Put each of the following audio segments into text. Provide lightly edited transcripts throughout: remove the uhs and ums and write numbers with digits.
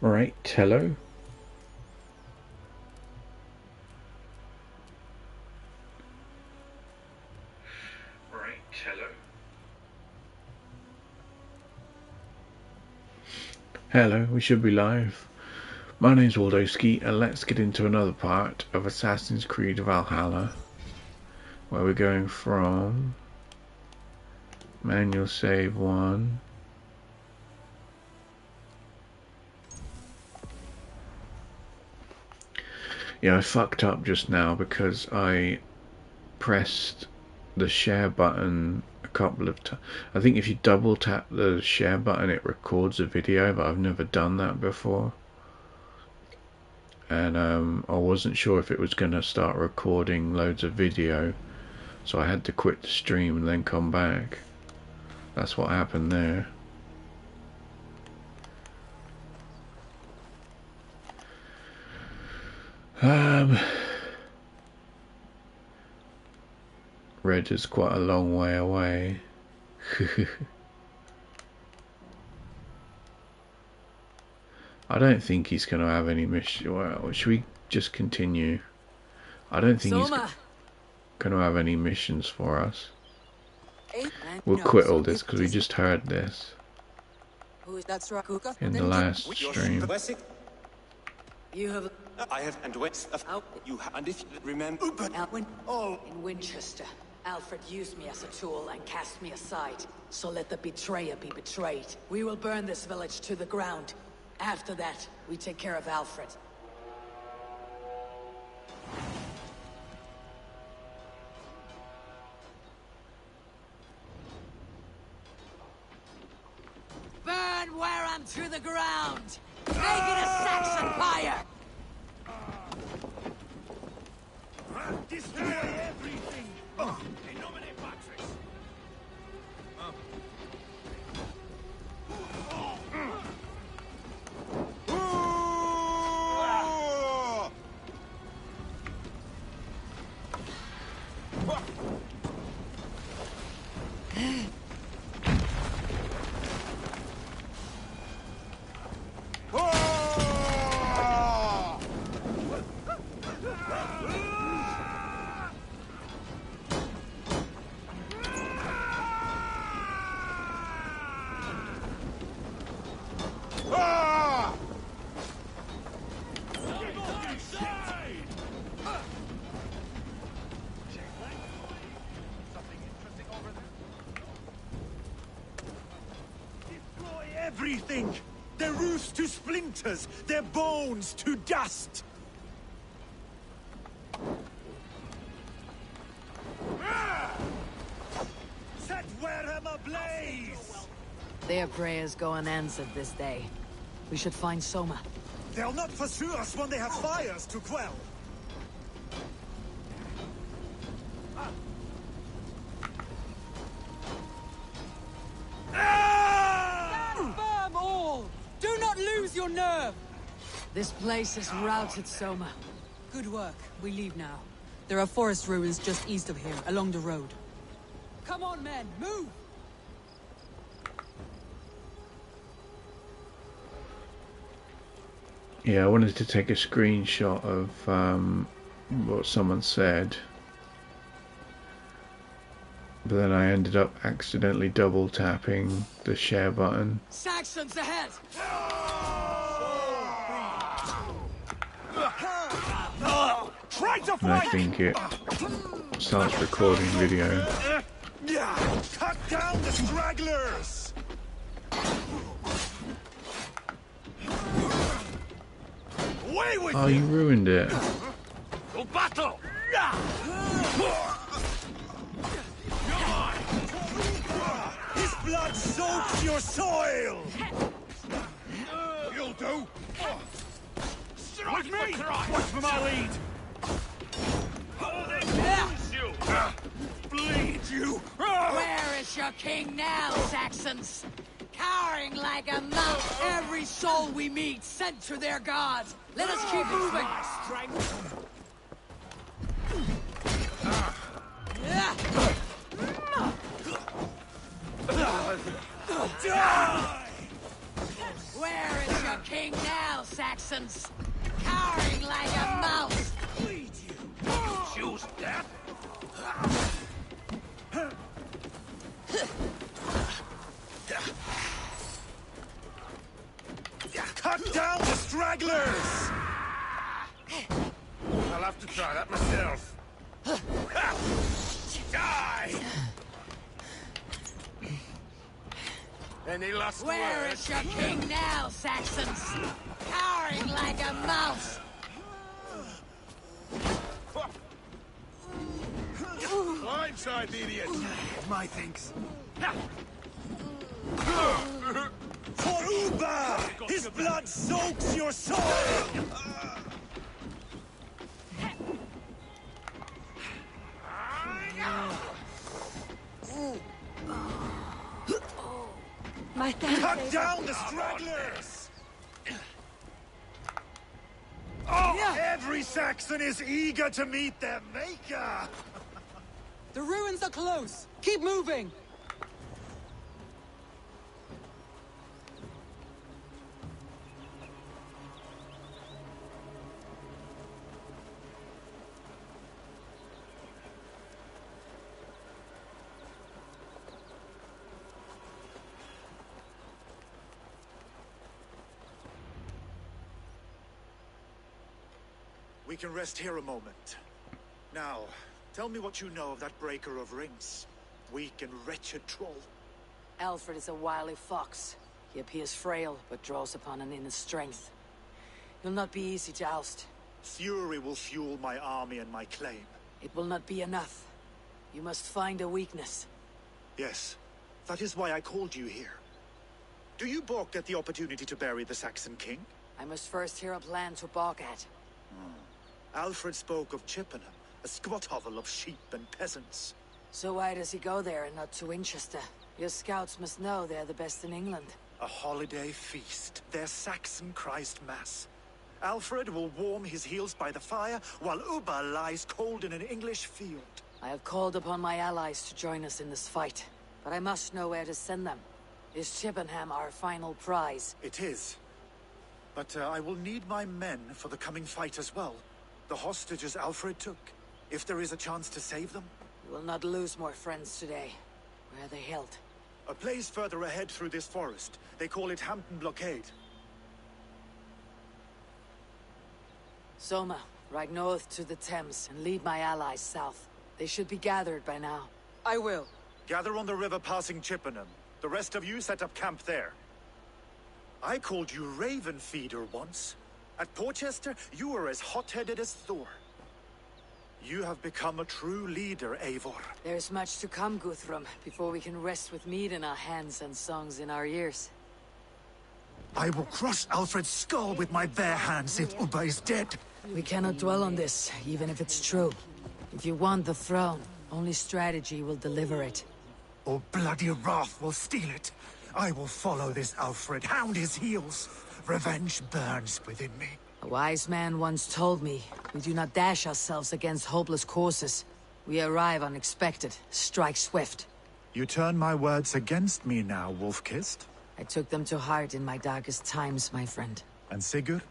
Right, hello. Right, hello. Hello, we should be live. My name's Waldowski, and let's get into another part of Assassin's Creed Valhalla, where we're going from manual save 1. Yeah, I fucked up just now because I pressed the share button a couple of times. I think if you double tap the share button it records a video, but I've never done that before. And I wasn't sure if it was going to start recording loads of video, so I had to quit the stream and then come back. That's what happened there. Red is quite a long way away. I don't think he's going to have any mission. Well, should we just continue? I don't think he's going to have any missions for us. We'll quit all this because we just heard this in the last stream. You have. I have and what's you and if you remember in Winchester, Alfred used me as a tool and cast me aside. So let the betrayer be betrayed. We will burn this village to the ground. After that, we take care of Alfred. Burn Wareham to the ground! Make it a Saxon fire! Destroy everything! In nomine Patris! Everything! Their roofs to splinters, their bones to dust! Set Wareham ablaze! Their prayers go unanswered this day. We should find Soma. They'll not pursue us when they have fires to quell! Do not lose your nerve! This place is routed, Soma. Good work. We leave now. There are forest ruins just east of here, along the road. Come on, men, move! Yeah, I wanted to take a screenshot of what someone said, but then I ended up accidentally double tapping the share button. Saxons ahead! And I think it starts recording video. Cut down the stragglers! Away with Oh, you ruined it. To battle! His blood soaks your soil! You'll do! With me! Watch for my lead! Bleed you! Where is your king now, Saxons? Cowering like a mouse. Every soul we meet sent to their gods. Let us keep moving. Die! Where is your king now, Saxons! Cowering like a mouse! Bleed you! Choose death? Cut down the stragglers! I'll have to try that myself. Die! Any last Where words? is your king now, Saxons? Cowering like a mouse! Blindside the idiot! My thanks. For Uba! His blood soaks your soul! My thanks. Cut down the stragglers! Oh, every Saxon is eager to meet their maker! The ruins are close! Keep moving! We can rest here a moment. Now, tell me what you know of that breaker of rings. Weak and wretched troll. Alfred is a wily fox. He appears frail, but draws upon an inner strength. He'll not be easy to oust. Fury will fuel my army and my claim. It will not be enough. You must find a weakness. Yes, that is why I called you here. Do you balk at the opportunity to bury the Saxon king? I must first hear a plan to balk at. Alfred spoke of Chippenham, a squat hovel of sheep and peasants. So why does he go there and not to Winchester? Your scouts must know they're the best in England. A holiday feast, their Saxon Christ Mass. Alfred will warm his heels by the fire, while Uba lies cold in an English field. I have called upon my allies to join us in this fight, but I must know where to send them. Is Chippenham our final prize? It is. But I will need my men for the coming fight as well. The hostages Alfred took. If there is a chance to save them. We will not lose more friends today. Where are they held? A place further ahead through this forest. They call it Hampton Blockade. Soma, ride north to the Thames and lead my allies south. They should be gathered by now. I will. Gather on the river passing Chippenham. The rest of you set up camp there. I called you Raven Feeder once. At Porchester, you were as hot-headed as Thor. You have become a true leader, Eivor. There's much to come, Guthrum, before we can rest with mead in our hands and songs in our ears. I will crush Alfred's skull with my bare hands if Uba is dead. We cannot dwell on this, even if it's true. If you want the throne, only strategy will deliver it. Or bloody wrath will steal it. I will follow this Alfred, hound his heels. Revenge burns within me. A wise man once told me, we do not dash ourselves against hopeless courses. We arrive unexpected, strike swift. You turn my words against me now, Wolf-Kissed. I took them to heart in my darkest times, my friend. And Sigurd?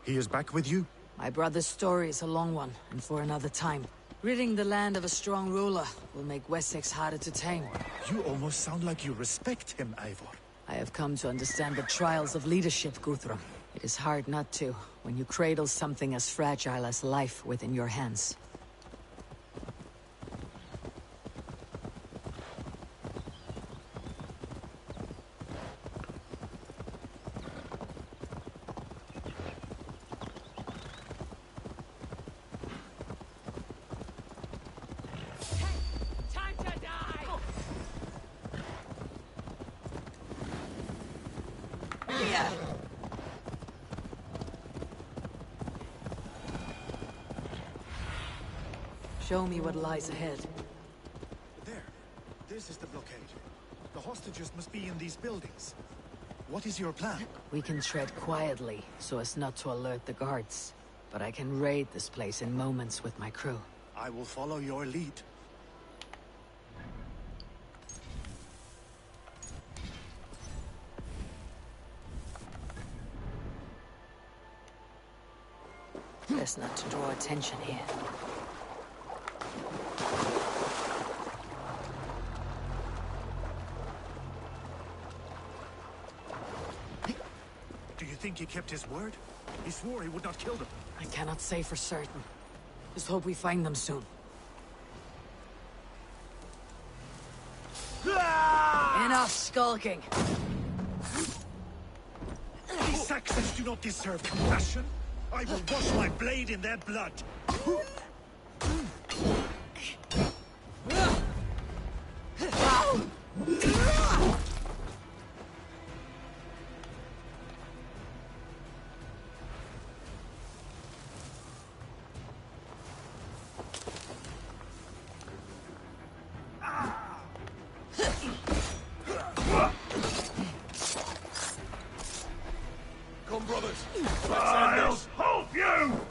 He is back with you? My brother's story is a long one, and for another time. Ridding the land of a strong ruler will make Wessex harder to tame. You almost sound like you respect him, Eivor. I have come to understand the trials of leadership, Guthrum. It is hard not to, when you cradle something as fragile as life within your hands. Time to die! Show me what lies ahead. There. This is the blockade. The hostages must be in these buildings. What is your plan? We can tread quietly, so as not to alert the guards. But I can raid this place in moments with my crew. I will follow your lead. Best not to draw attention here. Do you think he kept his word? He swore he would not kill them. I cannot say for certain. Just hope we find them soon. Enough skulking! These Saxons do not deserve compassion. I will wash my blade in their blood. Come, brothers. Let's end this. Help you!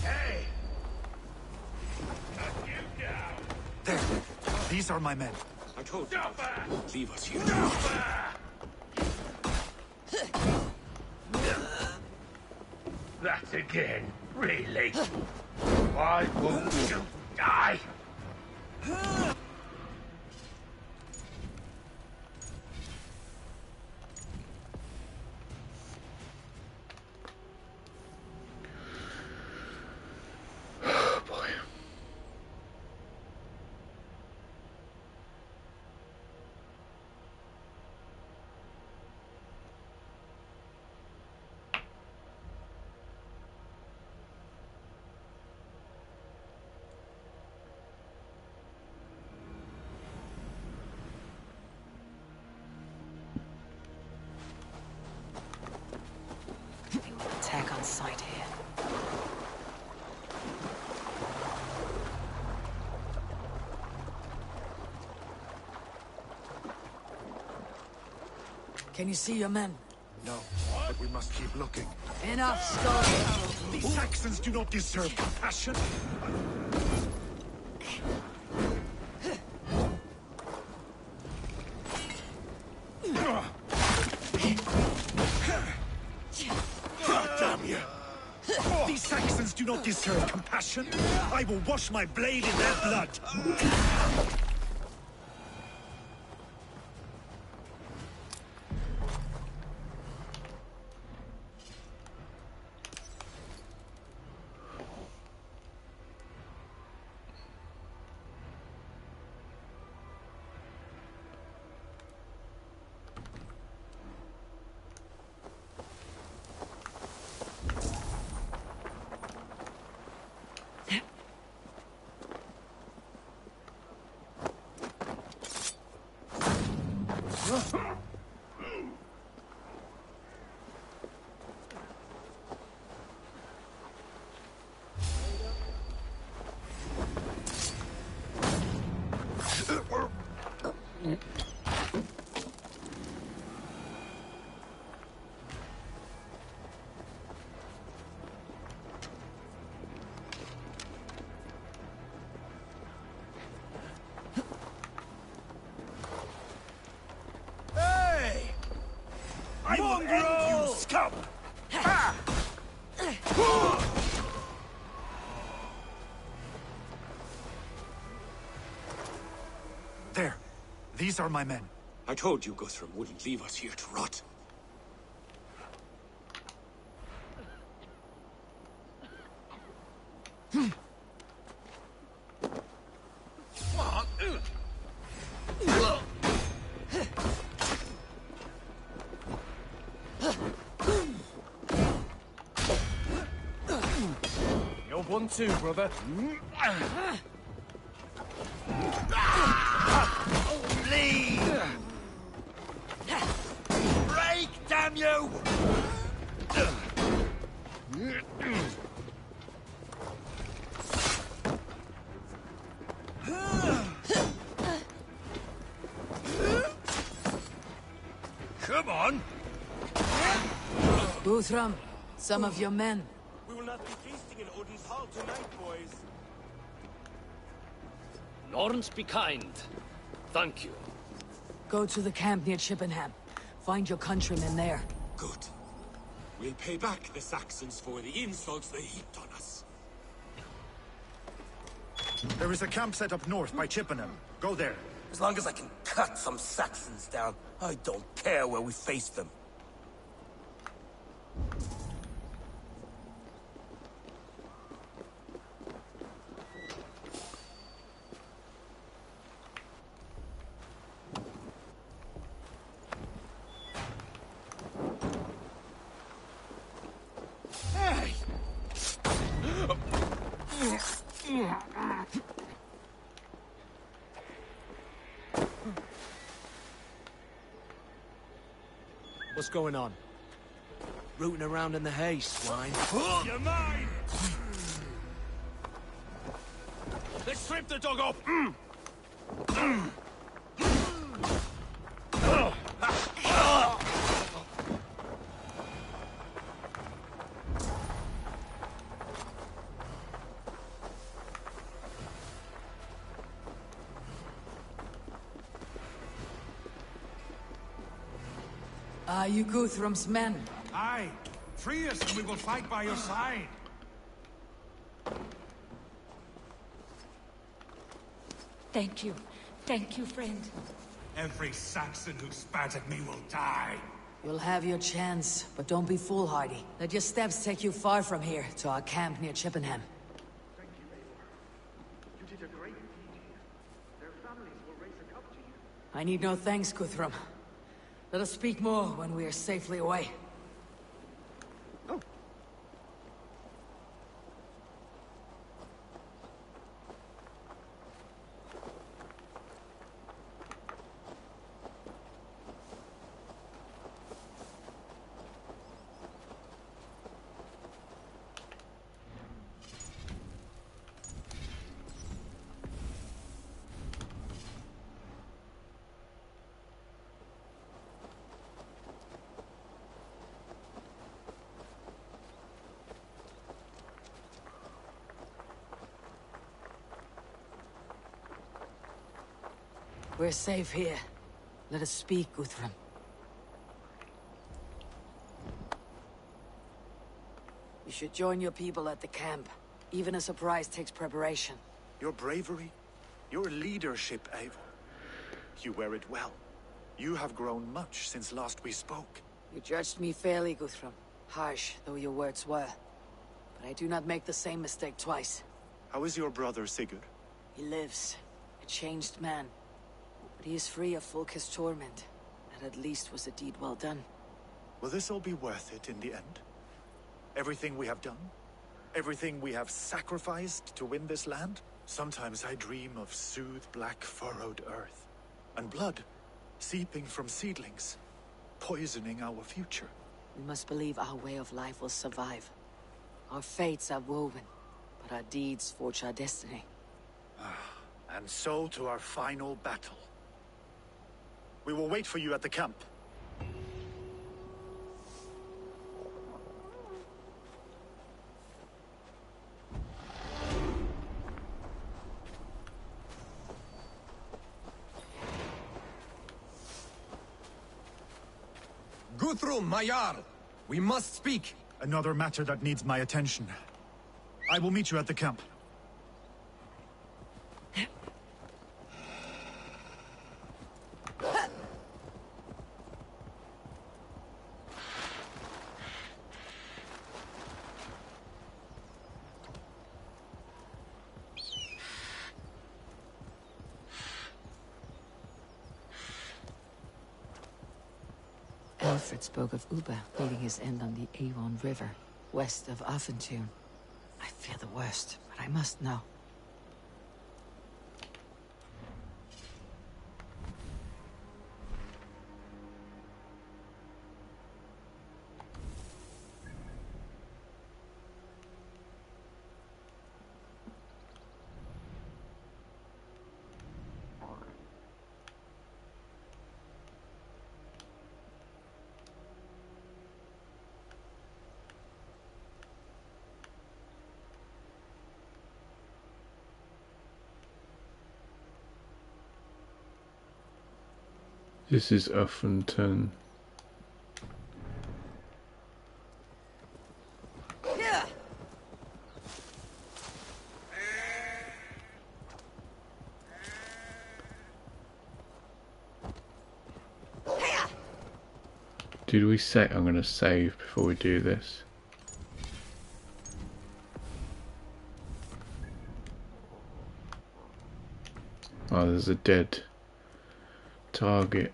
Hey! Cut you down. There. These are my men. I told you. Leave us here. That again, really? Why won't you die? Oh boy. Attack on sight here. Can you see your men? No, but we must keep looking. Enough skulking! These Saxons do not deserve compassion. Damn you! These Saxons do not deserve compassion. I will wash my blade in their blood. I will end you, scum! There. These are my men. I told you Guthrum wouldn't leave us here to rot. You're one too, brother. Leave! Break, damn you! Come on! Guthrum, some of your men. We will not be feasting in Odin's hall tonight, boys. Norns be kind. Thank you. Go to the camp near Chippenham. Find your countrymen there. Good. We'll pay back the Saxons for the insults they heaped on us. There is a camp set up north by Chippenham. Go there. As long as I can cut some Saxons down, I don't care where we face them. What's going on? Rooting around in the hay, swine. You're mine! Let's strip the dog up! Are you Guthrum's men? Aye. Free us and we will fight by your side. Thank you. Thank you, friend. Every Saxon who spat at me will die. You'll have your chance, but don't be foolhardy. Let your steps take you far from here, to our camp near Chippenham. Thank you, Eivor. You did a great deed here. Their families will raise a cup to you. I need no thanks, Guthrum. Let us speak more when we are safely away. We're safe here. Let us speak, Guthrum. You should join your people at the camp. Even a surprise takes preparation. Your bravery, your leadership, Eivor. You wear it well. You have grown much since last we spoke. You judged me fairly, Guthrum. Harsh though your words were. But I do not make the same mistake twice. How is your brother, Sigurd? He lives. A changed man. But he is free of Fulke's torment. That at least was a deed well done. Will this all be worth it in the end? Everything we have done? Everything we have sacrificed to win this land? Sometimes I dream of soothed black furrowed earth. And blood seeping from seedlings, poisoning our future. We must believe our way of life will survive. Our fates are woven, but our deeds forge our destiny. And so to our final battle. We will wait for you at the camp. Guthrum, my Jarl! We must speak! Another matter that needs my attention. I will meet you at the camp. Alfred spoke of Uba meeting his end on the Avon River, west of Offentune. I fear the worst, but I must know. This is Uffington. Did we say I'm going to save before we do this? Oh, there's a dead target.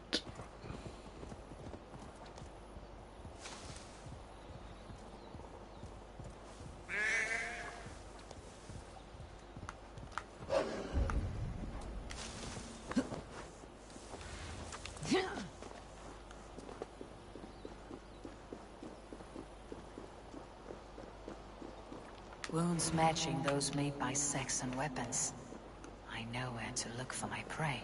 Wounds matching those made by Saxon weapons. I know where to look for my prey.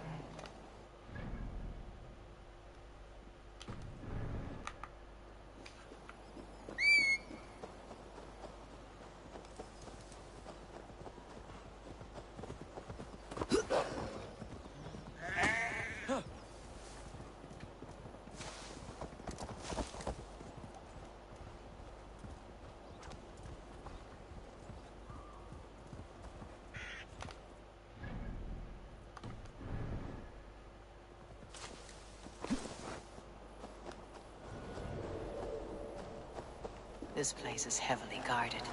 This place is heavily guarded.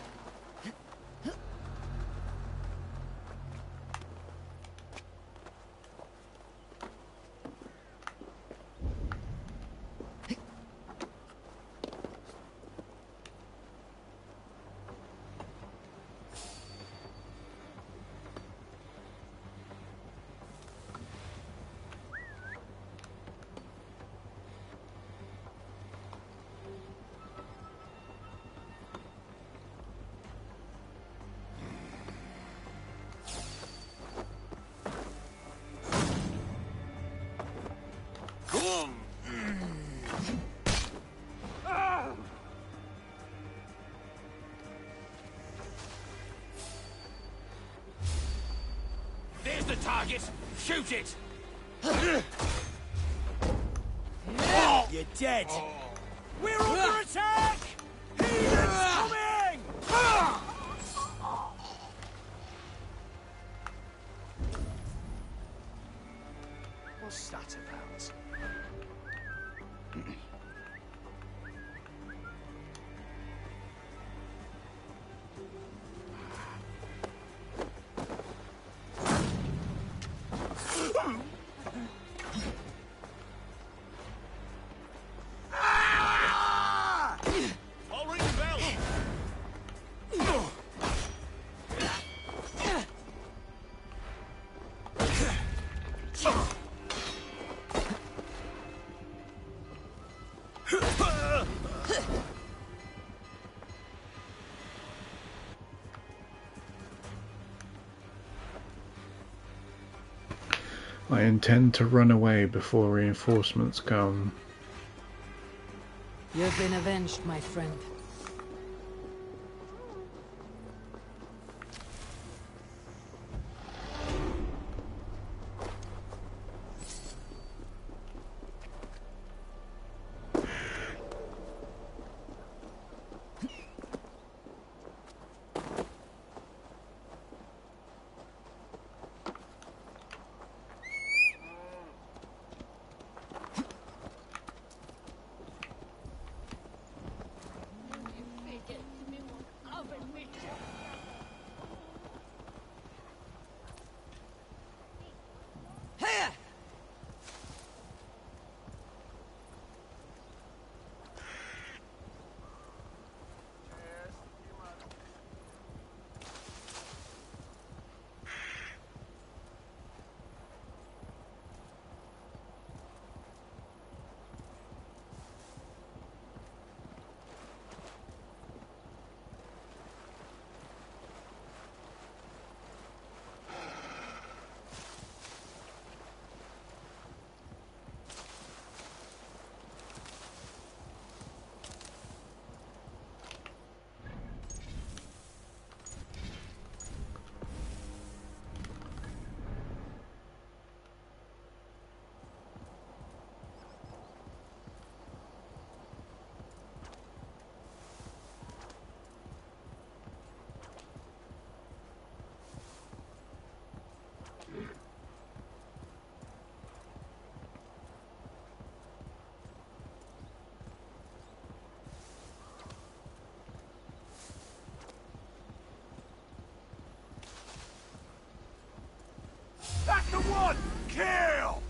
There's the target! Shoot it! You're dead! We're under attack! Heathens coming! What's that about? I'll ring the bell! I intend to run away before reinforcements come. You've been avenged, my friend. Kill!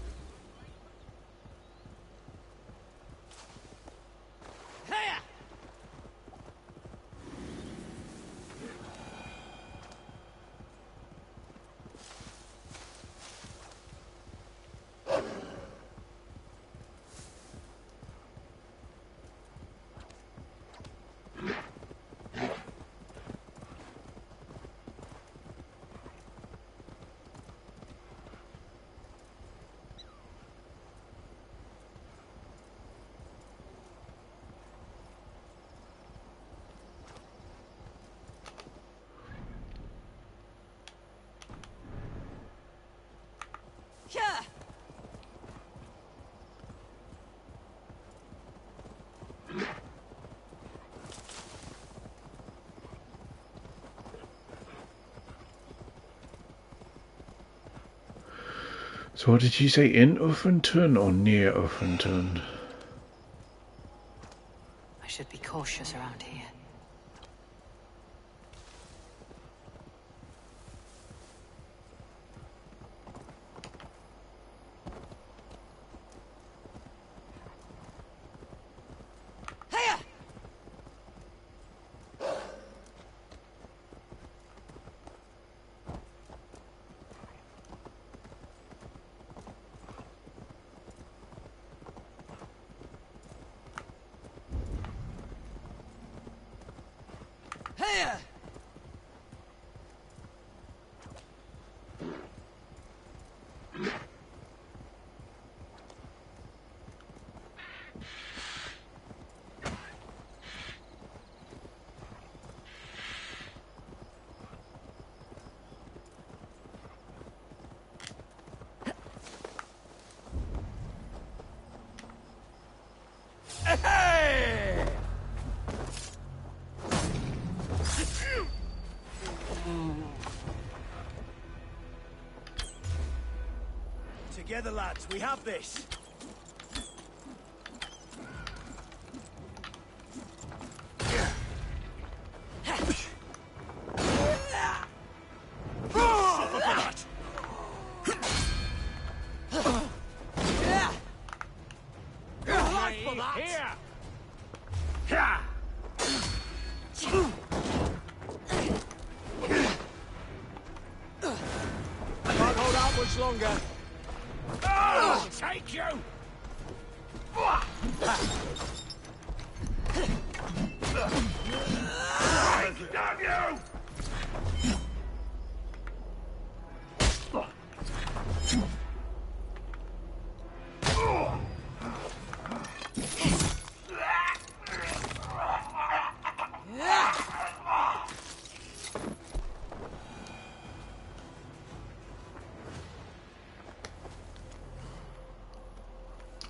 Yeah. So what did you say, in Uffington or near Uffington? I should be cautious around here. Together, lads, we have this. Can't hold out much longer. Oh, take you! Damn you!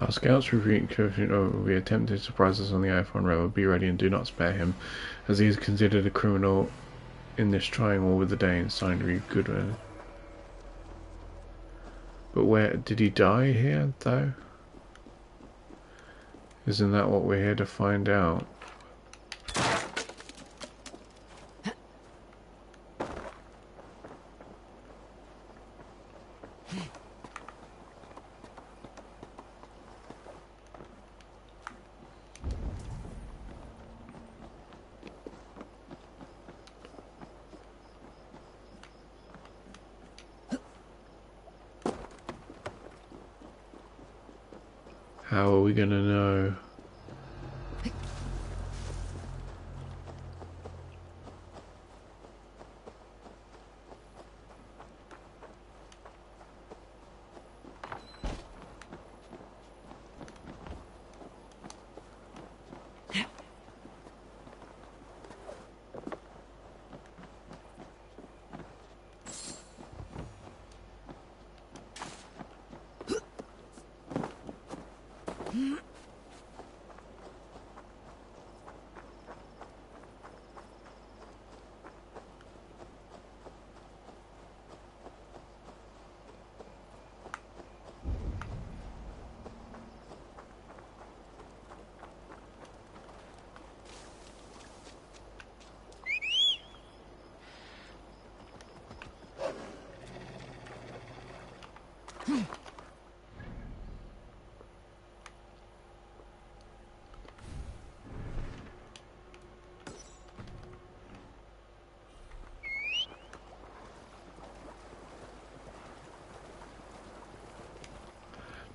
Our scouts will be attempting to surprise us on the iPhone Rebel. Be ready and do not spare him, as he is considered a criminal in this trying war with the Danes. Signed, Reeve Goodwin. But where did he die here, though? Isn't that what we're here to find out? How are we gonna know?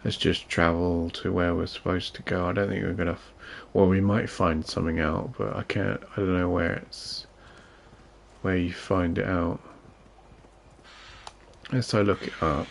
Let's just travel to where we're supposed to go. I don't think we're gonna. Well, we might find something out, but I can't. I don't know where you find it out. Let's go look it up.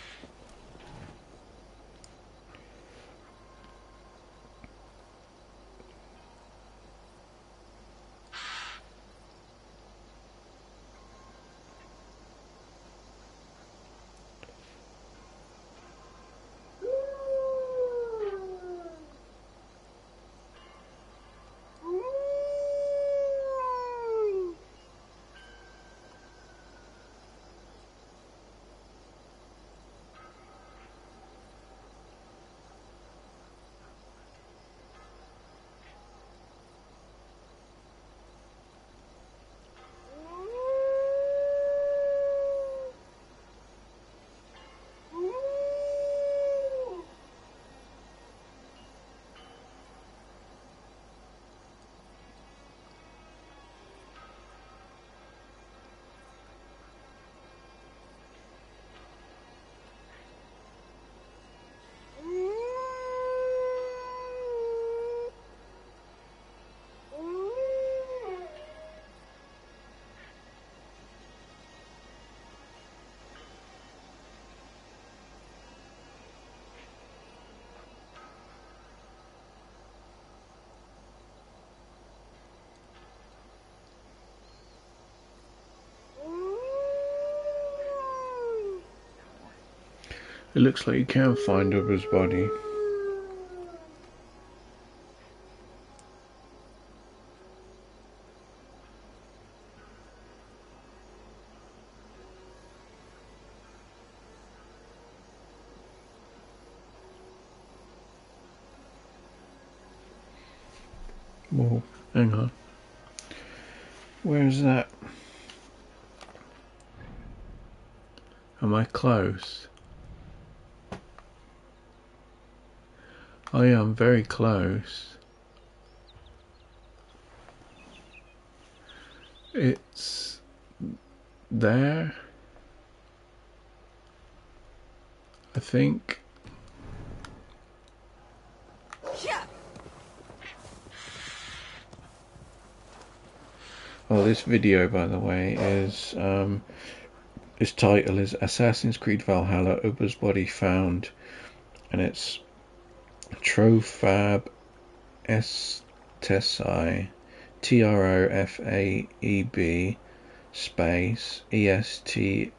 It looks like you can find Ubba's body. Whoa, hang on. Where's that? Am I close? Oh yeah, I'm very close. It's there, I think. Oh, this video, by the way, is its title is Assassin's Creed Valhalla, Ubba's body found, and it's Trofab Estesai, Trofaeb space Estesai.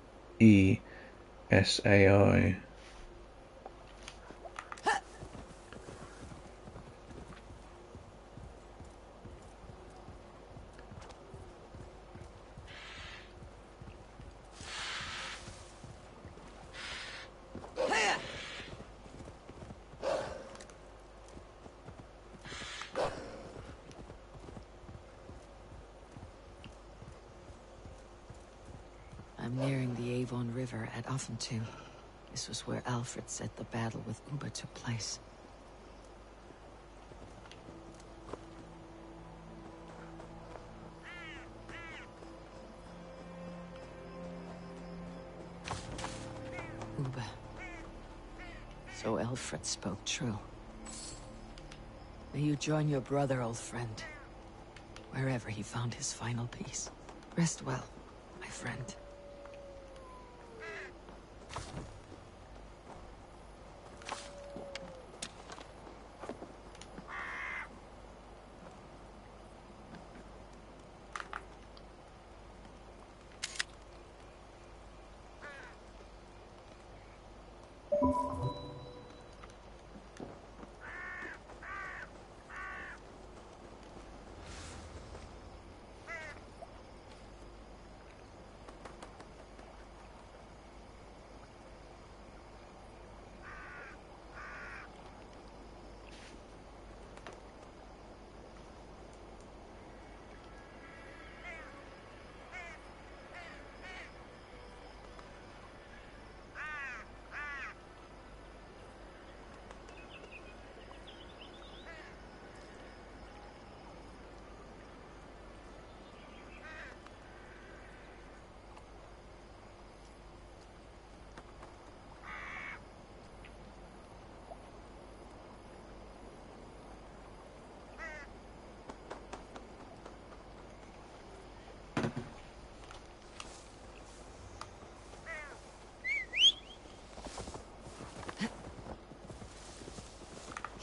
I'm nearing the Avon River at Offentu. This was where Alfred said the battle with Ubba took place. Ubba. So Alfred spoke true. May you join your brother, old friend, wherever he found his final peace. Rest well, my friend.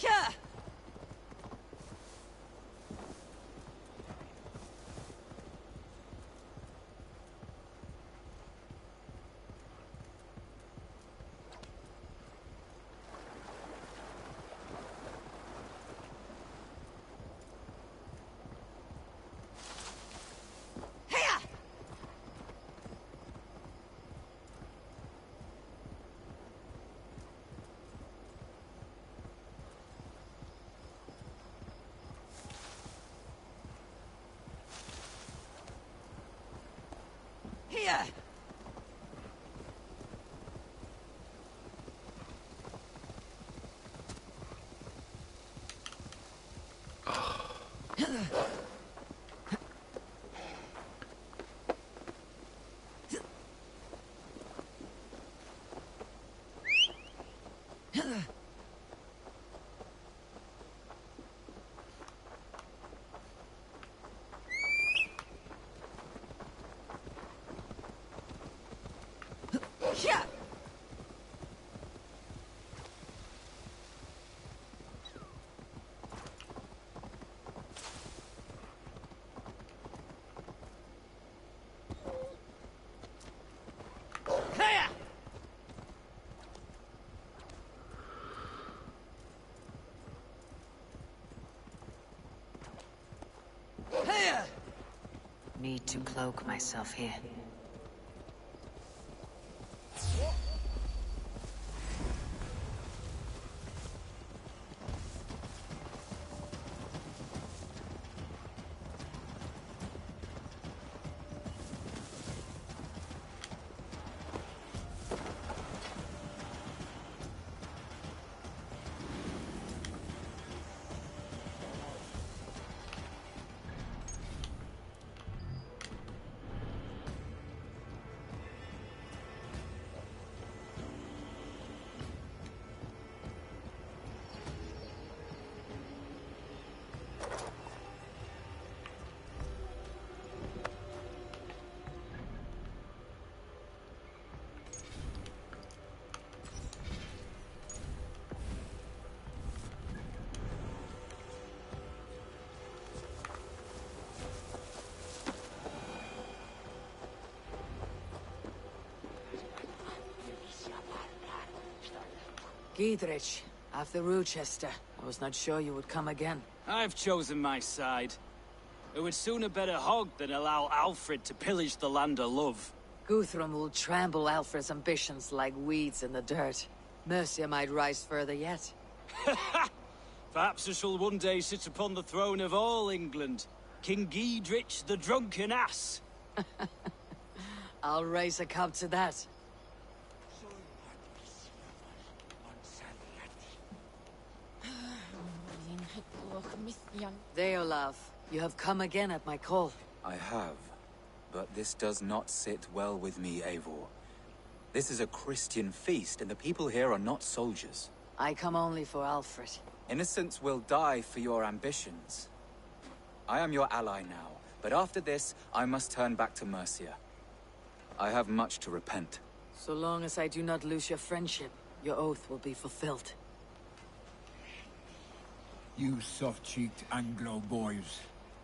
Yeah. Here! Yeah! Need to cloak myself here. Giedrich, after Rochester. I was not sure you would come again. I've chosen my side. It would sooner bet a hog than allow Alfred to pillage the land of love. Guthrum will trample Alfred's ambitions like weeds in the dirt. Mercia might rise further yet. Perhaps I shall one day sit upon the throne of all England. King Giedrich the drunken ass. I'll raise a cup to that. Deolav, you have come again at my call. I have, but this does not sit well with me, Eivor. This is a Christian feast, and the people here are not soldiers. I come only for Alfred. Innocents will die for your ambitions. I am your ally now, but after this, I must turn back to Mercia. I have much to repent. So long as I do not lose your friendship, your oath will be fulfilled. You soft-cheeked Anglo boys.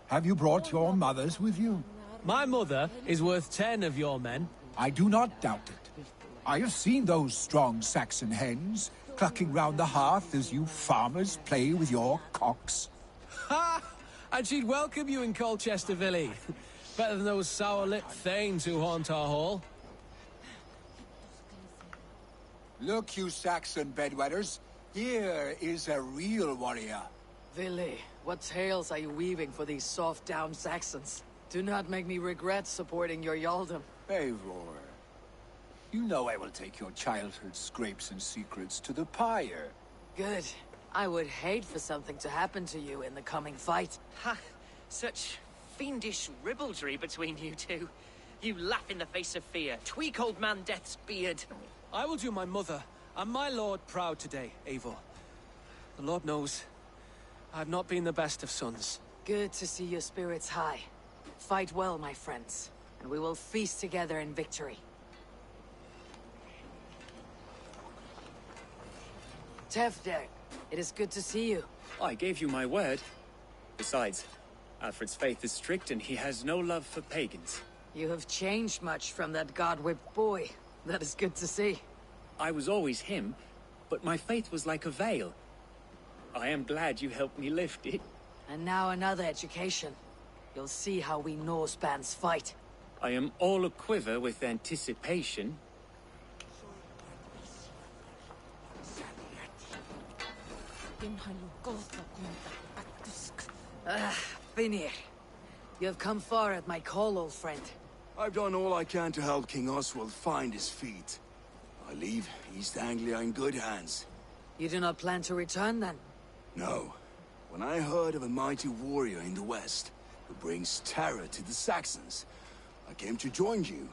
Have you brought your mothers with you? My mother is worth 10 of your men. I do not doubt it. I have seen those strong Saxon hens clucking round the hearth as you farmers play with your cocks. Ha! And she'd welcome you in Colchester, Villy. Better than those sour-lipped thanes who haunt our hall. Look, you Saxon bedwetters. Here is a real warrior. Villy, what tales are you weaving for these soft-down Saxons? Do not make me regret supporting your Yaldum. Eivor, you know I will take your childhood scrapes and secrets to the pyre. Good. I would hate for something to happen to you in the coming fight. Ha! Such fiendish ribaldry between you two. You laugh in the face of fear, tweak old man Death's beard. I will do my mother and my lord proud today, Eivor. The Lord knows, I've not been the best of sons. Good to see your spirits high. Fight well, my friends, and we will feast together in victory. Tefder, It is good to see you. I gave you my word. Besides, Alfred's faith is strict and he has no love for pagans. You have changed much from that god-whipped boy. That is good to see. I was always him, but my faith was like a veil. I am glad you helped me lift it. And now another education. You'll see how we Norse bands fight. I am all aquiver with anticipation. Finir. You have come far at my call, old friend. I've done all I can to help King Oswald find his feet. I leave East Anglia in good hands. You do not plan to return, then? No. When I heard of a mighty warrior in the west who brings terror to the Saxons, I came to join you,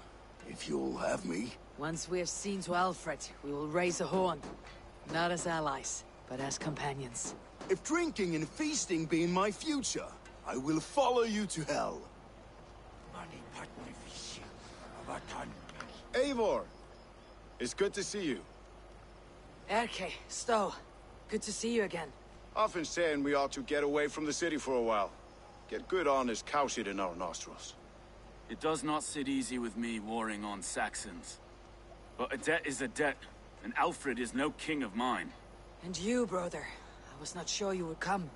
if you'll have me. Once we have seen to Alfred, we will raise a horn. Not as allies, but as companions. If drinking and feasting be in my future, I will follow you to hell. Eivor! It's good to see you. Erke, Stow. Good to see you again. Often saying we ought to get away from the city for a while. Get good honest cow shit in our nostrils. It does not sit easy with me warring on Saxons. But a debt is a debt, and Alfred is no king of mine. And you, brother. I was not sure you would come.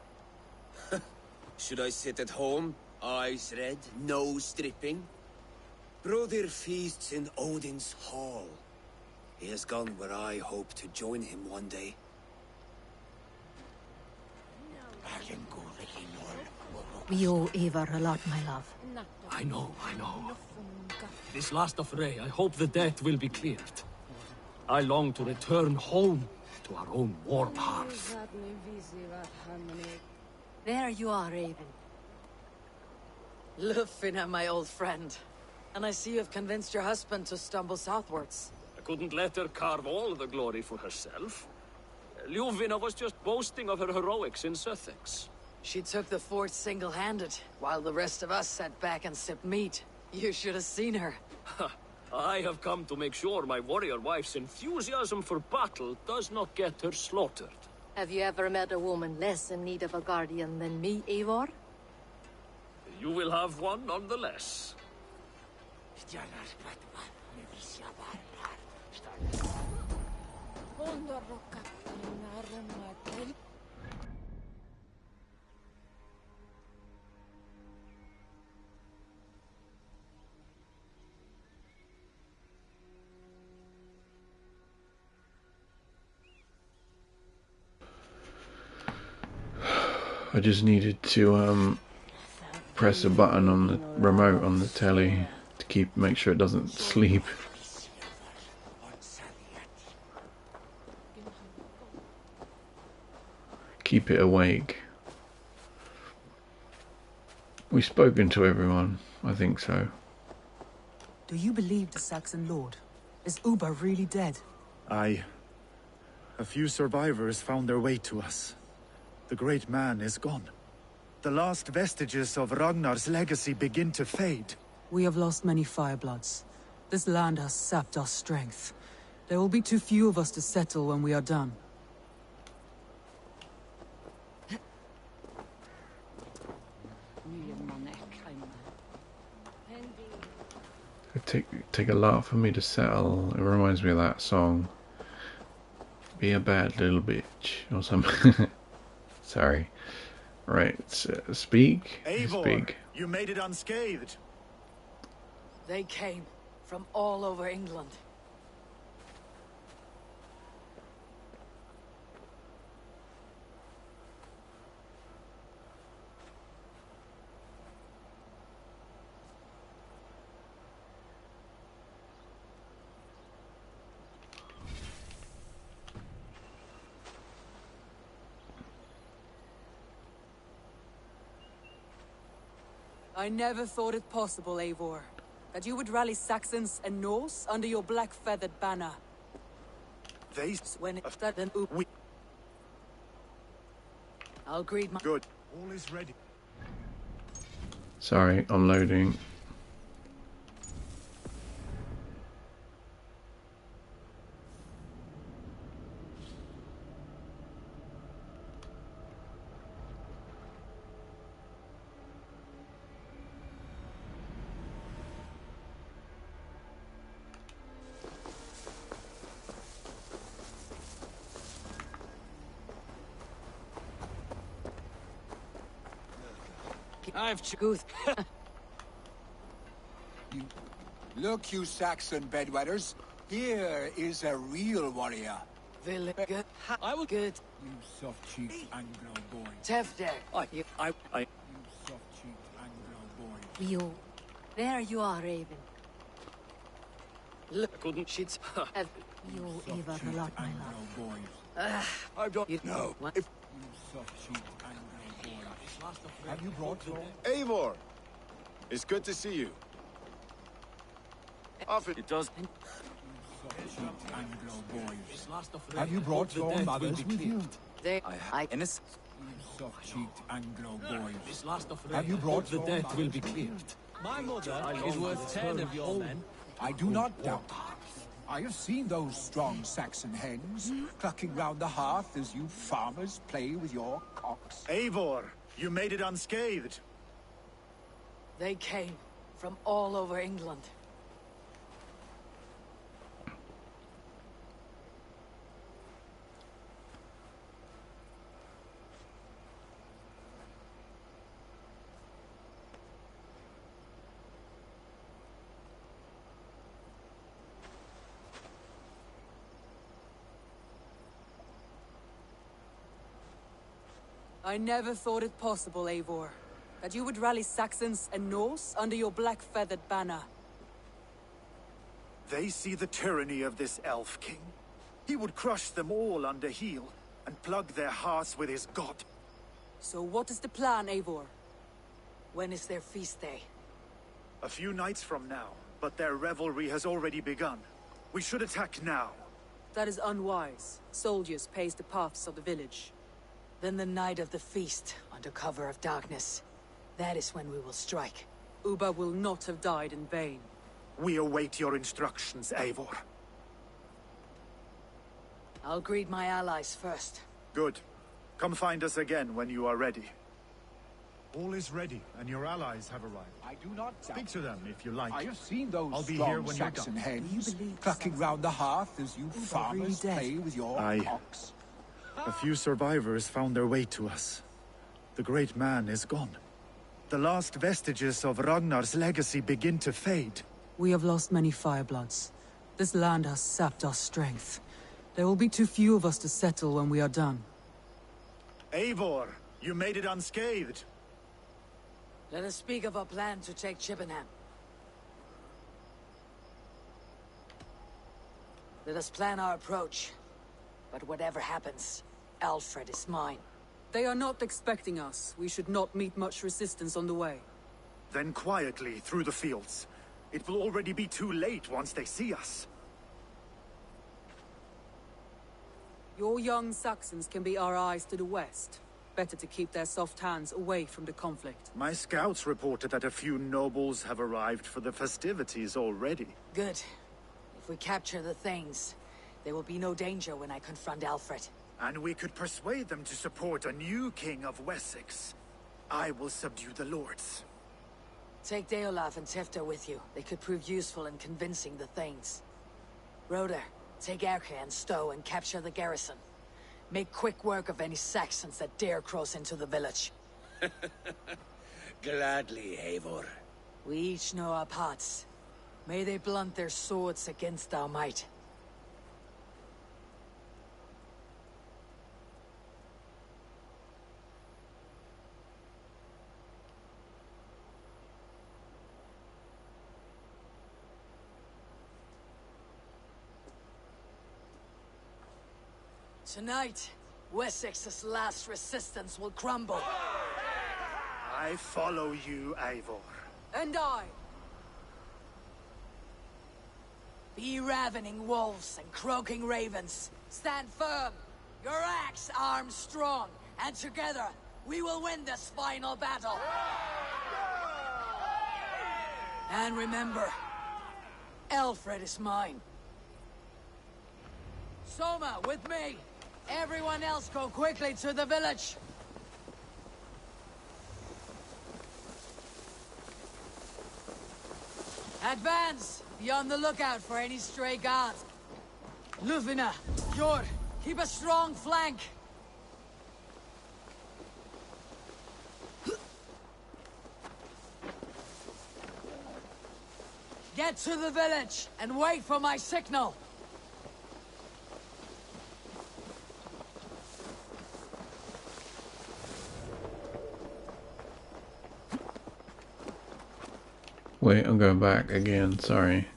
Should I sit at home, eyes red, nose dripping? Brother feasts in Odin's hall. He has gone where I hope to join him one day. We owe Eivor a lot, my love. I know, I know. This last affray, I hope the debt will be cleared. I long to return home to our own warm hearth. There you are, Raven. Lufina, my old friend. And I see you have convinced your husband to stumble southwards. I couldn't let her carve all the glory for herself. Ljuvina was just boasting of her heroics in Sussex. She took the fort single-handed, while the rest of us sat back and sipped meat. You should have seen her. I have come to make sure my warrior wife's enthusiasm for battle does not get her slaughtered. Have you ever met a woman less in need of a guardian than me, Eivor? You will have one nonetheless. I just needed to press a button on the remote on the telly to make sure it doesn't sleep. Keep it awake. We've spoken to everyone, I think so. Do you believe the Saxon lord? Is Uber really dead? Aye. A few survivors found their way to us. The great man is gone. The last vestiges of Ragnar's legacy begin to fade. We have lost many firebloods. This land has sapped our strength. There will be too few of us to settle when we are done. It'd take a lot for me to settle. It reminds me of that song, "Be a bad little bitch" or something. Sorry. Right, speak. Eivor, Speak. you made it unscathed. They came from all over England. I never thought it possible, Eivor, that you would rally Saxons and Norse under your black-feathered banner. They... When it's that then we... I'll greet my... Good. All is ready. Sorry, I'm loading. I've Look, you Saxon bedwetters. Here is a real warrior. Good. I will. Good. You soft-cheeked Anglo boy. Tefter. You soft-cheeked Anglo boy. You. There you are, Raven. Look, couldn't sheets. You Eivor a lot, my love. Boys. I don't No. What? You soft-cheeked Anglo boy. Have you brought your... Eivor! It's good to see you. Often It does. Soft-cheeked Anglo boys. Have you brought your mothers with you? Innocent. You soft-cheeked Anglo boys. This last of Have you brought the your death mothers will be with cleared. you? My mother is worth 10 of your men. I do not doubt. I have seen those strong Saxon hens clucking round the hearth as you farmers play with your cocks. Eivor, you made it unscathed. They came from all over England. I never thought it possible, Eivor, that you would rally Saxons and Norse under your black-feathered banner. They see the tyranny of this elf king. He would crush them all under heel and plug their hearts with his god. So what is the plan, Eivor? When is their feast day? A few nights from now, but their revelry has already begun. We should attack now. That is unwise. Soldiers pace the paths of the village. Then the night of the feast, under cover of darkness. That is when we will strike. Ubba will not have died in vain. We await your instructions, Eivor. I'll greet my allies first. Good. Come find us again when you are ready. All is ready, and your allies have arrived. I do not doubt. Speak to them if you like. I have seen those I'll be strong here when Saxon you're done. hens clucking round the hearth as you farmers play with your cocks. A few survivors found their way to us. The great man is gone. The last vestiges of Ragnar's legacy begin to fade. We have lost many firebloods. This land has sapped our strength. There will be too few of us to settle when we are done. Eivor, you made it unscathed. Let us speak of a plan to take Chippenham. Let us plan our approach. But whatever happens, Alfred is mine. They are not expecting us. We should not meet much resistance on the way. Then quietly through the fields. It will already be too late once they see us. Your young Saxons can be our eyes to the west. Better to keep their soft hands away from the conflict. My scouts reported that a few nobles have arrived for the festivities already. Good. If we capture the things, there will be no danger when I confront Alfred. And we could persuade them to support a new king of Wessex. I will subdue the lords. Take Deolaf and Tefter with you. They could prove useful in convincing the Thanes. Roder, take Erke and Stowe and capture the garrison. Make quick work of any Saxons that dare cross into the village. Gladly, Eivor. We each know our parts. May they blunt their swords against our might. Tonight, Wessex's last resistance will crumble. I follow you, Eivor. And I. Be ravening wolves and croaking ravens. Stand firm. Your axe arms strong. And together, we will win this final battle. And remember, Alfred is mine. Soma, with me. Everyone else go quickly to the village. Advance! Be on the lookout for any stray guards. Lufina, Jord, keep a strong flank. Get to the village and wait for my signal. Wait, I'm going back again, sorry.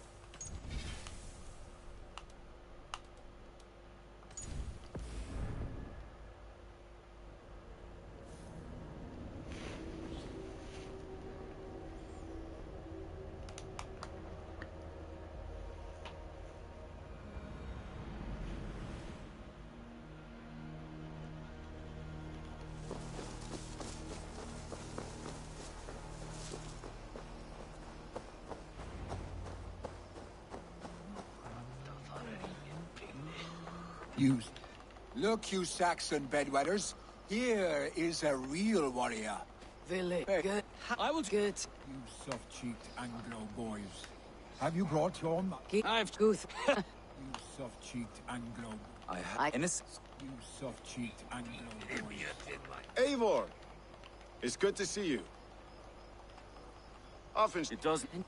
Look, you Saxon bedwetters. Here is a real warrior. Village. Hey. I will good. You soft-cheeked Anglo boys. Have you brought your I've gooth. You soft-cheeked Anglo. I have innocent. You soft-cheeked Anglo boys. Eivor! It's good to see you. Often it doesn't. You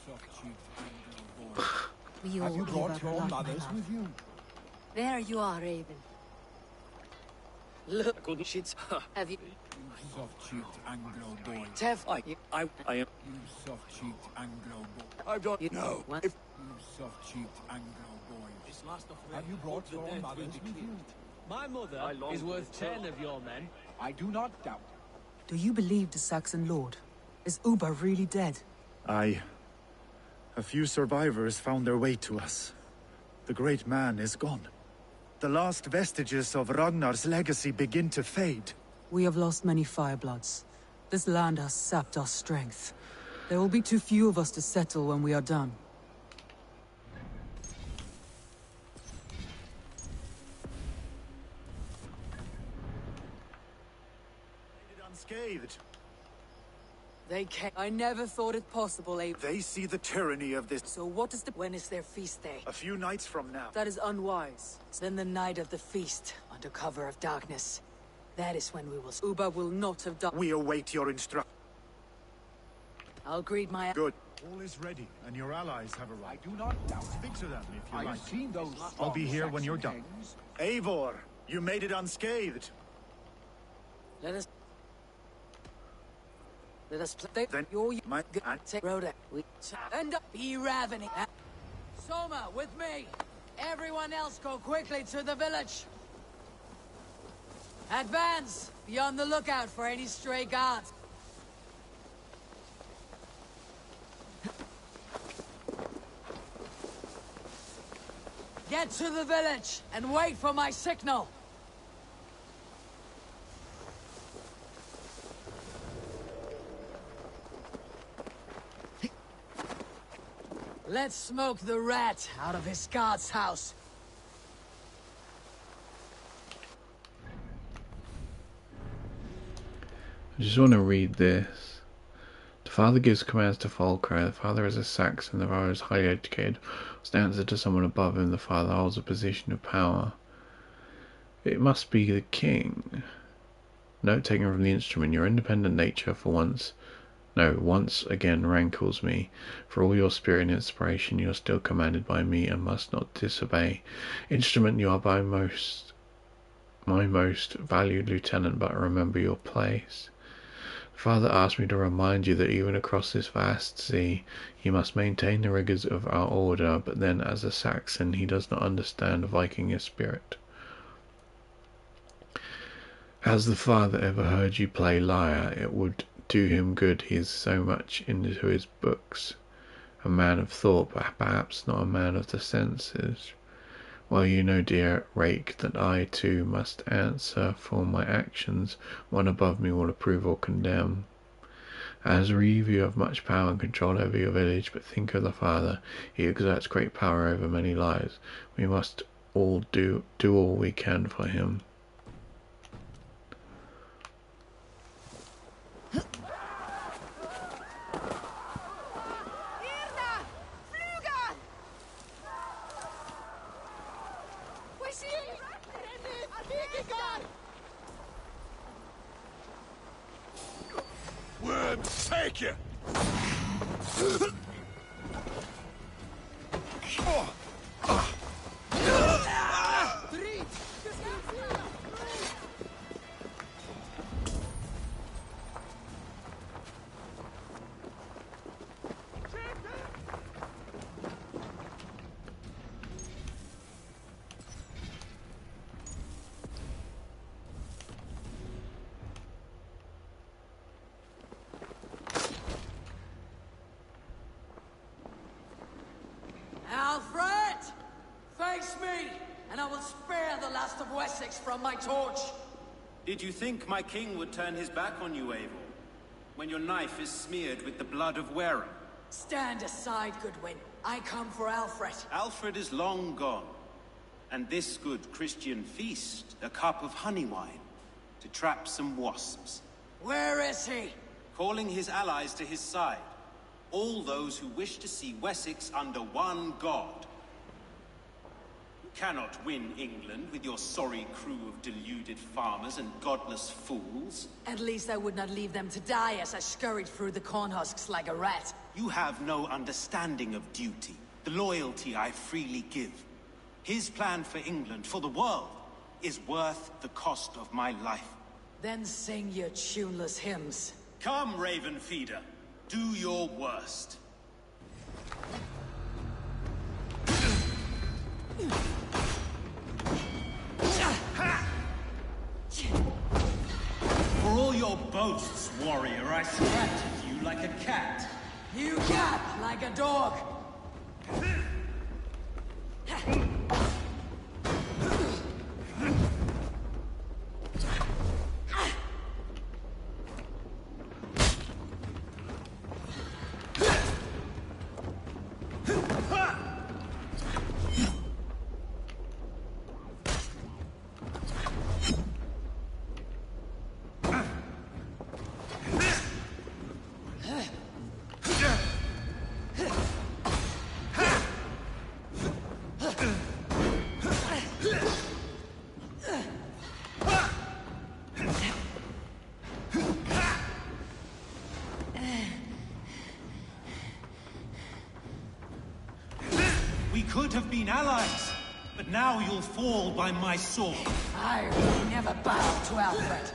soft-cheeked Anglo boys. Have you brought your mothers with you? There you are, Raven. Look, good shit. Have you? You soft-cheeked Anglo boys. Tev, I am. You soft-cheeked Anglo boys. I've done. No. What? You soft-cheeked Anglo boys. Have you brought your mothers with you? My mother is worth 10 of your men. I do not doubt. Do you believe the Saxon lord? Is Uber really dead? Aye. A few survivors found their way to us. The great man is gone. The last vestiges of Ragnar's legacy begin to fade. We have lost many firebloods. This land has sapped our strength. There will be too few of us to settle when we are done. Unscathed. They can't. I never thought it possible, Abe. They see the tyranny of this. So what is the... When is their feast day? A few nights from now. That is unwise. Then the night of the feast, under cover of darkness. That is when we will... Uber will not have done... We await your instruction. I'll greet my... Good. All is ready, and your allies have arrived. I do not doubt. Speak to them if you I like. have seen those. I'll be here when you're done. Eivor, you made it unscathed. Let us play. Then your my take Rhoda. We end up be ravening. Soma, with me. Everyone else, go quickly to the village. Advance. Be on the lookout for any stray guards. Get to the village and wait for my signal. Let's smoke the rat out of his guard's house. I just want to read this. The father gives commands to Falkra. The father is a Saxon. The father is highly educated. Stands to someone above him. The father holds a position of power. It must be the king. Note taken from the instrument. Your independent nature once again rankles me. For all your spirit and inspiration, you are still commanded by me and must not disobey. Instrument, you are my most valued lieutenant, but remember your place. Father asked me to remind you that even across this vast sea, you must maintain the rigors of our order, but then as a Saxon, he does not understand Viking spirit. Has the father ever heard you play lyre? It would do him good. He is so much into his books. A man of thought, but perhaps not a man of the senses. Well, you know, dear rake, that I too must answer for my actions. One above me will approve or condemn. As Reeve, you have much power and control over your village, but think of the father. He exerts great power over many lives. We must all do all we can for him. Worms, take you! Wessex from my torch! Did you think my king would turn his back on you, Eivor? When your knife is smeared with the blood of Wareham? Stand aside, Goodwin. I come for Alfred. Alfred is long gone. And this good Christian feast, a cup of honey wine, to trap some wasps. Where is he? Calling his allies to his side. All those who wish to see Wessex under one god. You cannot win England with your sorry crew of deluded farmers and godless fools. At least I would not leave them to die as I scurried through the corn husks like a rat. You have no understanding of duty, the loyalty I freely give. His plan for England, for the world, is worth the cost of my life. Then sing your tuneless hymns. Come, Raven Feeder. Do your worst. For all your boasts, warrior, I scratch at you like a cat. You gap like a dog. We could have been allies, but now you'll fall by my sword. I will never bow to Alfred.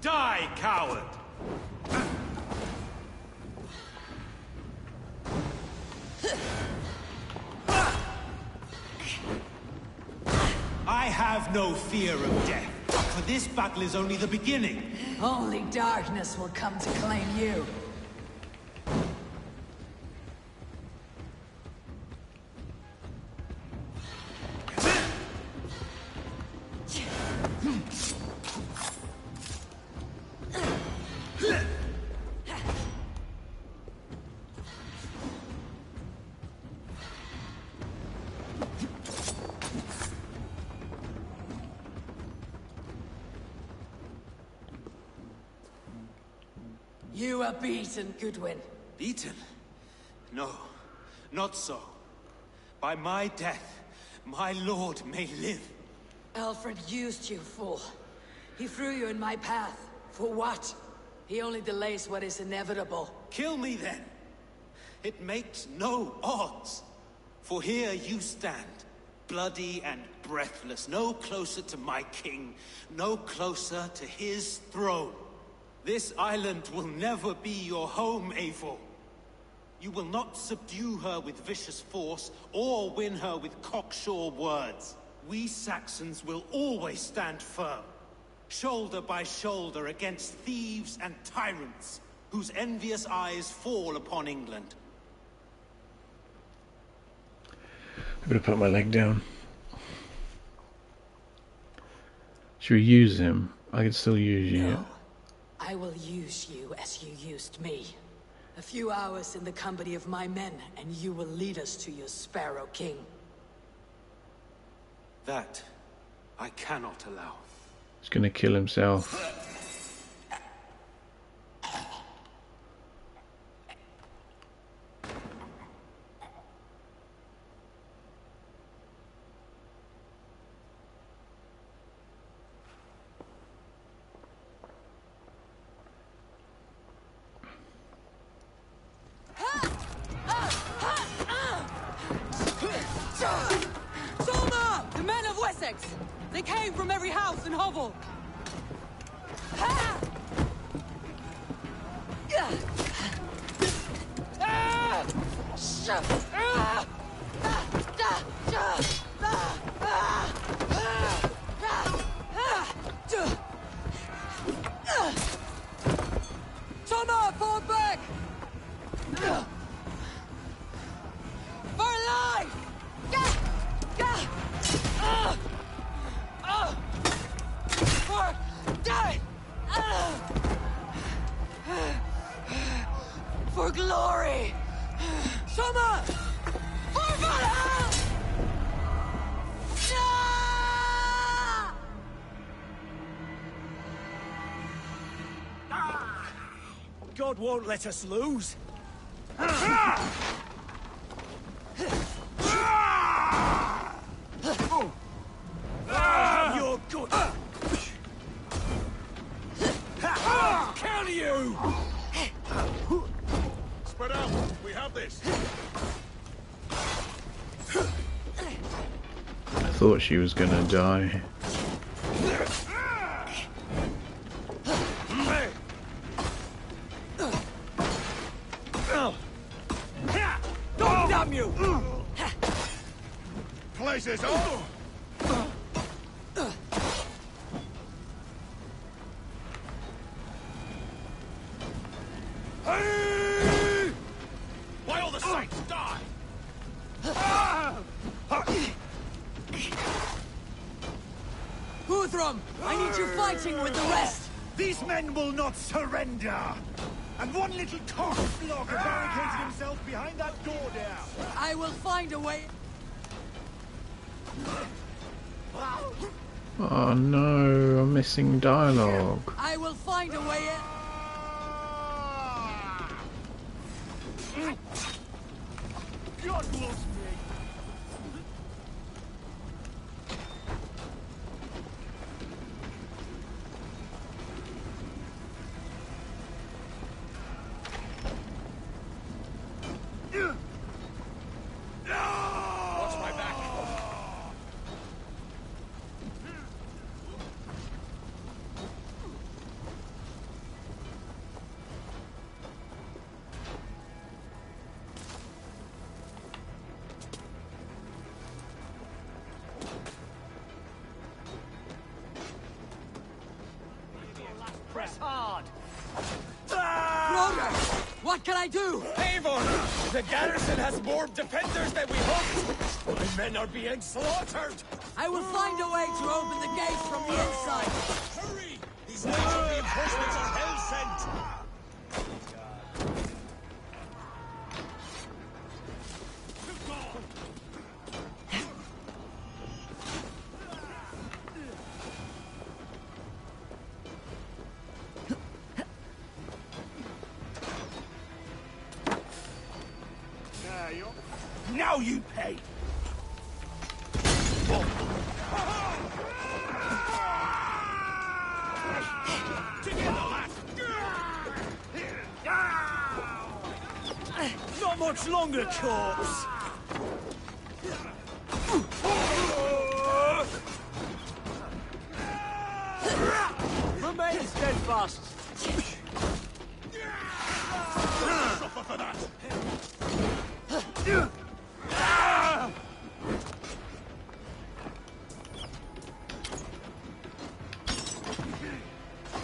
Die, coward! I have no fear of death, for this battle is only the beginning. Only darkness will come to claim you. You are beaten, Goodwin. Beaten? No, not so. By my death, my lord may live. Alfred used you, fool. He threw you in my path. For what? He only delays what is inevitable. Kill me then. It makes no odds. For here you stand, bloody and breathless, no closer to my king, no closer to his throne. This island will never be your home, Eivor. You will not subdue her with vicious force, or win her with cocksure words. We Saxons will always stand firm, shoulder by shoulder against thieves and tyrants, whose envious eyes fall upon England. I'm gonna put my leg down. Should we use him? I can still use you. No. I will use you as you used me. A few hours in the company of my men, and you will lead us to your Sparrow King. That I cannot allow. He's gonna kill himself. The men of Wessex! They came from every house and hovel! Soma, fall back! For life! For death! For glory! Soma! For Valhalla! God won't let us lose. You're good. Kill you! Spread out. We have this. I thought she was gonna die. God damn you! Places on! Why all the saints die? Guthrum, I need you fighting with the rest! These men will not surrender! And one little cockblocker barricaded himself behind that door there! I will find a way... Oh no, I'm missing dialogue. I will find a way in... God loves me! Watch my back. Press hard! Broder, what can I do? Eivor! The garrison has more defenders than we hoped! My men are being slaughtered! I will find a way to open the gates from the inside. Hurry! These natural reinforcements are hell sent! Now you pay! Not much longer, corpse! Remain steadfast! Suffer for that!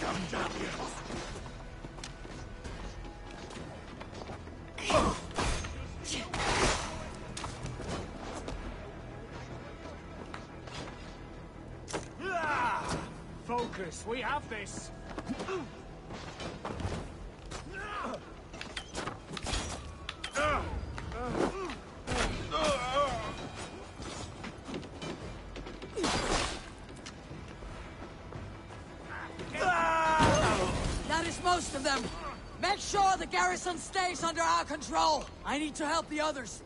Come down here! Focus, we have this! That is most of them. Make sure the garrison stays under our control. I need to help the others.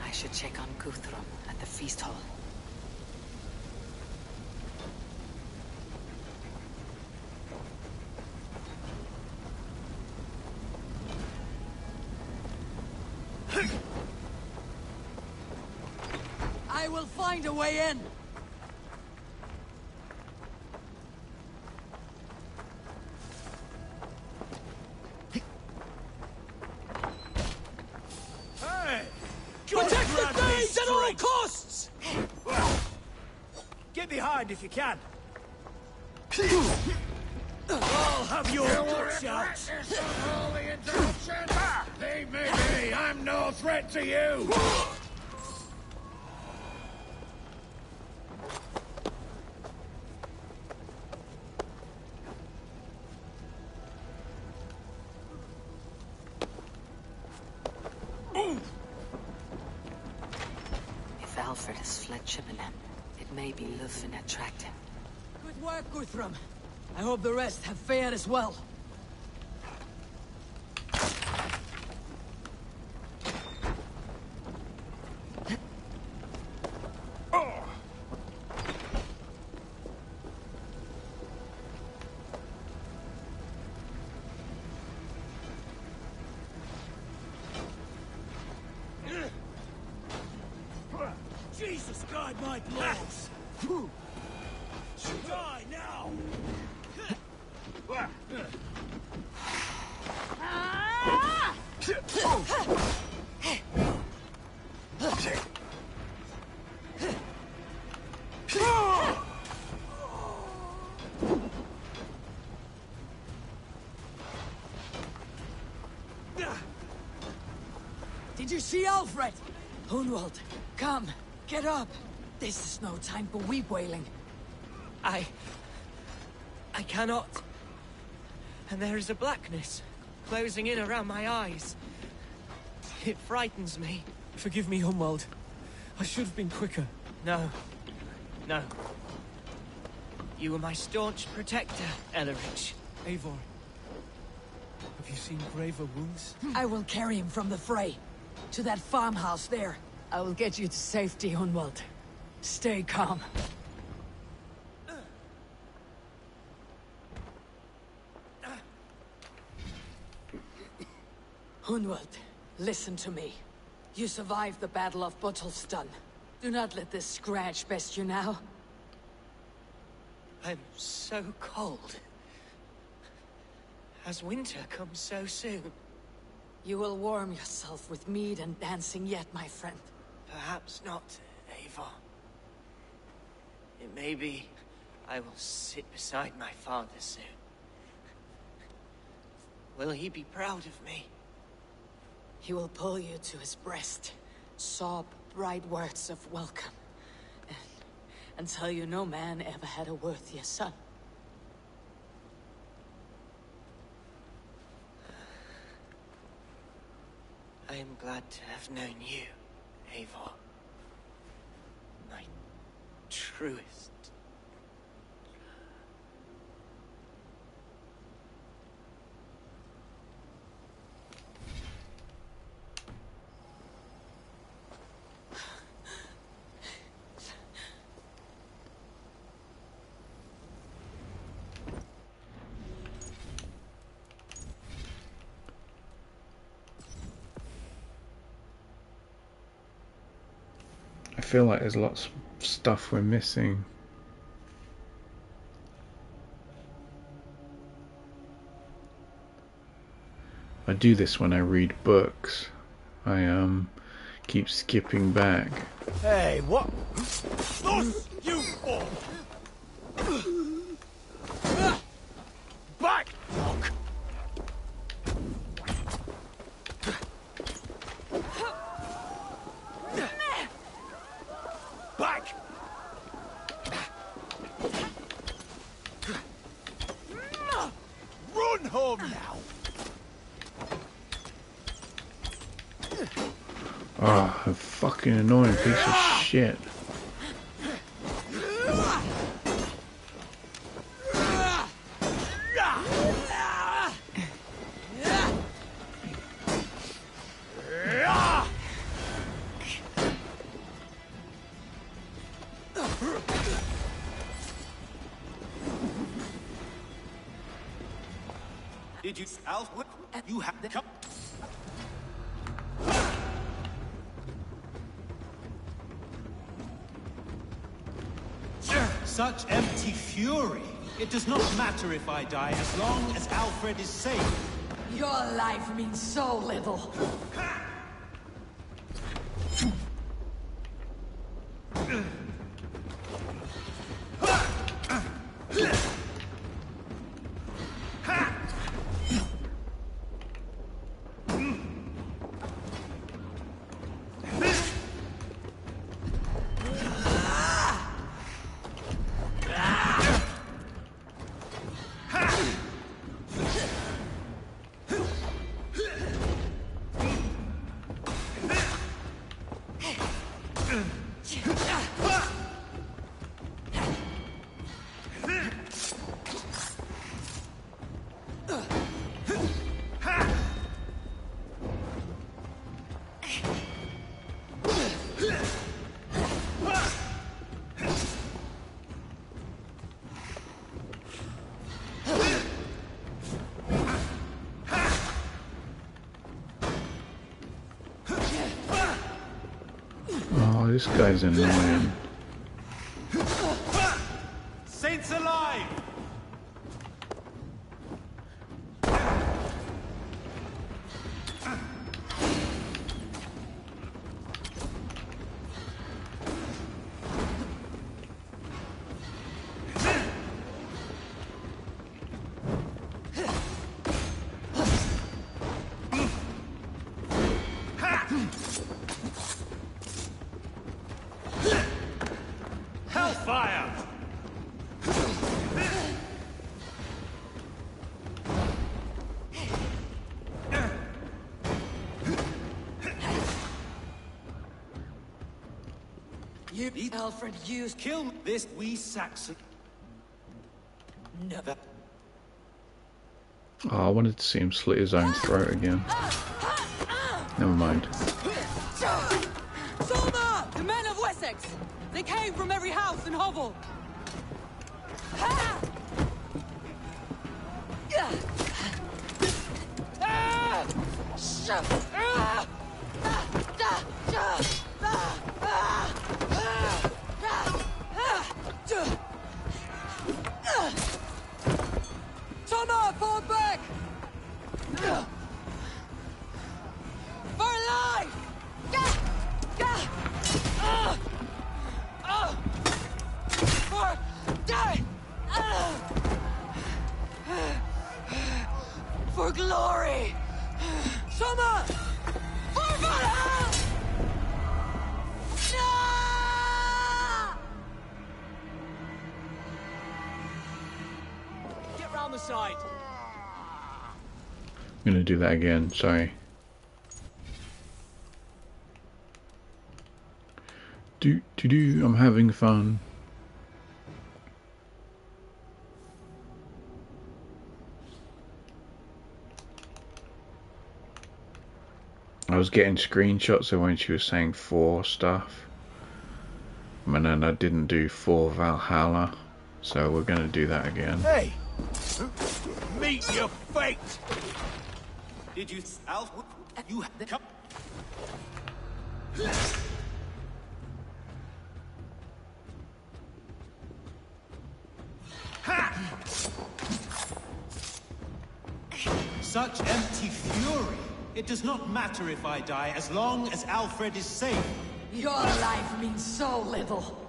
I should check on Guthrum at the feast hall. I will find a way in! Protect the Danes at all costs! Get behind if you can. I'll have your shots. Leave me be! I'm no threat to you! If Alfred has fled Chippenham, it may be Lúthien that tracked him. Good work, Guthrum. I hope the rest have fared as well. Jesus, guide my blows! Die now! Did you see Alfred? Hunwald, come, get up. This is no time for weep wailing. I cannot. And there is a blackness closing in around my eyes. It frightens me. Forgive me, Hunwald. I should have been quicker. No. No. You were my staunch protector, Ellerich. Eivor, have you seen graver wounds? I will carry him from the fray. To that farmhouse there. I will get you to safety, Hunwald. Stay calm. Hunwald, listen to me. You survived the Battle of Bottleston. Do not let this scratch best you now. I'm so cold. Has winter come so soon? You will warm yourself with mead and dancing yet, my friend. Perhaps not, Eivor. It may be I will sit beside my father soon. Will he be proud of me? He will pull you to his breast, sob bright words of welcome, and tell you no man ever had a worthier son. I am glad to have known you, Eivor. My truest. I feel like there's lots of stuff we're missing. I do this when I read books. I keep skipping back. Hey, what? Thus, you fool! Back, dog! Back! Run home now! Oh, a fucking annoying piece of shit. Did you, Alfred? You have the cup. Such empty fury. It does not matter if I die as long as Alfred is safe. Your life means so little. Oh, this guy's annoying. Saints alive! Hellfire! You, Alfred, used... Kill this wee Saxon. No. Oh, I wanted to see him slit his own throat again. Never mind. Soma! The men of Wessex! They came from every house and hovel! Soma, fall back! For life! For die! For glory! Soma! For Valhalla! No! Get round the side. I'm gonna do that again, sorry. I'm having fun. I was getting screenshots of when she was saying for stuff. And then I didn't do for Valhalla. So we're gonna do that again. Hey! Meet your fate! Did you... Alf... You... Come... Such empty fury. It does not matter if I die as long as Alfred is safe. Your life means so little.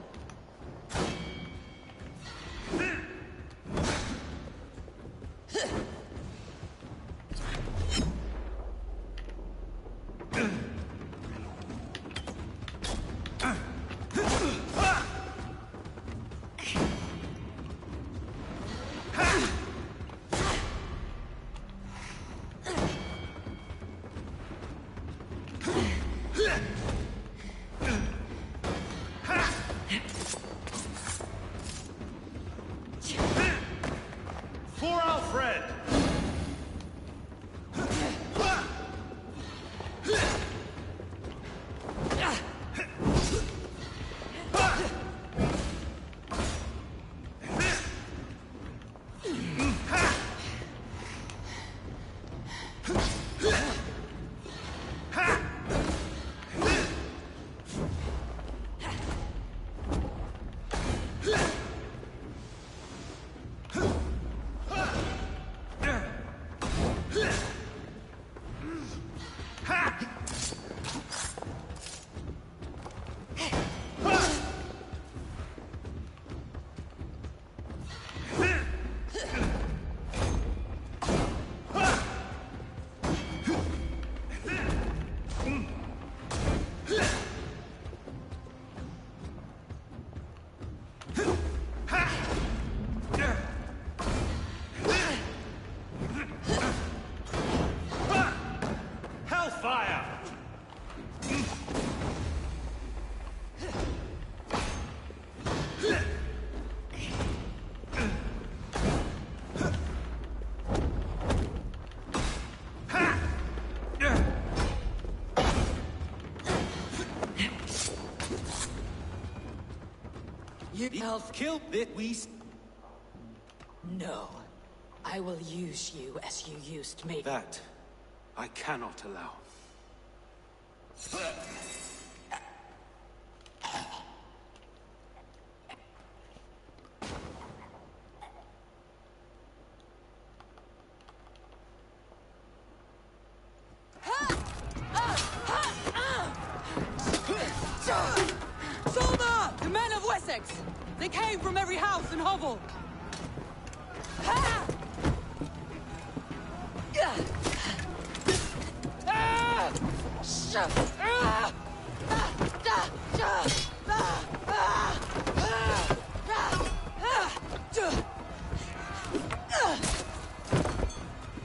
You help kill that we... No. I will use you as you used me. That I cannot allow. Soldier! The men of Wessex! They came from every house and hovel!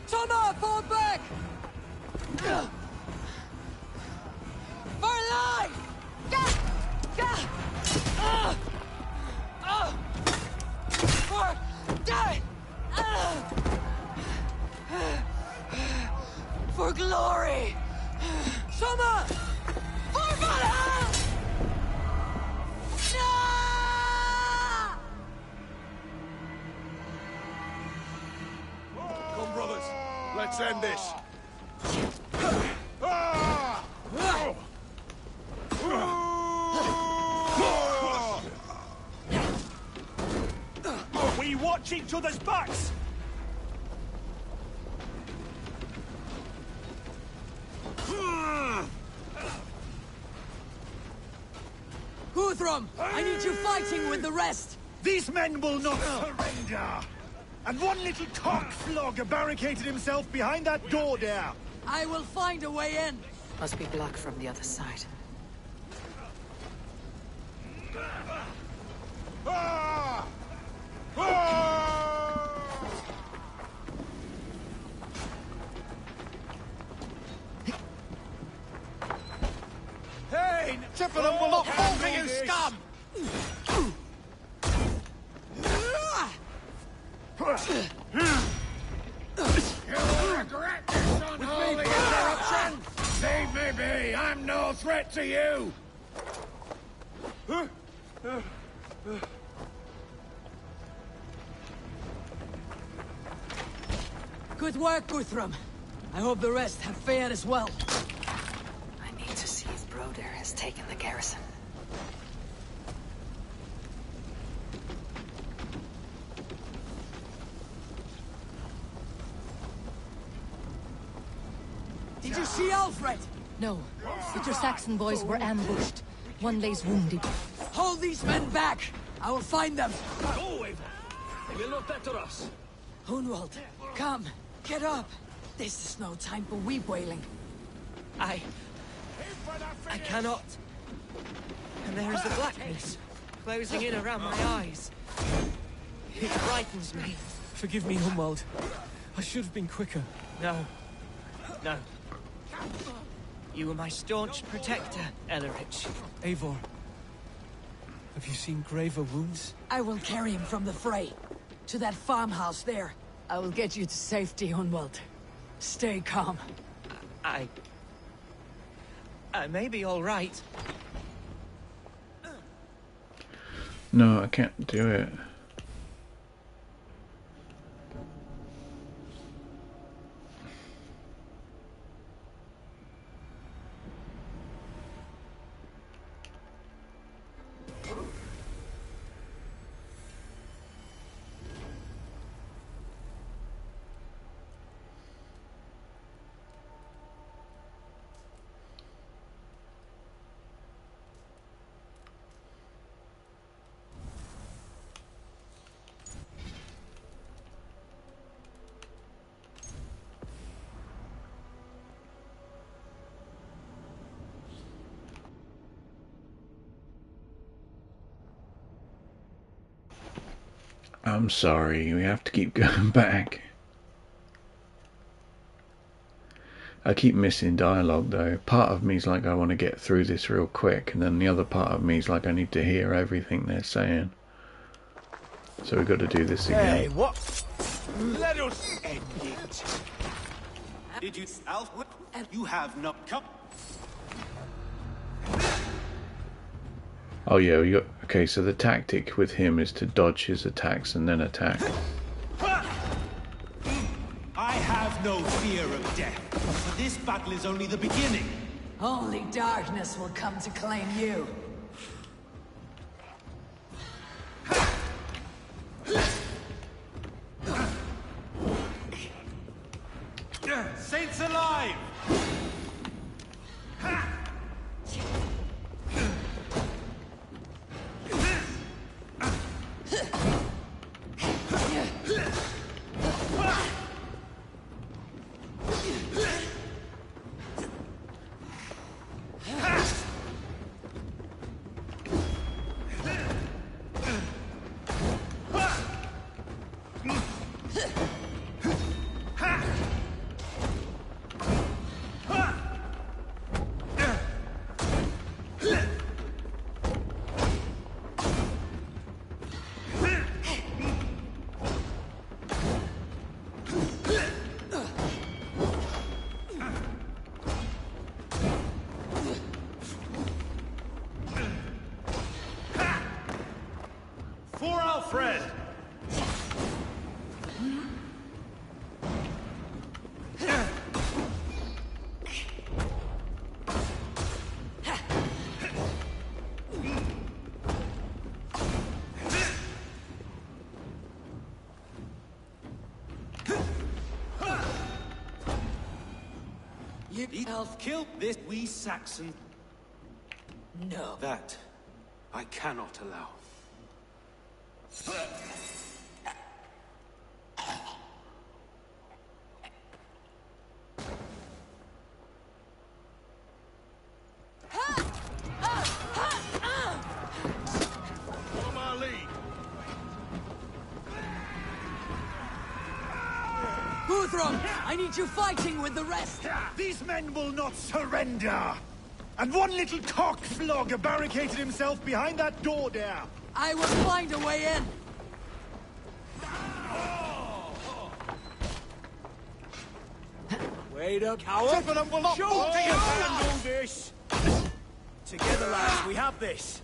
Thomas, fall back! For life! For death! For glory! Summer! For Valhalla! No! Come, brothers. Let's end this. We watch each other's backs! Guthrum, I need you fighting with the rest! These men will not surrender! And one little cockflogger barricaded himself behind that door there! I will find a way in! Must be blocked from the other side. Hey! Chippenham will not fall for you, scum! You'll regret this unholy interruption! Leave me be! I'm no threat to you! Good work, Guthrum. I hope the rest have fared as well. I need to see if Broder has taken the garrison. Did you see Alfred? No, but your Saxon boys were ambushed. One lays wounded. Hold these men back! I will find them! Go, Eivor! They will not better us! Hunwald, come! Get up! This is no time for weep wailing. I cannot. And there is the blackness closing in around my eyes. It frightens me. Forgive me, Hunwald. I should have been quicker. No. No. You were my staunch protector, Ellerich. Eivor, have you seen graver wounds? I will carry him from the fray. To that farmhouse there. I will get you to safety, Hunwald. Stay calm. I may be all right. No, I can't do it. I'm sorry, we have to keep going back. I keep missing dialogue though. Part of me's like I want to get through this real quick, and then the other part of me's like I need to hear everything they're saying. So we've got to do this again. Hey, what? Let us end it. Did you, Alfred? You have not come. Oh yeah, we got. Okay, so the tactic with him is to dodge his attacks and then attack. I have no fear of death, but this battle is only the beginning. Only darkness will come to claim you. Saints alive! For Alfred! You elf killed this wee Saxon. No. That I cannot allow. Follow my lead. Guthrum, I need you fighting with the rest. These men will not surrender. And one little cockflogger barricaded himself behind that door there. I will find a way in. Wait up, coward! Chippenham will not Show fall to me your how hand. to do this! Together, lads, we have this!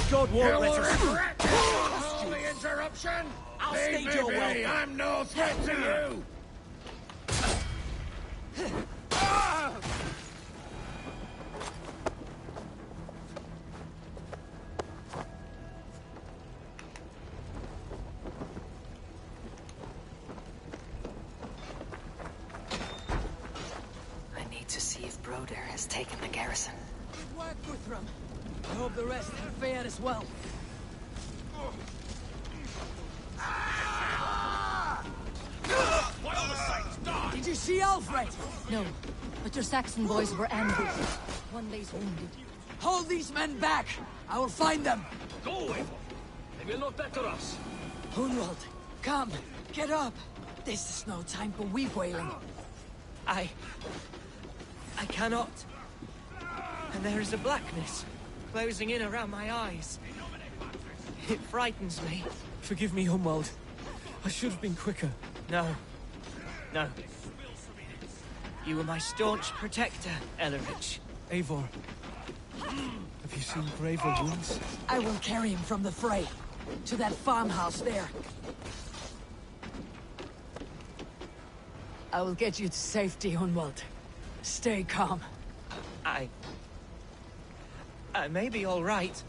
God won't let us... All the interruption. I'll Leave stage me your be. welcome. I'm no threat to you. I need to see if Broder has taken the garrison. Good work, Guthrum. I hope the rest have fared as well. What all the saints die? Did you see Alfred? No, but your Saxon boys were ambushed. One lays wounded. Hold these men back. I will find them. Go, Eivor. They will not better us. Hunwald, come. Get up. This is no time for weep wailing. I cannot. And there is a blackness closing in around my eyes. It frightens me. Forgive me, Hunwald. I should have been quicker. No. No. You were my staunch protector, Ellerich. Eivor, have you seen graver wounds? I will carry him from the fray. To that farmhouse there. I will get you to safety, Hunwald. Stay calm. I may be all right.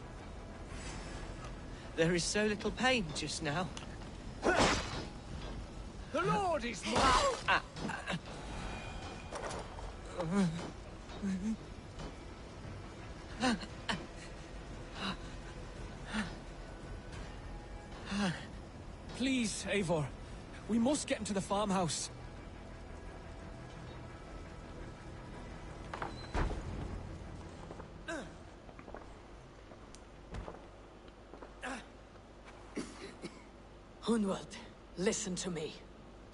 There is so little pain just now. The Lord is Please, Eivor. We must get him to the farmhouse. Hunwald, listen to me.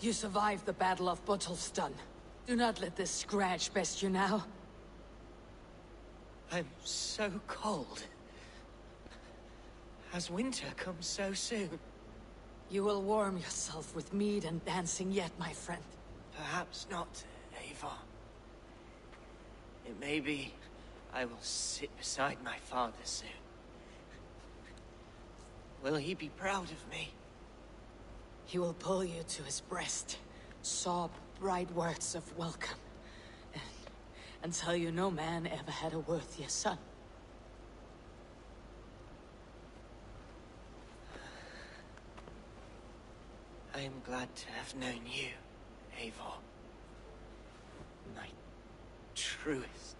You survived the Battle of Botolfston. Do not let this scratch best you now. I'm so cold. Has winter come so soon? You will warm yourself with mead and dancing yet, my friend. Perhaps not, Eivor. It may be I will sit beside my father soon. Will he be proud of me? He will pull you to his breast, sob bright words of welcome, and tell you no man ever had a worthier son. I am glad to have known you, Eivor. My truest.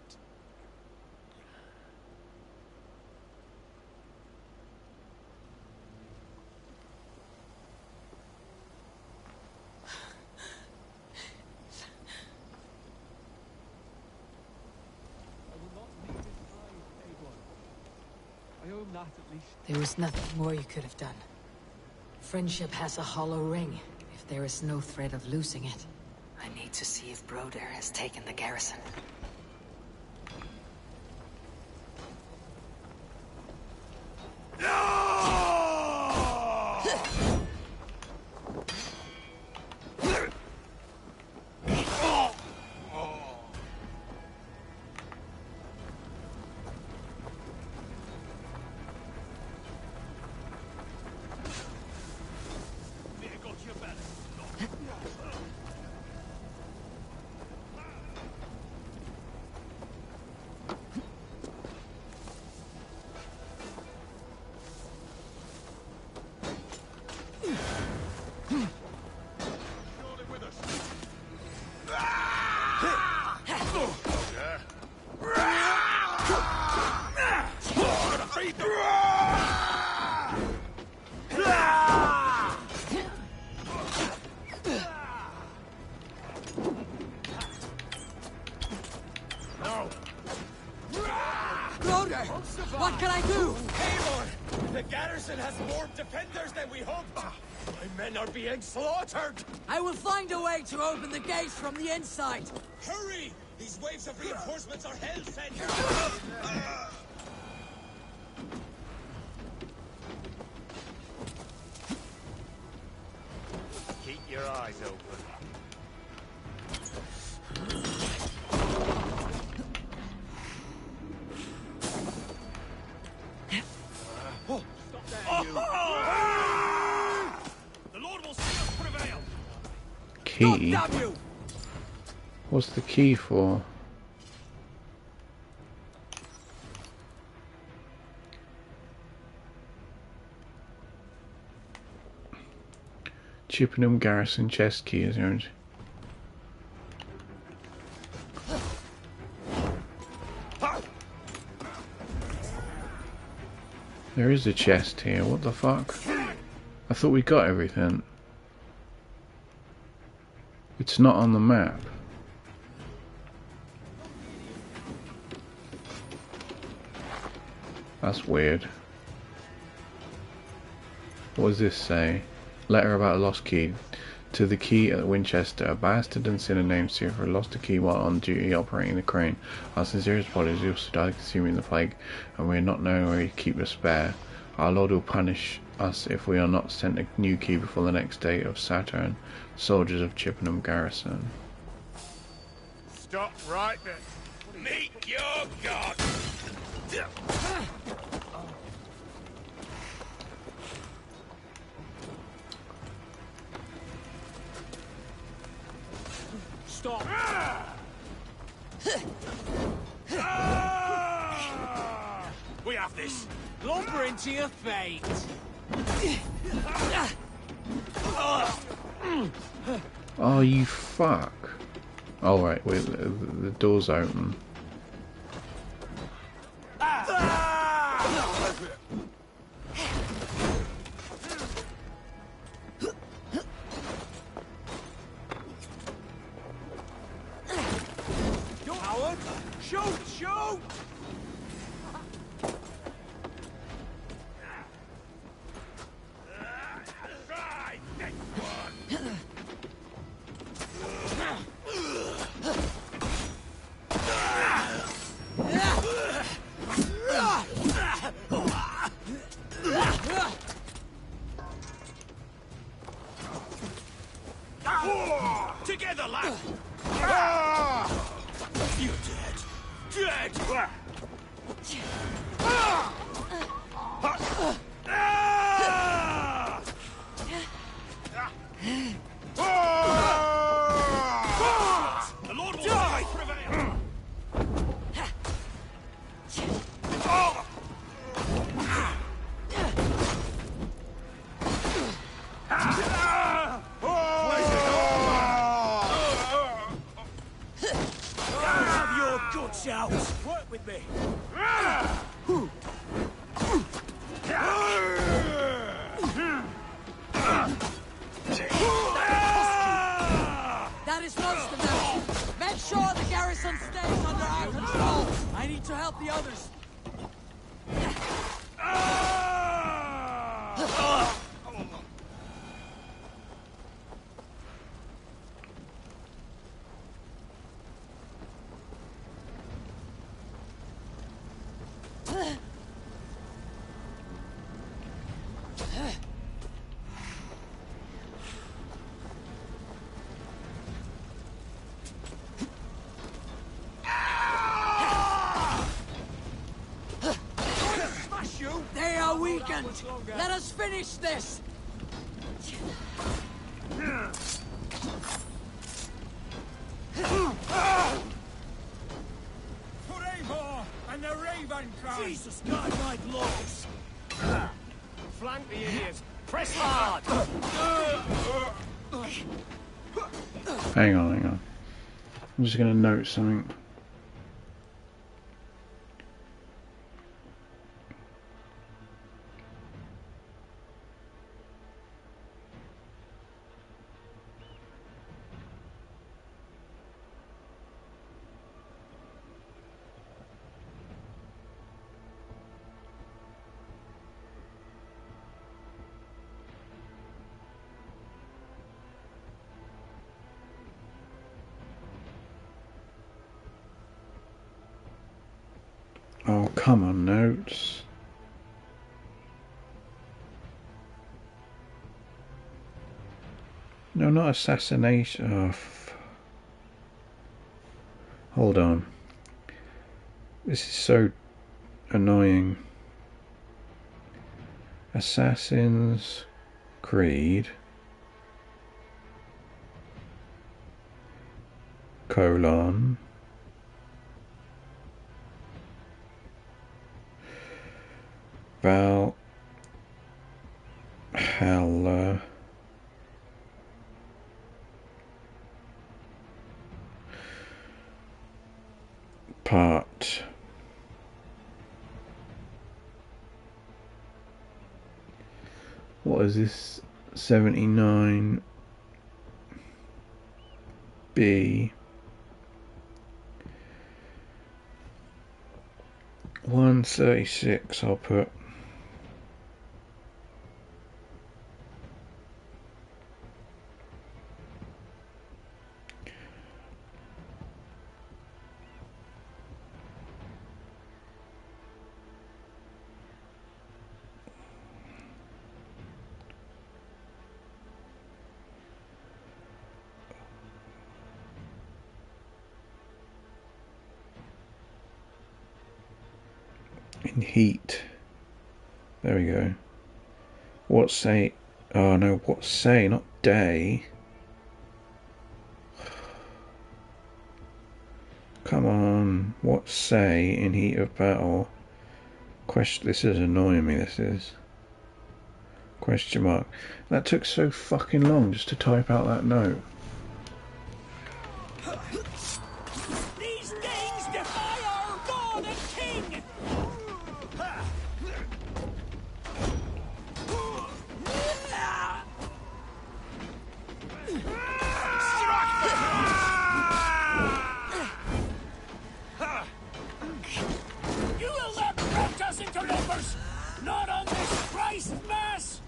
There was nothing more you could have done. Friendship has a hollow ring, if there is no threat of losing it. I need to see if Broder has taken the garrison. What can I do? Eivor! The garrison has more defenders than we hoped! My men are being slaughtered! I will find a way to open the gates from the inside! Hurry! These waves of reinforcements are hell-sent! Keep your eyes open. Key? What's the key for? Chippenham Garrison chest key is earned. There is a chest here, what the fuck? I thought we got everything. It's not on the map. That's weird. What does this say? Letter about a lost key. To the key at Winchester, a bastard and sinner named Sifra lost a key while on duty operating the crane. Our sincerest apologies, he also died consuming the plague, and we are not knowing where to keep the spare. Our Lord will punish us if we are not sent a new key before the next day of Saturn. Soldiers of Chippenham Garrison. Stop right there. Meet your god! Stop! We have this! Lumber into your fate! Oh, you fuck. Oh, right, wait, the door's open. Howard! Shoot! Shoot! Together, lad! You're dead. Dead! dead! The Lord will die! Prevail! Have your guts out! Work with me! That is most of them. Make sure the garrison stays under our control. I need to help the others. They are weakened. Let us finish this. For Eivor and the Raven Crown! Jesus God, my lords! Flank the idiots! Press hard! Hang on. I'm just going to note something. Oh, come on, notes. No, not assassination. Oh, hold on. This is so annoying. Assassin's Creed. Colon. Valhalla. Part. What is this? 79 B 136 I'll put. In heat. There we go. What say? Oh no, what say? Not day. Come on. What say in heat of battle? Question. This is annoying me. This is. Question mark. That took so fucking long just to type out that note. These days defy our God and King! You will not rout us into numbers! Not on this Christ Mass!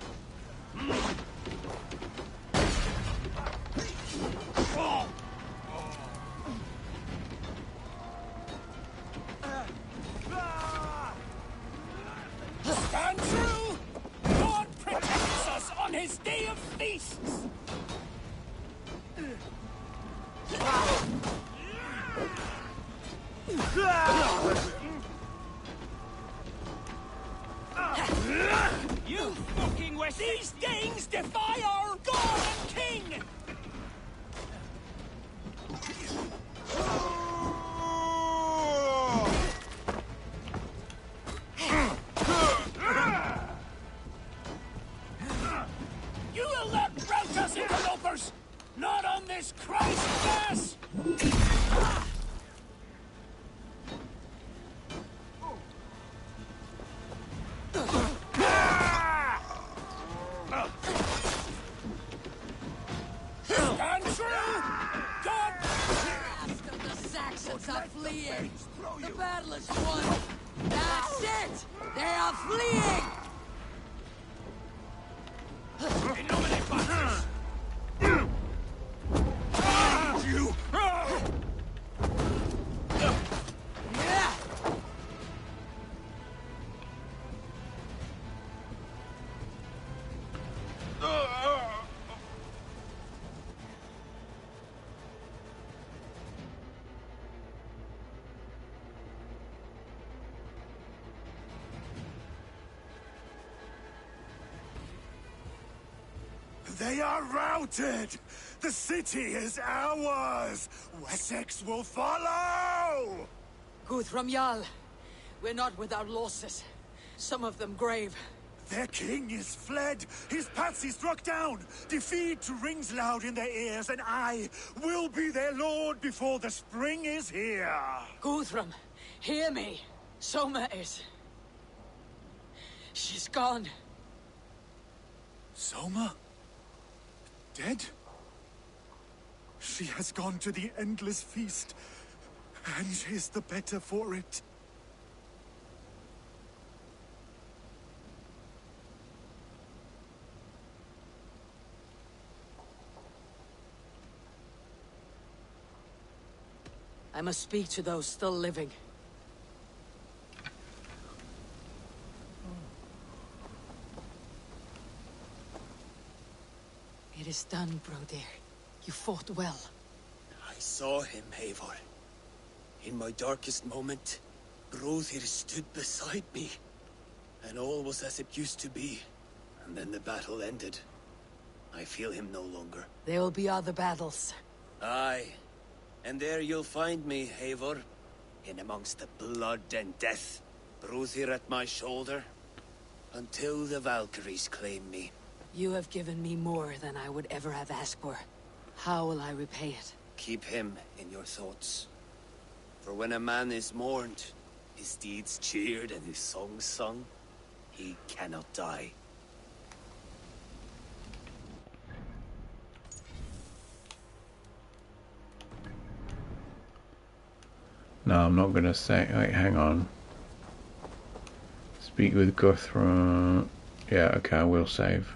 Stand true! God protects us on his day of feasts! They are fleeing! You! They are routed! The city is ours! Wessex will follow! Guthrum Jarl, we're not without losses. Some of them grave. Their king is fled! His patsy struck down! Defeat rings loud in their ears, and I will be their lord before the spring is here! Guthrum, hear me. Soma is... she's gone. Soma? Dead? She has gone to the endless feast, and is the better for it. I must speak to those still living. It is done, Brodir. You fought well. I saw him, Eivor. In my darkest moment, Brodir stood beside me. And all was as it used to be. And then the battle ended. I feel him no longer. There will be other battles. Aye. And there you'll find me, Eivor. In amongst the blood and death. Brodir at my shoulder. Until the Valkyries claim me. You have given me more than I would ever have asked for. How will I repay it? Keep him in your thoughts. For when a man is mourned, his deeds cheered and his songs sung, he cannot die. No, I'm not gonna say. Wait, hang on. Speak with Guthrum. Yeah, okay, I will save.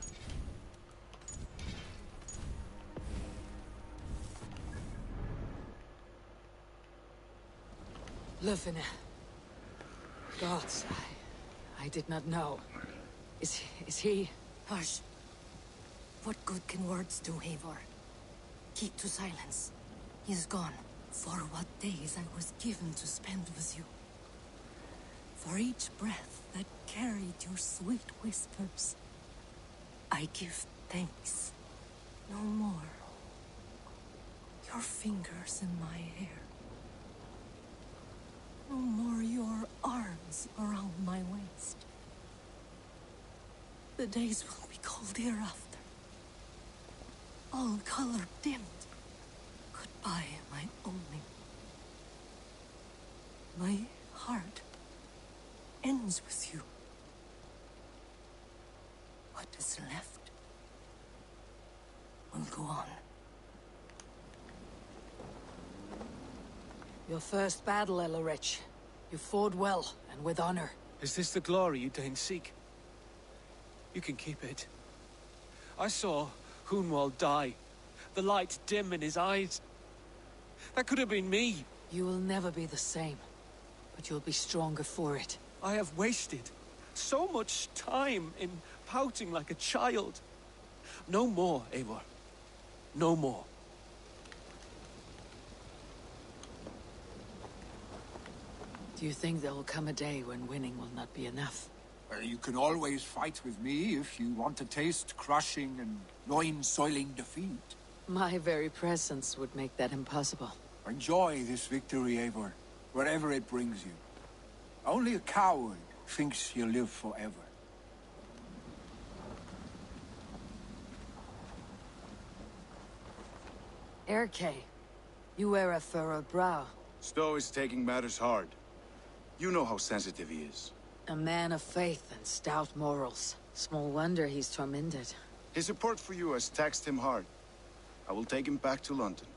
Lufina. Gods, I did not know. Is he... Hush. What good can words do, Eivor? Keep to silence. He's gone. For what days I was given to spend with you. For each breath that carried your sweet whispers, I give thanks. No more. Your fingers in my hair. No more your arms around my waist. The days will be cold hereafter. All color dimmed. Goodbye, my only. My heart ends with you. What is left will go on. Your first battle, Elorich. You fought well, and with honor. Is this the glory you deign seek? You can keep it. I saw Hunwald die. The light dim in his eyes. That could have been me. You will never be the same. But you'll be stronger for it. I have wasted so much time in pouting like a child. No more, Eivor. No more. Do you think there will come a day when winning will not be enough? Well, you can always fight with me if you want to taste crushing and loin-soiling defeat. My very presence would make that impossible. Enjoy this victory, Eivor, wherever it brings you. Only a coward thinks he'll live forever. Erke, you wear a furrowed brow. Stowe is taking matters hard. You know how sensitive he is. A man of faith and stout morals. Small wonder he's tormented. His support for you has taxed him hard. I will take him back to London.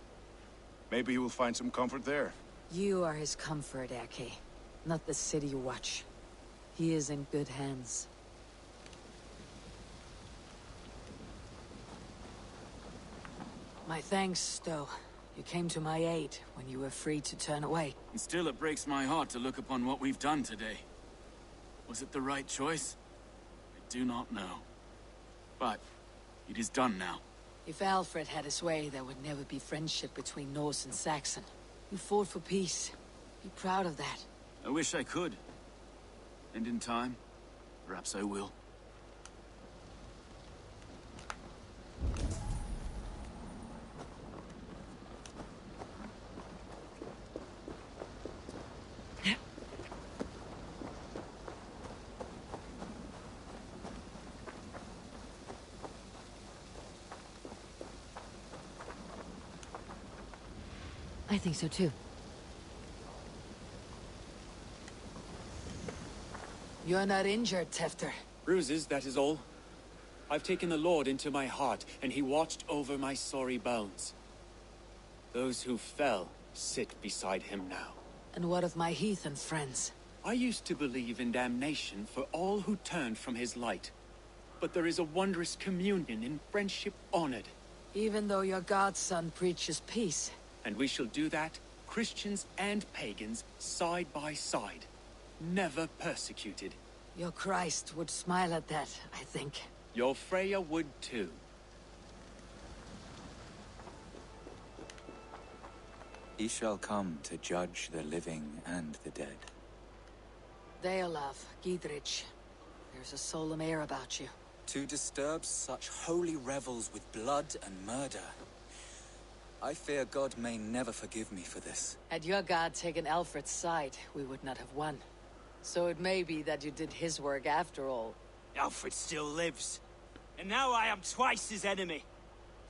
Maybe he will find some comfort there. You are his comfort, Erke. Not the city you watch. He is in good hands. My thanks, Stowe. You came to my aid when you were free to turn away. And still it breaks my heart to look upon what we've done today. Was it the right choice? I do not know. But it is done now. If Alfred had his way, there would never be friendship between Norse and Saxon. You fought for peace. Be proud of that. I wish I could. And in time, perhaps I will. I think so too. You're not injured, Tefter. Bruises, that is all. I've taken the Lord into my heart, and he watched over my sorry bones. Those who fell sit beside him now. And what of my heathen friends? I used to believe in damnation for all who turned from his light. But there is a wondrous communion in friendship honored. Even though your godson preaches peace. And we shall do that, Christians and pagans, side by side. Never persecuted. Your Christ would smile at that, I think. Your Freya would too. He shall come to judge the living and the dead. Deolav, Gidrich, there's a solemn air about you. To disturb such holy revels with blood and murder. I fear God may never forgive me for this. Had your god taken Alfred's side, we would not have won. So it may be that you did his work after all. Alfred still lives. And now I am twice his enemy.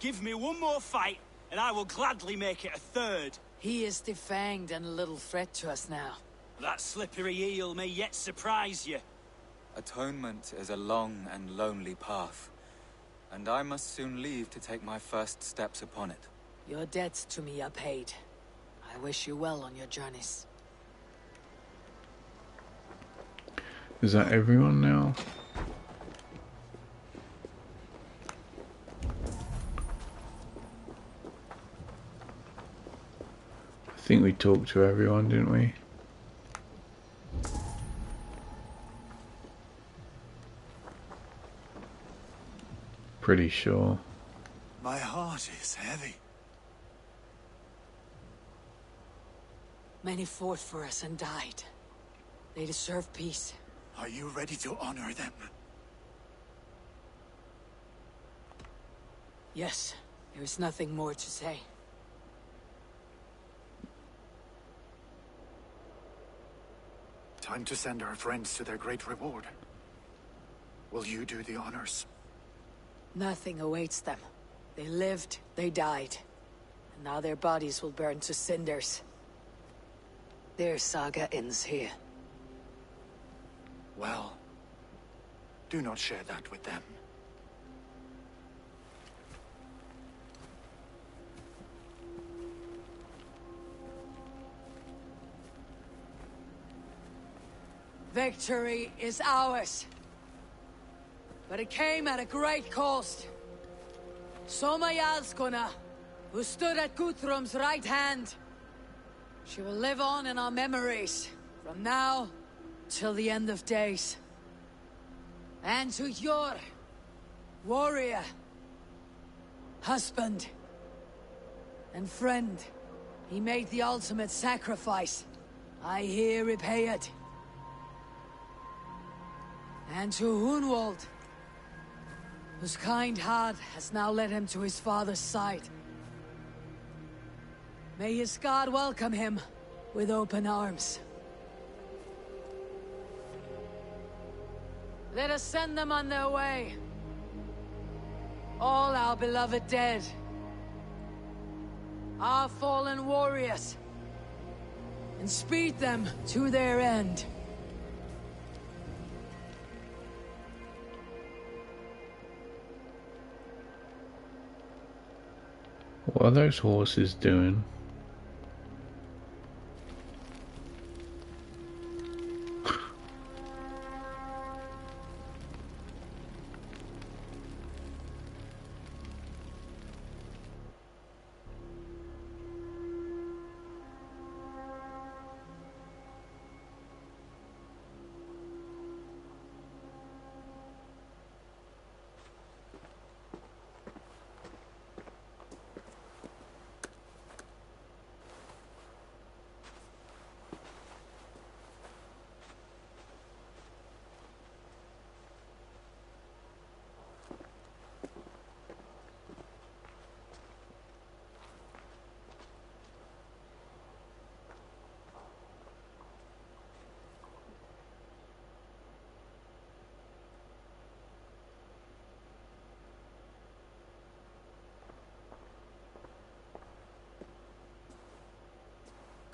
Give me one more fight, and I will gladly make it a third. He is defanged and a little threat to us now. That slippery eel may yet surprise you. Atonement is a long and lonely path, and I must soon leave to take my first steps upon it. Your debts to me are paid. I wish you well on your journeys. Is that everyone now? I think we talked to everyone, didn't we? Pretty sure. My heart is heavy. Many fought for us and died. They deserve peace. Are you ready to honor them? Yes, there is nothing more to say. Time to send our friends to their great reward. Will you do the honors? Nothing awaits them. They lived, they died. And now their bodies will burn to cinders. Their saga ends here. Well, do not share that with them. Victory is ours. But it came at a great cost. Soma Jarlskona, who stood at Guthrum's right hand. She will live on in our memories, from now till the end of days. And to your warrior, husband, and friend, he made the ultimate sacrifice. I here repay it. And to Hunwald, whose kind heart has now led him to his father's side. May his God welcome him with open arms. Let us send them on their way. All our beloved dead. Our fallen warriors. And speed them to their end. What are those horses doing?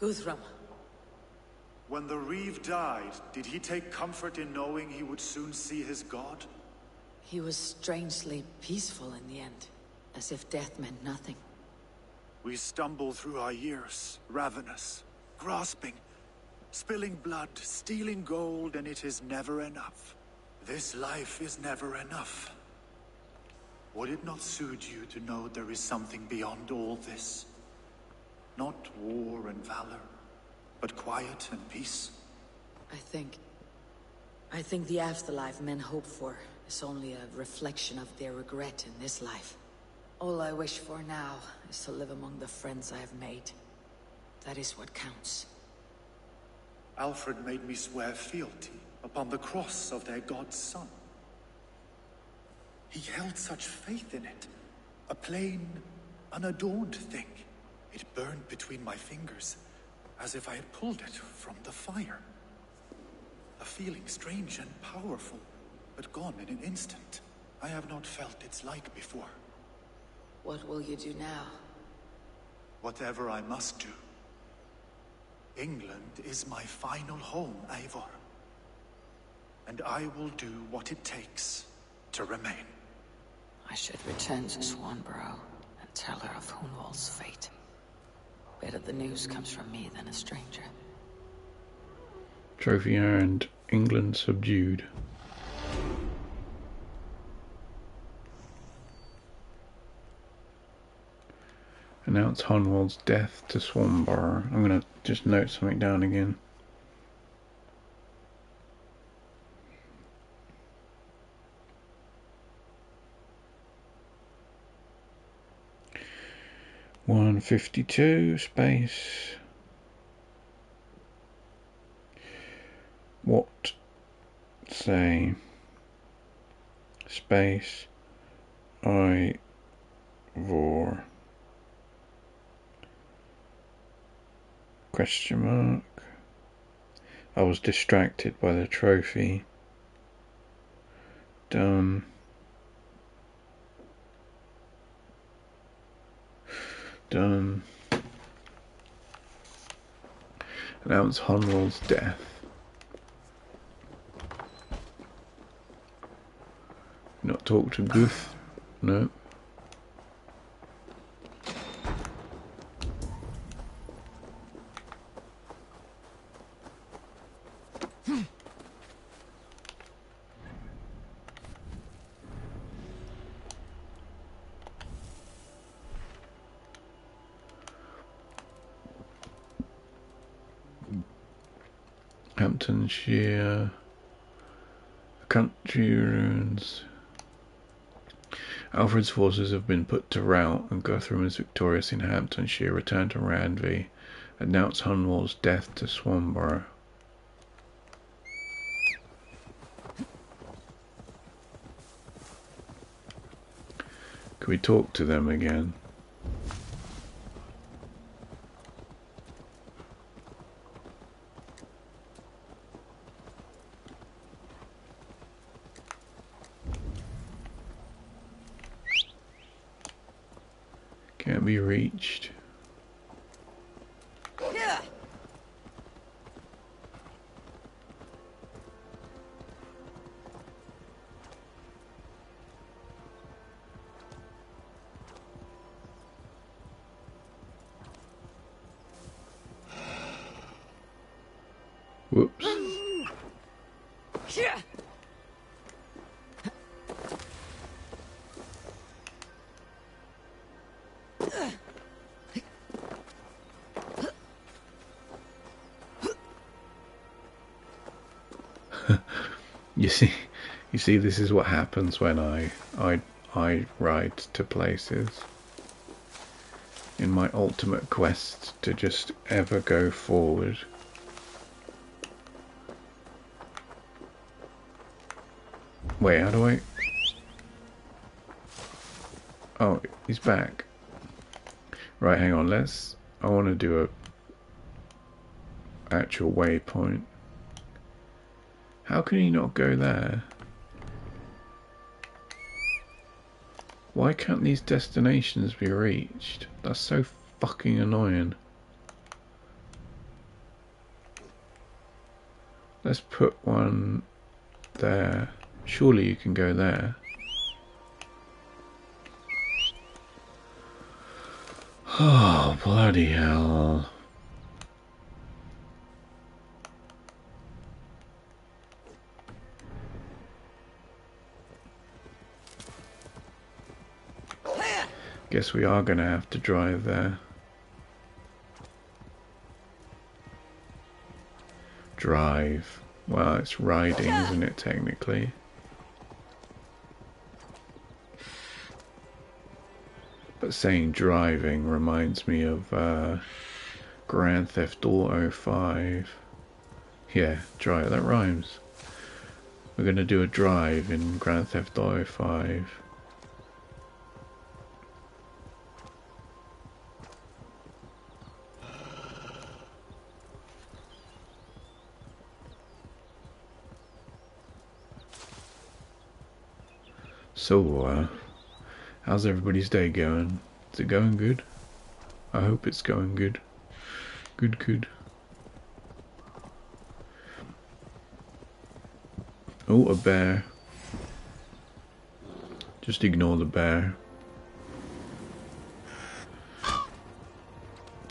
Guthrum. When the Reeve died, did he take comfort in knowing he would soon see his god? He was strangely peaceful in the end, as if death meant nothing. We stumble through our years, ravenous, grasping, spilling blood, stealing gold, and it is never enough. This life is never enough. Would it not suit you to know there is something beyond all this? Not war and valor, but quiet and peace? I think the afterlife men hope for is only a reflection of their regret in this life. All I wish for now is to live among the friends I have made. That is what counts. Alfred made me swear fealty upon the cross of their god's son. He held such faith in it. A plain, unadorned thing. It burned between my fingers, as if I had pulled it from the fire. A feeling strange and powerful, but gone in an instant. I have not felt its like before. What will you do now? Whatever I must do. England is my final home, Eivor. And I will do what it takes to remain. I should return to Swanborough and tell her of Hunwald's fate. Better the news comes from me than a stranger. Trophy earned. England subdued. Announce Hunwald's death to Swanborough. I'm going to just note something down again. (152) space. What say space Eivor question mark. I was distracted by the trophy. Done. Announce Hunwald's death. Not talk to Guth? No. Hamptonshire, country ruins. Alfred's forces have been put to rout, and Guthrum is victorious in Hamptonshire. Return to Randvi. Announce Hunwald's death to Swanborough. Can we talk to them again? Can't be reached. Whoops. You see, this is what happens when I ride to places. In my ultimate quest to just ever go forward. Wait, how do I... Oh, he's back. Right, hang on, I want to do a actual waypoint. How can he not go there? Why can't these destinations be reached? That's so fucking annoying. Let's put one there. Surely you can go there. Oh, bloody hell. Guess we are going to have to drive there. Drive. Well, it's riding, isn't it, technically? But saying driving reminds me of Grand Theft Auto 5. Yeah, drive. That rhymes. We're going to do a drive in Grand Theft Auto 5. So, how's everybody's day going? Is it going good? I hope it's going good. Good. Oh, a bear. Just ignore the bear.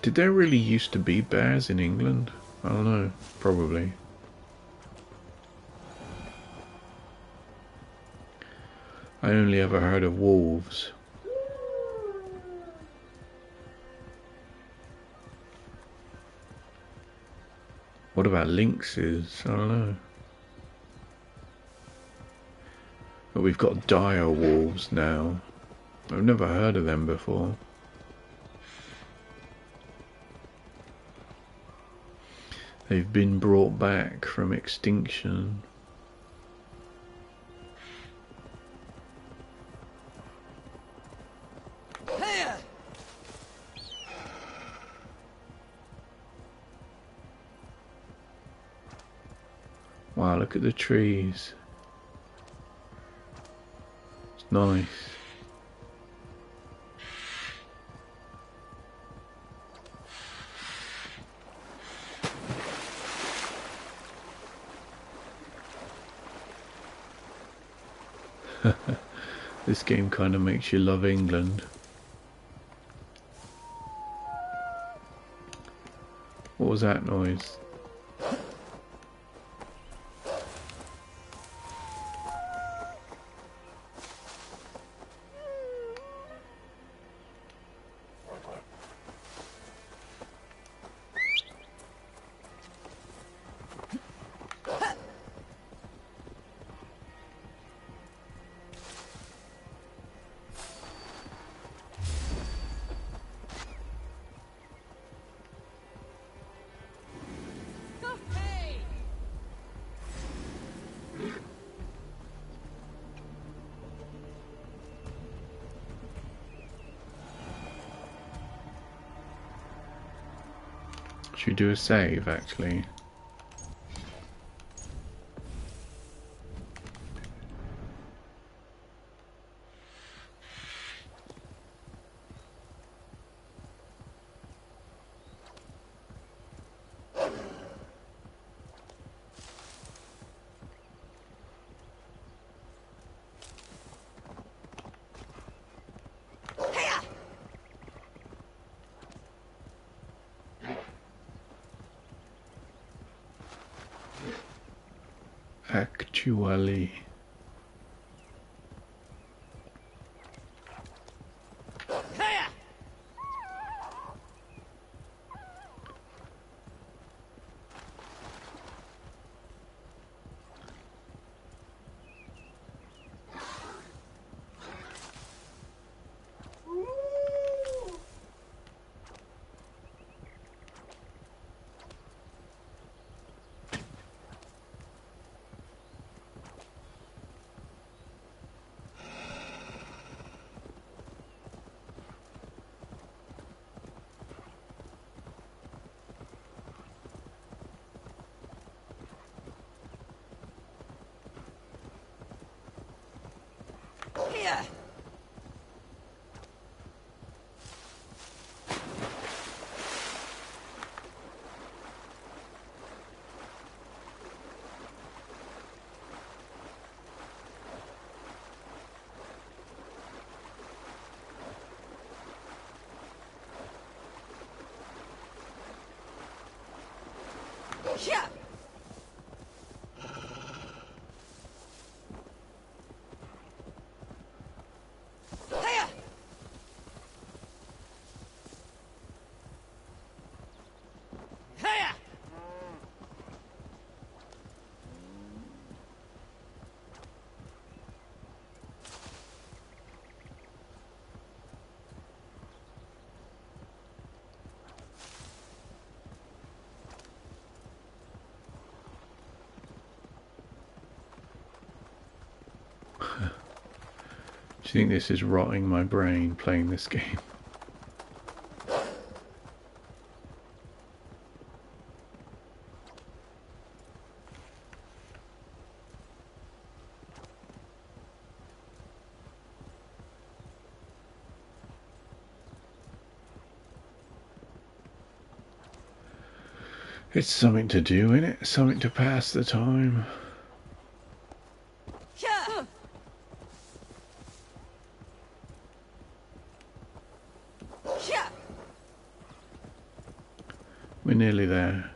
Did there really used to be bears in England? I don't know. Probably. I only ever heard of wolves. What about lynxes? I don't know. But we've got dire wolves now. I've never heard of them before. They've been brought back from extinction. Wow, look at the trees. It's nice. This game kind of makes you love England. What was that noise? Should we do a save, actually? Actually. Do you think this is rotting my brain playing this game? It's something to do, innit? Something to pass the time. We're nearly there.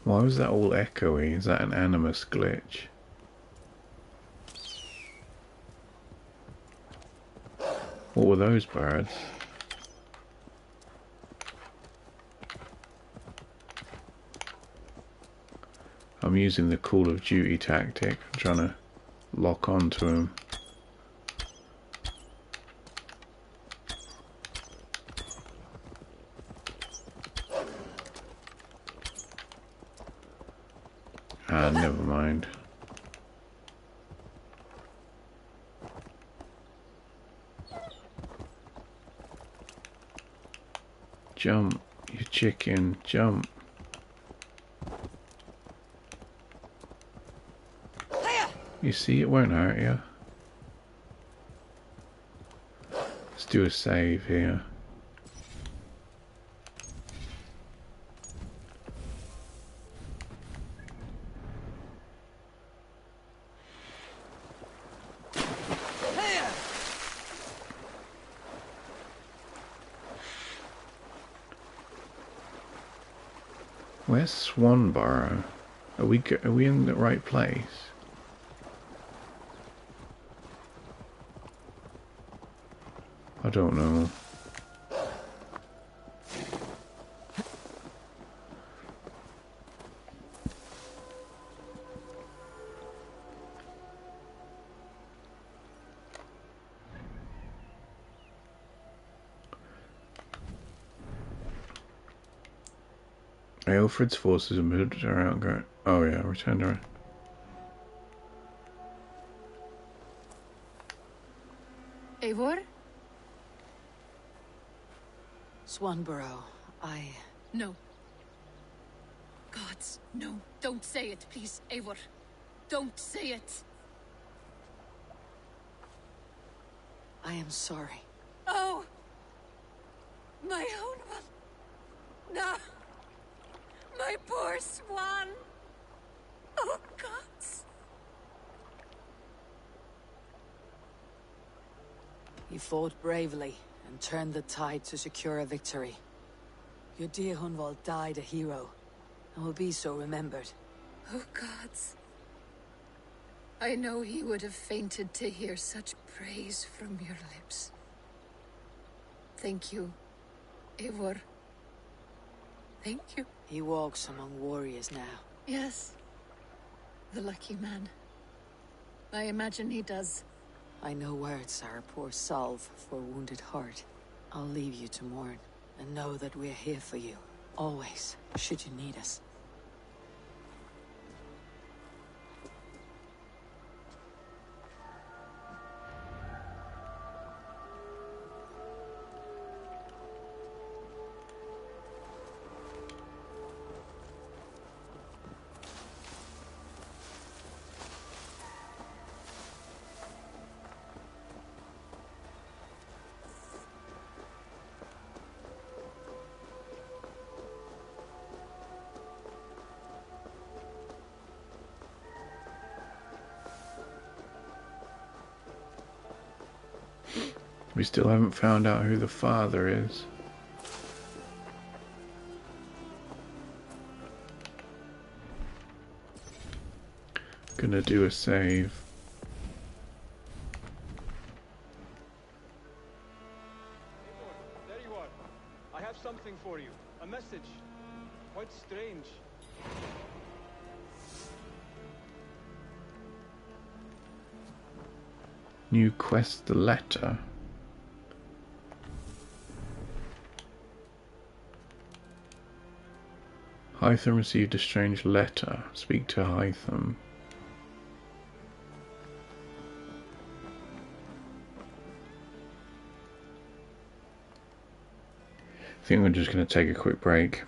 Why was that all echoey? Is that an Animus glitch? What were those birds? I'm using the Call of Duty tactic. I'm trying to lock onto him. Ah, never mind. Jump, you chicken, jump. You see, it won't hurt you. Let's do a save here. Where's Swanborough? Are we in the right place? I don't know. Alfred's forces have moved around. Oh yeah, returned around. Eivor? Swanborough, No. Gods, no. Don't say it, please, Eivor. Don't say it. I am sorry. Oh! My own one. No! My poor swan! Oh, gods! He fought bravely and turned the tide to secure a victory. Your dear Hunwald died a hero, and will be so remembered. Oh, gods. I know he would have fainted to hear such praise from your lips. Thank you, Eivor. Thank you. He walks among warriors now. Yes. The lucky man. I imagine he does. I know words are a poor salve for a wounded heart. I'll leave you to mourn, and know that we're here for you, always, should you need us. We still haven't found out who the father is. Gonna do a save. There you are. I have something for you. A message. Quite strange. New quest, the letter. Hytham received a strange letter. Speak to Hytham. I think we're just going to take a quick break.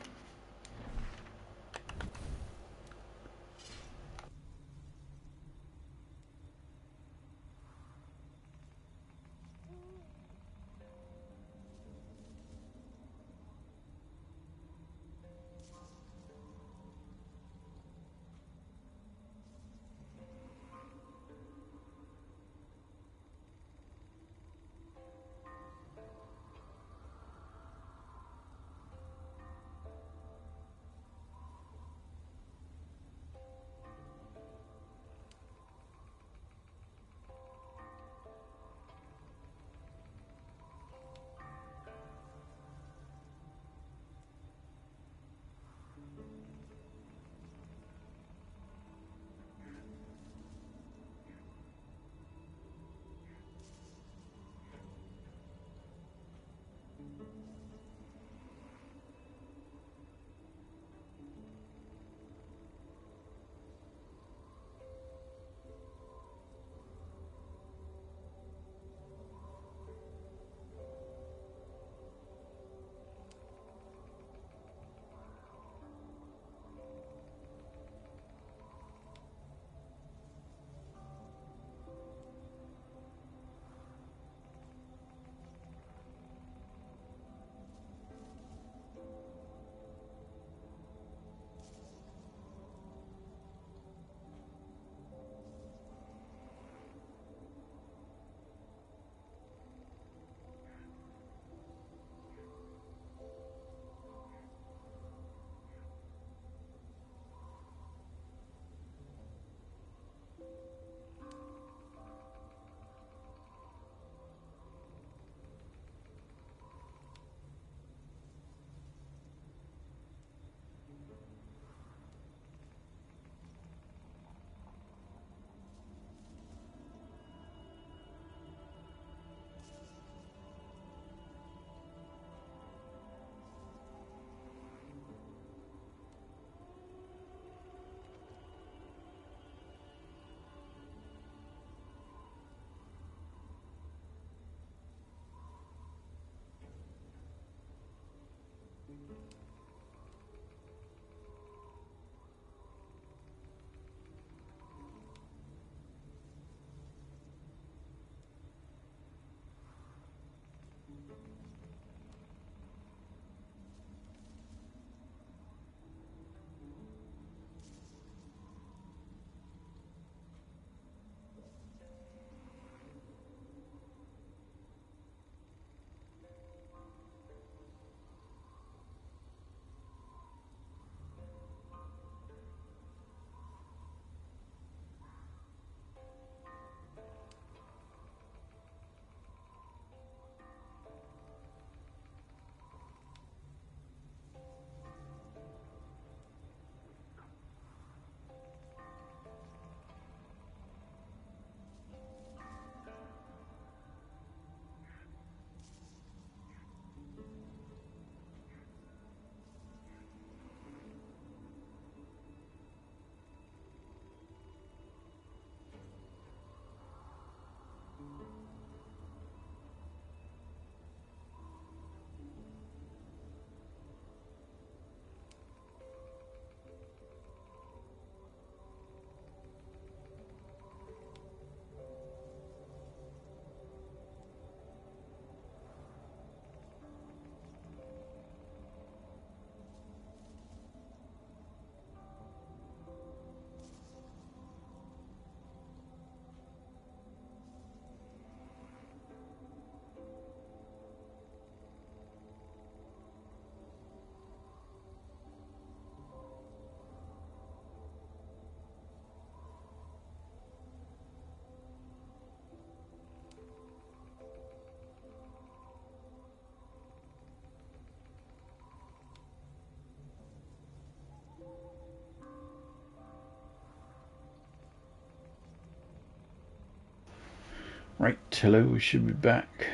Right, hello, we should be back.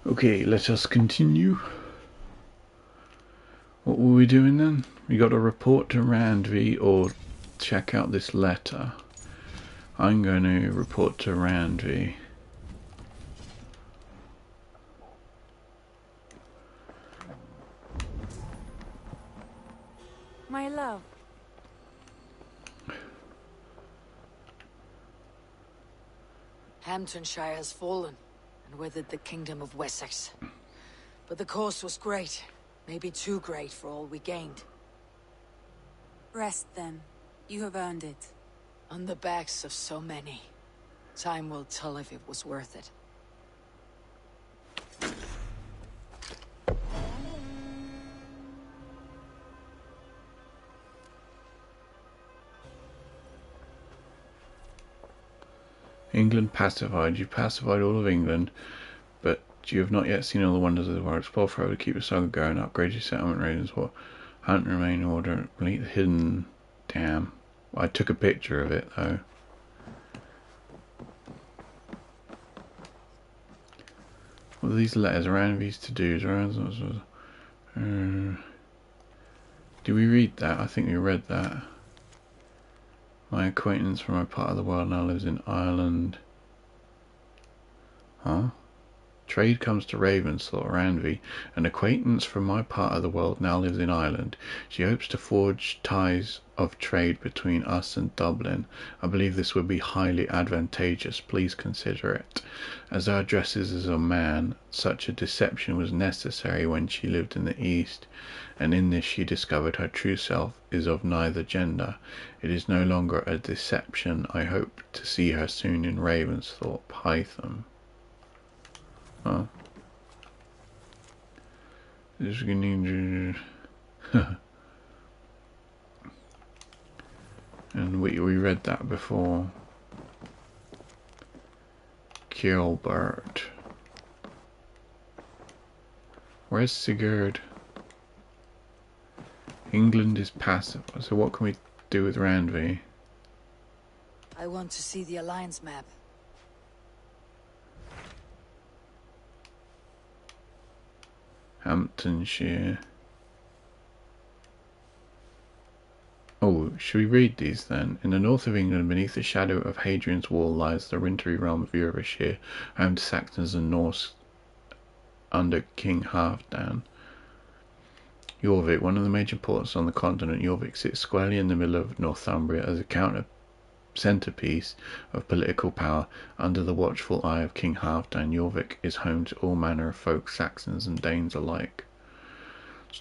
Okay, let us continue. What were we doing then? We got to report to Randvi or check out this letter. I'm going to report to Randvi. My love. Hamptonshire has fallen, and with it the Kingdom of Wessex. But the cost was great. Maybe too great for all we gained. Rest then. You have earned it. On the backs of so many. Time will tell if it was worth it. England pacified. You pacified all of England, but you have not yet seen all the wonders of the world. Explore forever to keep the saga going. Upgrade your settlement ratings. What? Hunt and remain in order. Complete the hidden. Damn. I took a picture of it though. What are these letters? Around these to dos. Did we read that? I think we read that. My acquaintance from my part of the world now lives in Ireland. Huh? Trade comes to Ravensthorpe, Randvi. An acquaintance from my part of the world now lives in Ireland. She hopes to forge ties of trade between us and Dublin. I believe this would be highly advantageous. Please consider it. As our dresses as a man, such a deception was necessary when she lived in the East, and in this she discovered her true self is of neither gender. It is no longer a deception. I hope to see her soon in Ravensthorpe, Hytham. Huh? This is gonna and we read that before. Gilbert. Where's Sigurd? England is passive. So what can we do with Randvi? I want to see the Alliance map. Hamptonshire. Oh, should we read these then? In the north of England, beneath the shadow of Hadrian's Wall, lies the wintry realm of Yorkshire, home to Saxons and Norse under King Halfdan. Jorvik, one of the major ports on the continent, Jorvik sits squarely in the middle of Northumbria as a centerpiece of political power. Under the watchful eye of King Halfdan, Jorvik is home to all manner of folk, Saxons and Danes alike.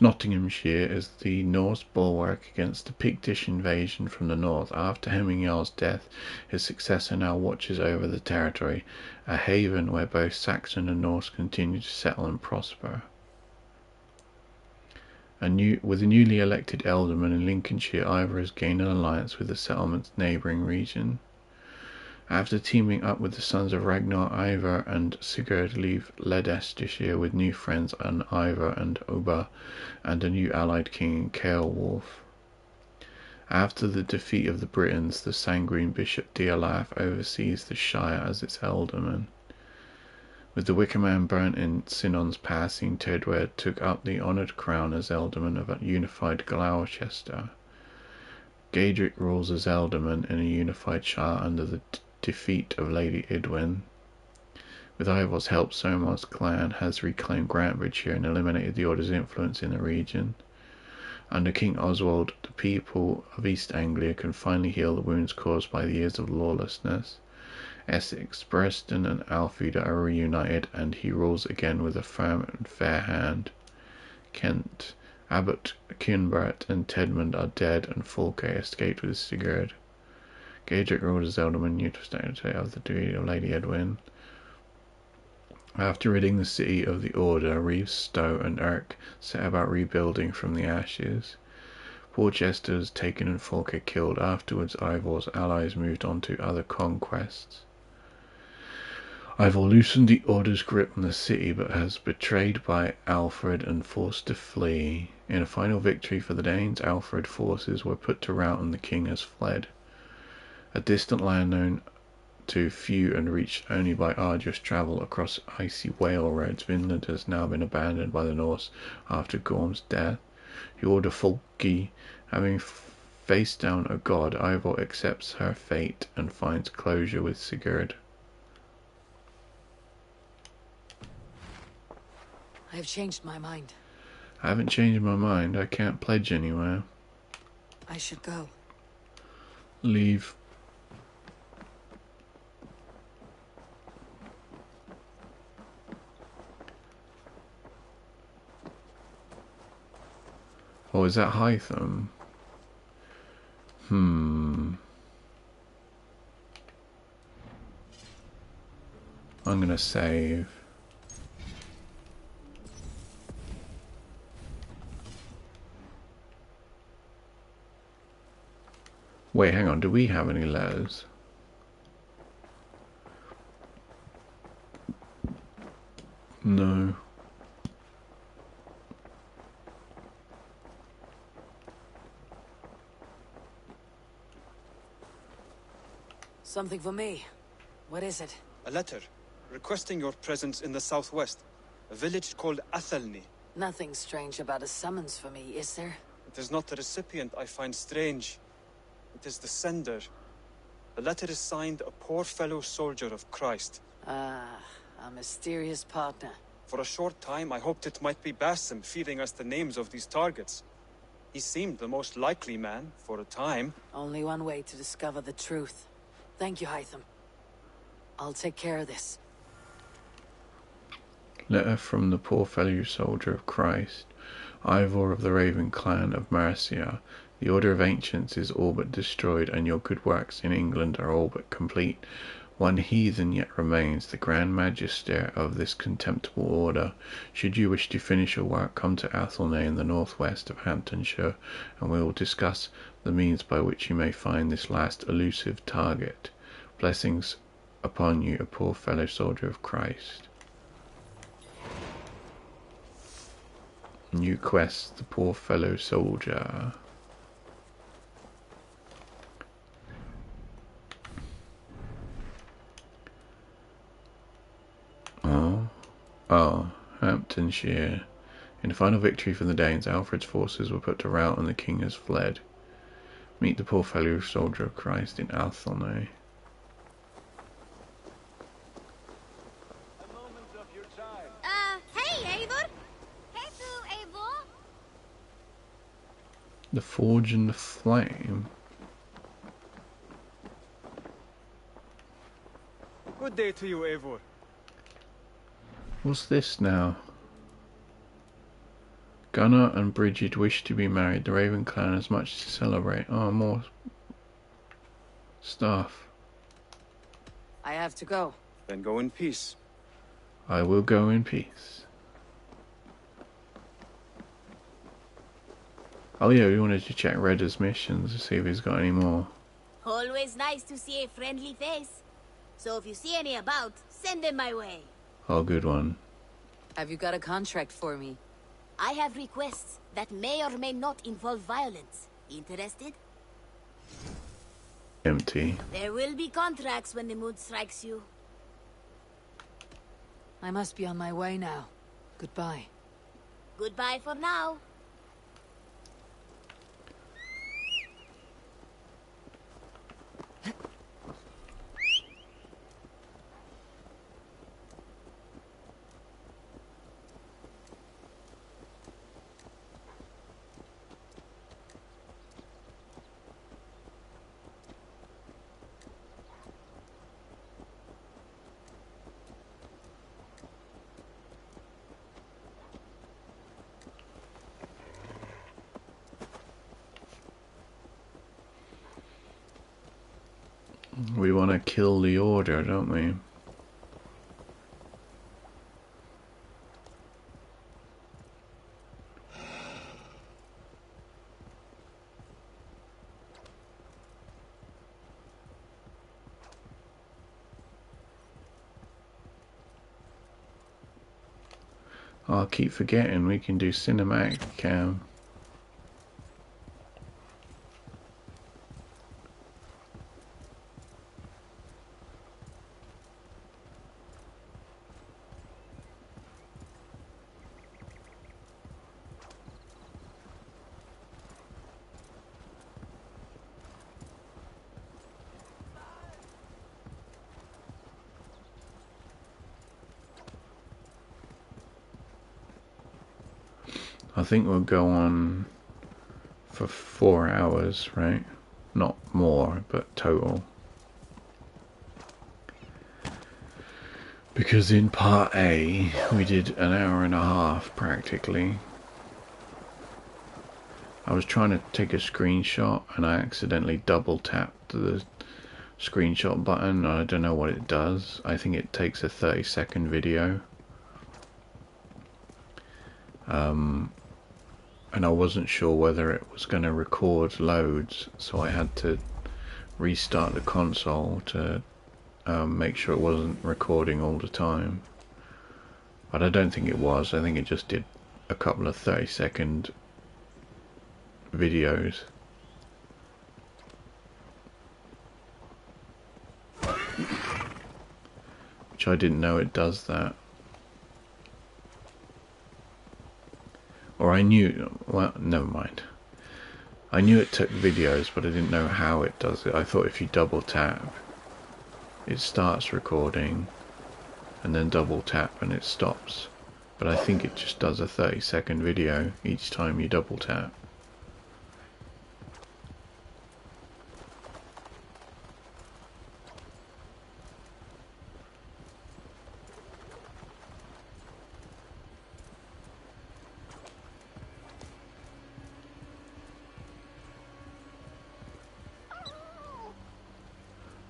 Nottinghamshire is the Norse bulwark against the Pictish invasion from the north. After Hemingway's death, his successor now watches over the territory, a haven where both Saxon and Norse continue to settle and prosper. With a newly elected alderman in Lincolnshire, Ivor has gained an alliance with the settlement's neighbouring region. After teaming up with the sons of Ragnar, Ivor and Sigurd leave Leicestershire with new friends on Ivor and Oba, and a new allied king in Ceolwulf. After the defeat of the Britons, the sanguine Bishop Deolaf oversees the Shire as its alderman. With the Wicker Man burnt in Sinon's passing, Tedward took up the honoured crown as alderman of a unified Gloucester. Gaedric rules as alderman in a unified Shire under the defeat of Lady Edwin. With Ivor's help, Somar's clan has reclaimed Grantbridgeshire and eliminated the Order's influence in the region. Under King Oswald, the people of East Anglia can finally heal the wounds caused by the years of lawlessness. Essex, Preston and Alfreda are reunited, and he rules again with a firm and fair hand. Kent, Abbot Kinbert and Tedmund are dead, and Fulke escaped with Sigurd. Gaedric ruled as alderman, new to of the duty of Lady Edwin. After ridding the city of the Order, Reeves, Stowe and Erk set about rebuilding from the ashes. Porchester was taken and Fulke killed. Afterwards, Ivor's allies moved on to other conquests. Ivor loosened the Order's grip on the city, but has betrayed by Alfred and forced to flee. In a final victory for the Danes, Alfred's forces were put to rout and the king has fled. A distant land known to few and reached only by arduous travel across icy whale roads, Vinland has now been abandoned by the Norse after Gorm's death. The Order Folki, having faced down a god, Ivor accepts her fate and finds closure with Sigurd. I have changed my mind. I haven't changed my mind. I can't pledge anywhere. I should go. Leave. Oh, is that Hytham? I'm gonna save. Wait, hang on. Do we have any letters? No. Something for me. What is it? A letter requesting your presence in the southwest, a village called Athelney. Nothing strange about a summons for me, is there? It is not the recipient I find strange. It is the sender. The letter is signed a poor fellow soldier of Christ. Ah, a mysterious partner. For a short time, I hoped it might be Basim feeding us the names of these targets. He seemed the most likely man, for a time. Only one way to discover the truth. Thank you, Hytham. I'll take care of this. Letter from the poor fellow soldier of Christ. Ivor of the Raven clan of Marcia. The Order of Ancients is all but destroyed, and your good works in England are all but complete. One heathen yet remains, the Grand Magister of this contemptible order. Should you wish to finish your work, come to Athelney in the northwest of Hamptonshire, and we will discuss the means by which you may find this last elusive target. Blessings upon you, a poor fellow soldier of Christ. New quest, the poor fellow soldier. Hamptonshire. In a final victory for the Danes, Alfred's forces were put to rout and the king has fled. Meet the poor fellow soldier of Christ in Athelney. Hey, Eivor! Hey, Eivor! The Forge and the Flame. Good day to you, Eivor. What's this now? Gunnar and Bridget wish to be married. The Raven clan has much to celebrate. Oh, more stuff. I have to go. Then go in peace. I will go in peace. Oh yeah, we wanted to check Redder's missions to see if he's got any more. Always nice to see a friendly face. So if you see any about, send them my way. Oh, good one. Have you got a contract for me? I have requests that may or may not involve violence. Interested? Empty. There will be contracts when the mood strikes you. I must be on my way now. Goodbye. Goodbye for now. We want to kill the Order, don't we? I keep forgetting we can do cinematic cam. I think we'll go on for 4 hours, right? Not more, but total. Because in part A, we did an hour and a half practically. I was trying to take a screenshot and I accidentally double tapped the screenshot button. I don't know what it does. I think it takes a 30-second video. And I wasn't sure whether it was going to record loads, so I had to restart the console to make sure it wasn't recording all the time. But I don't think it was. I think it just did a couple of 30-second videos. Which I didn't know it does that. Or I knew, well, never mind. I knew it took videos, but I didn't know how it does it. I thought if you double tap, it starts recording, and then double tap and it stops. But I think it just does a 30-second video each time you double tap.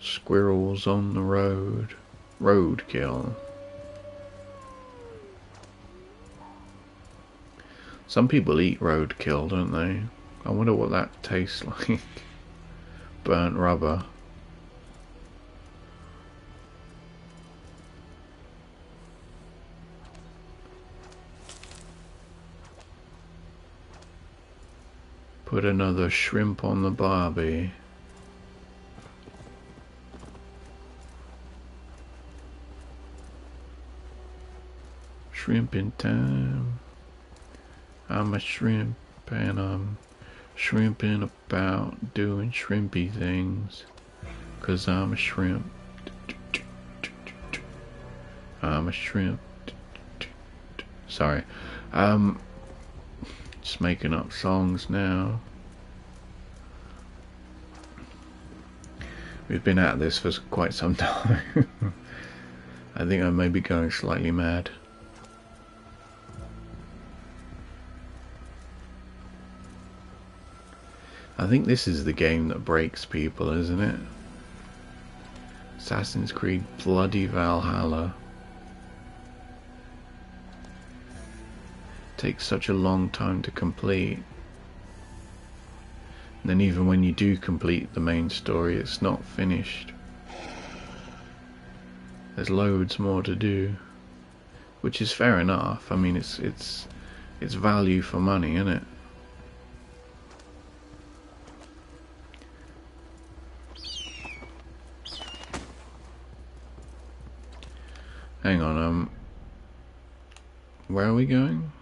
Squirrels on the road. Roadkill. Some people eat roadkill, don't they? I wonder what that tastes like. Burnt rubber. Put another shrimp on the barbie. Shrimping time. I'm a shrimp and I'm shrimping about doing shrimpy things. 'Cause I'm a shrimp. I'm a shrimp. Sorry. Just making up songs now. We've been at this for quite some time. I think I may be going slightly mad. I think this is the game that breaks people, isn't it? Assassin's Creed Bloody Valhalla. Takes such a long time to complete. And then even when you do complete the main story, it's not finished. There's loads more to do. Which is fair enough. I mean, it's value for money, isn't it? Hang on, where are we going?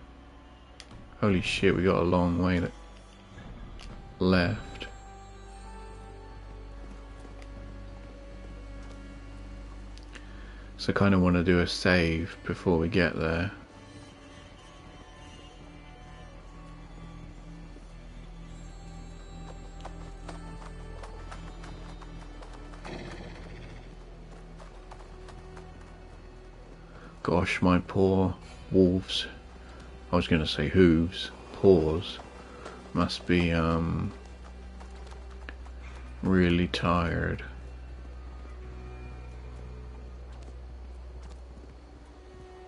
Holy shit, we got a long way left. So I kind of want to do a save before we get there. Gosh, my poor wolves. I was going to say hooves. Paws. Must be, really tired.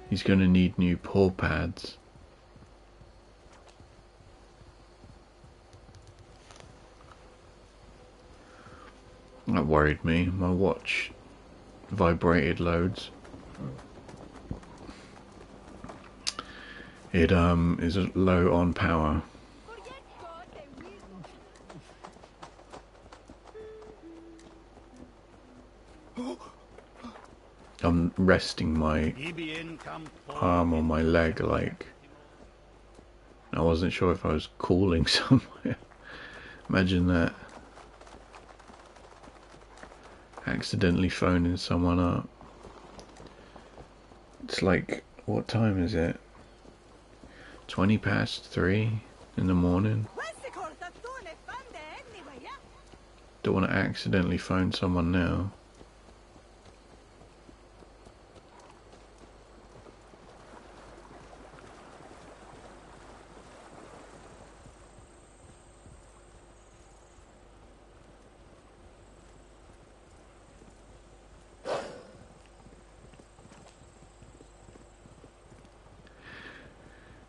He's going to need new paw pads. That worried me. My watch vibrated loads. It is low on power. I'm resting my arm on my leg, like I wasn't sure if I was calling somewhere. Imagine that. Accidentally phoning someone up. It's like, what time is it? 3:20 in the morning. Don't want to accidentally phone someone now.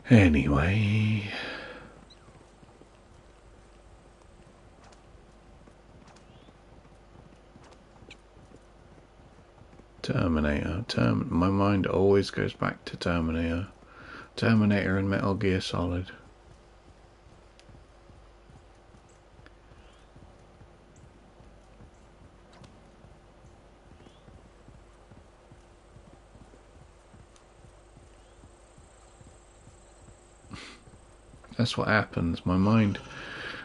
Anyway, Terminator. My mind always goes back to Terminator. Terminator and Metal Gear Solid. That's what happens. My mind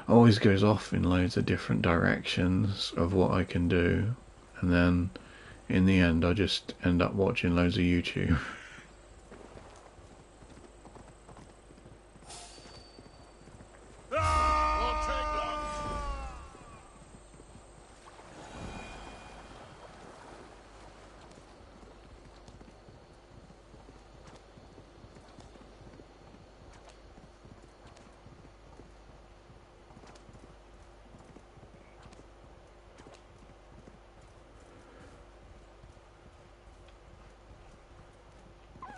always goes off in loads of different directions of what I can do, and then in the end I just end up watching loads of YouTube.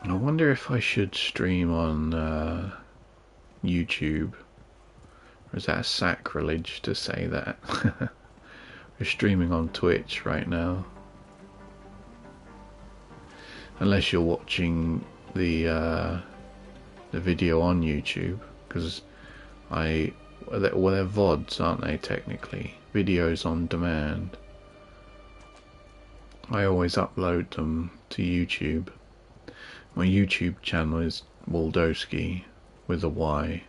I wonder if I should stream on YouTube, or is that a sacrilege to say that? We're streaming on Twitch right now. Unless you're watching the video on YouTube, because well, they're VODs, aren't they, technically? Videos on demand. I always upload them to YouTube. My YouTube channel is Waldowski with a Y.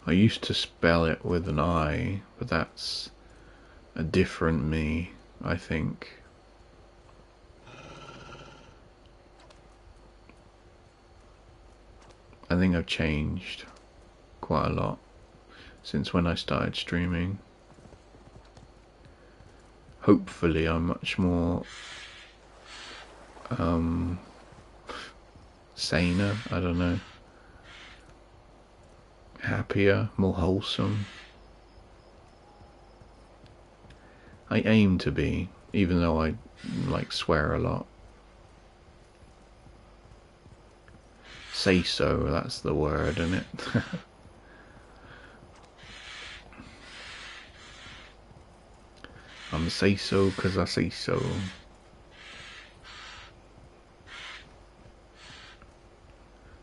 I used to spell it with an I, but that's a different me, I think. I think I've changed quite a lot since when I started streaming. Hopefully I'm much more saner, I don't know. Happier, more wholesome. I aim to be, even though I like swear a lot. Say so, that's the word, isn't it? I'm say so 'cause I say so.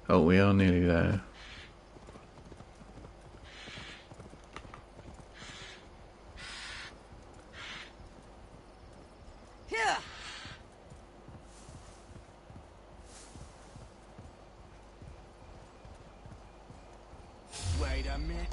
Oh, we are nearly there. Here. Wait a minute.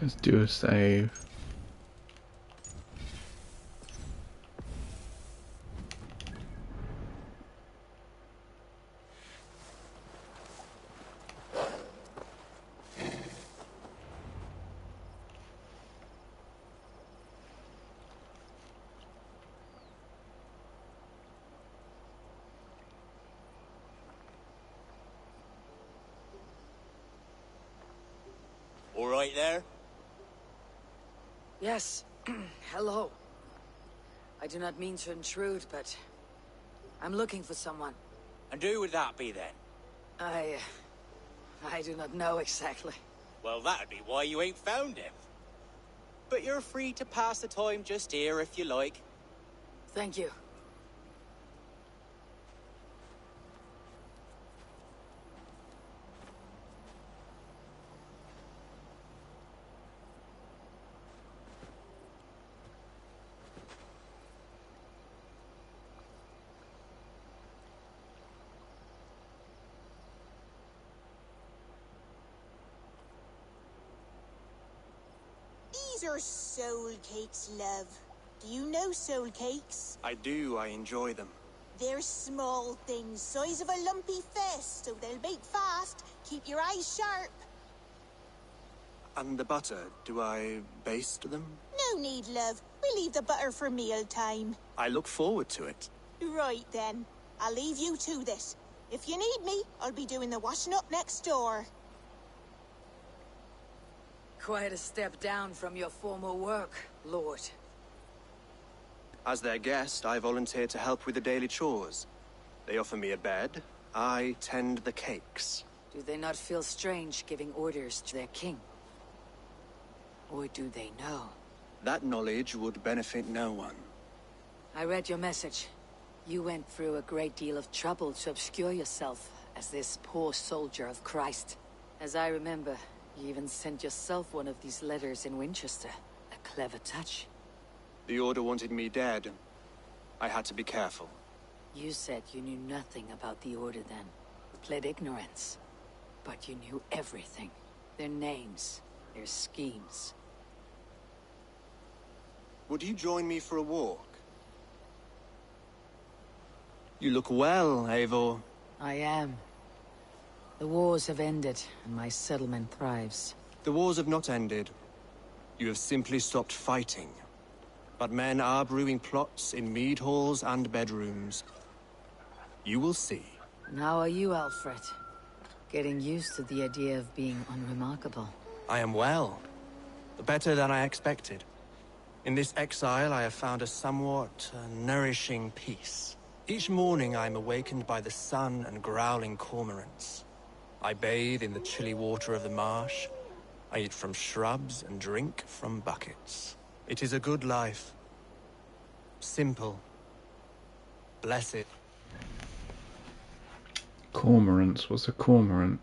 Let's do a save. Yes. Hello. I do not mean to intrude, but I'm looking for someone. And who would that be then? I do not know exactly. Well, that'd be why you ain't found him. But you're free to pass the time just here if you like. Thank you. These are soul cakes, love. Do you know soul cakes? I do. I enjoy them. They're small things, size of a lumpy fist, so they'll bake fast. Keep your eyes sharp. And the butter, do I baste them? No need, love. We leave the butter for meal time. I look forward to it. Right then. I'll leave you to this. If you need me, I'll be doing the washing up next door. Quite a step down from your former work, Lord. As their guest, I volunteered to help with the daily chores. They offer me a bed. I tend the cakes. Do they not feel strange giving orders to their king? Or do they know? That knowledge would benefit no one. I read your message. You went through a great deal of trouble to obscure yourself as this poor soldier of Christ. As I remember, you even sent yourself one of these letters in Winchester. A clever touch. The Order wanted me dead. I had to be careful. You said you knew nothing about the Order then. Pled ignorance. But you knew everything. Their names, their schemes. Would you join me for a walk? You look well, Eivor. I am. The wars have ended, and my settlement thrives. The wars have not ended. You have simply stopped fighting. But men are brewing plots in mead halls and bedrooms. You will see. And how are you, Alfred? Getting used to the idea of being unremarkable. I am well. Better than I expected. In this exile, I have found a somewhat nourishing peace. Each morning, I am awakened by the sun and growling cormorants. I bathe in the chilly water of the marsh. I eat from shrubs and drink from buckets. It is a good life. Simple. Blessed. Cormorants? What's a cormorant?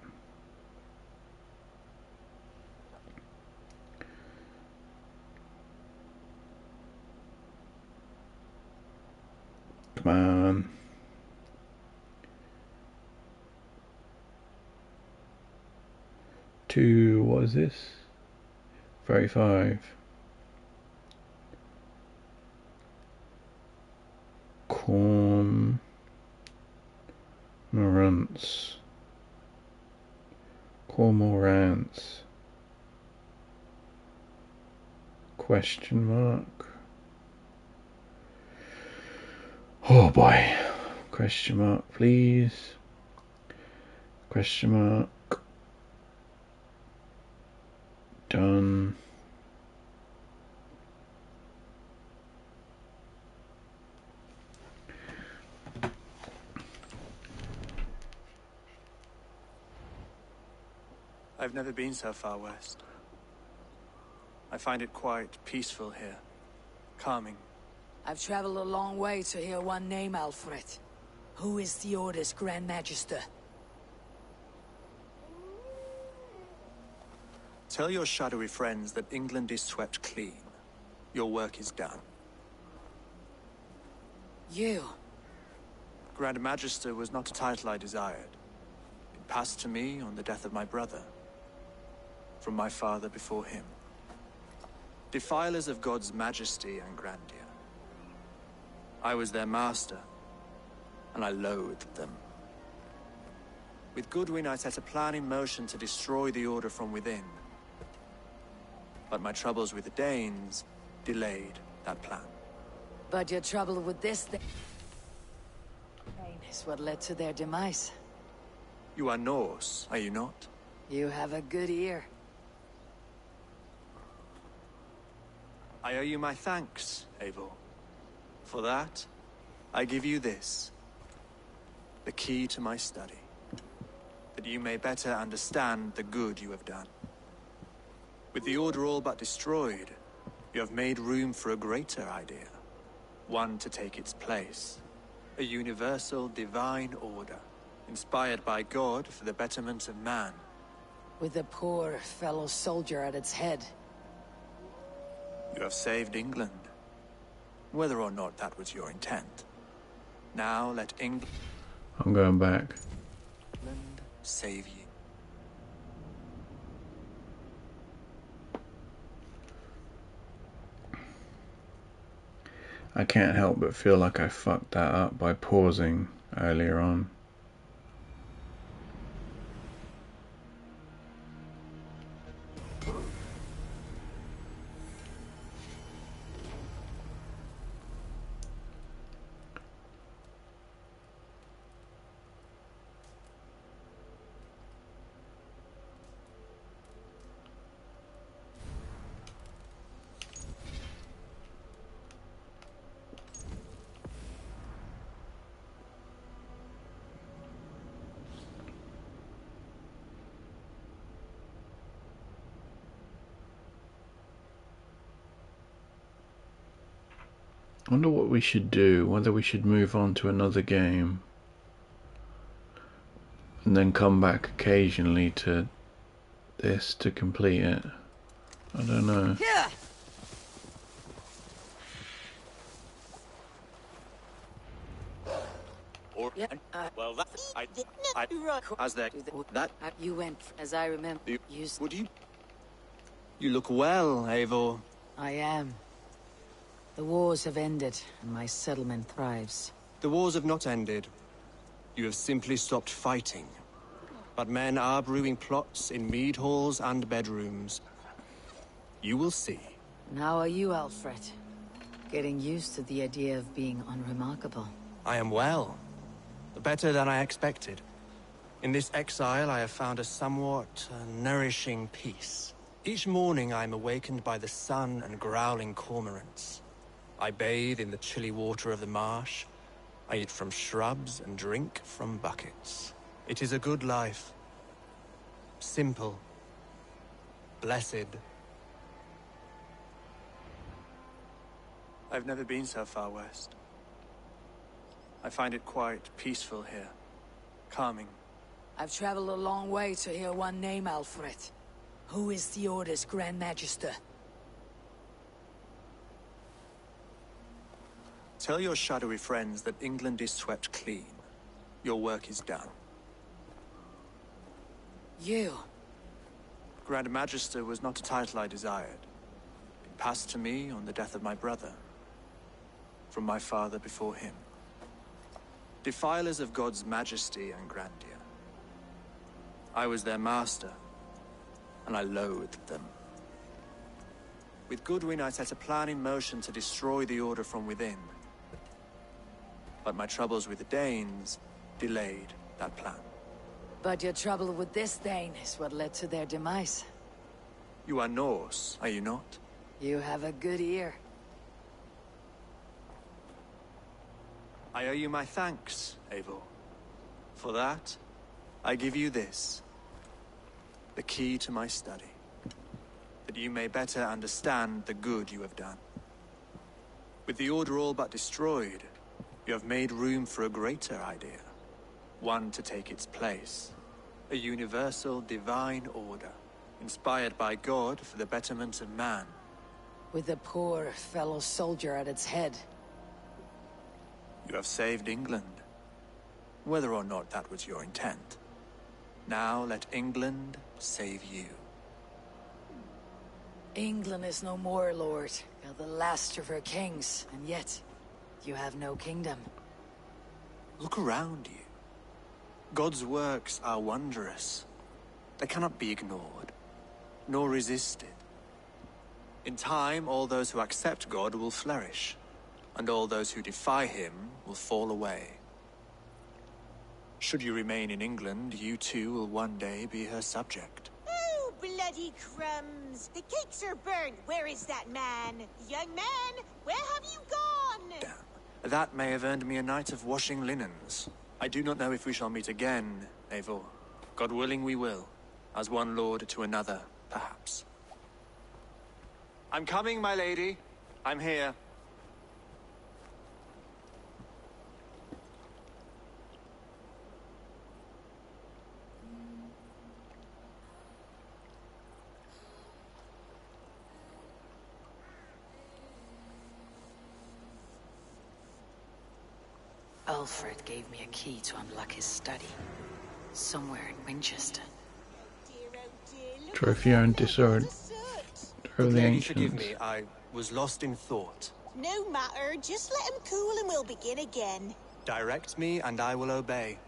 Come on. What is this? 35. Cormorants. Cormorants. Question mark. Oh boy. Question mark, please. Question mark. Done. I've never been so far west. I find it quite peaceful here. Calming. I've traveled a long way to hear one name, Alfred. Who is the Order's Grand Magister? Tell your shadowy friends that England is swept clean. Your work is done. You? Grand Magister was not a title I desired. It passed to me on the death of my brother. From my father before him. Defilers of God's majesty and grandeur. I was their master, and I loathed them. With Goodwin, I set a plan in motion to destroy the Order from within. But my troubles with the Danes delayed that plan. But your trouble with this thing is what led to their demise. You are Norse, are you not? You have a good ear. I owe you my thanks, Eivor. For that, I give you this. The key to my study. That you may better understand the good you have done. With the Order all but destroyed, you have made room for a greater idea. One to take its place. A universal divine order, inspired by God for the betterment of man. With a poor fellow soldier at its head. You have saved England. Whether or not that was your intent. Now let England I'm going back. save you. I can't help but feel like I fucked that up by pausing earlier on. I wonder what we should do, whether we should move on to another game and then come back occasionally to this to complete it. I don't know. Yeah. Well, that as that You went, as I remember. would you? You look well, Eivor. I am. The wars have ended, and my settlement thrives. The wars have not ended. You have simply stopped fighting. But men are brewing plots in mead halls and bedrooms. You will see. How are you, Alfred? Getting used to the idea of being unremarkable. I am well. Better than I expected. In this exile, I have found a somewhat nourishing peace. Each morning, I am awakened by the sun and growling cormorants. I bathe in the chilly water of the marsh. I eat from shrubs and drink from buckets. It is a good life. Simple. Blessed. I've never been so far west. I find it quite peaceful here. Calming. I've traveled a long way to hear one name, Alfred. Who is the Order's Grand Magister? Tell your shadowy friends that England is swept clean. Your work is done. You? Grand Magister was not a title I desired. It passed to me on the death of my brother. From my father before him. Defilers of God's majesty and grandeur. I was their master, and I loathed them. With Goodwin, I set a plan in motion to destroy the Order from within. But my troubles with the Danes delayed that plan. But your trouble with this Dane is what led to their demise. You are Norse, are you not? You have a good ear. I owe you my thanks, Eivor. For that, I give you this. The key to my study. That you may better understand the good you have done. With the Order all but destroyed, you have made room for a greater idea. One to take its place. A universal divine order, inspired by God for the betterment of man. With a poor fellow soldier at its head. You have saved England. Whether or not that was your intent. Now let England save you. England is no more, Lord. You're the last of her kings, and yet, you have no kingdom. Look around you. God's works are wondrous. They cannot be ignored, nor resisted. In time, all those who accept God will flourish, and all those who defy him will fall away. Should you remain in England, you too will one day be her subject. Oh, bloody bloody crumbs! The cakes are burnt. Where is that man? Young man, where have you gone? That may have earned me a night of washing linens. I do not know if we shall meet again, Eivor. God willing we will. As one lord to another, perhaps. I'm coming, my lady. I'm here. Alfred gave me a key to unlock his study. Somewhere in Winchester. Trophy and disorder of the Lady, forgive ancients. me, I was lost in thought. No matter, just let him cool and we'll begin again. Direct me and I will obey.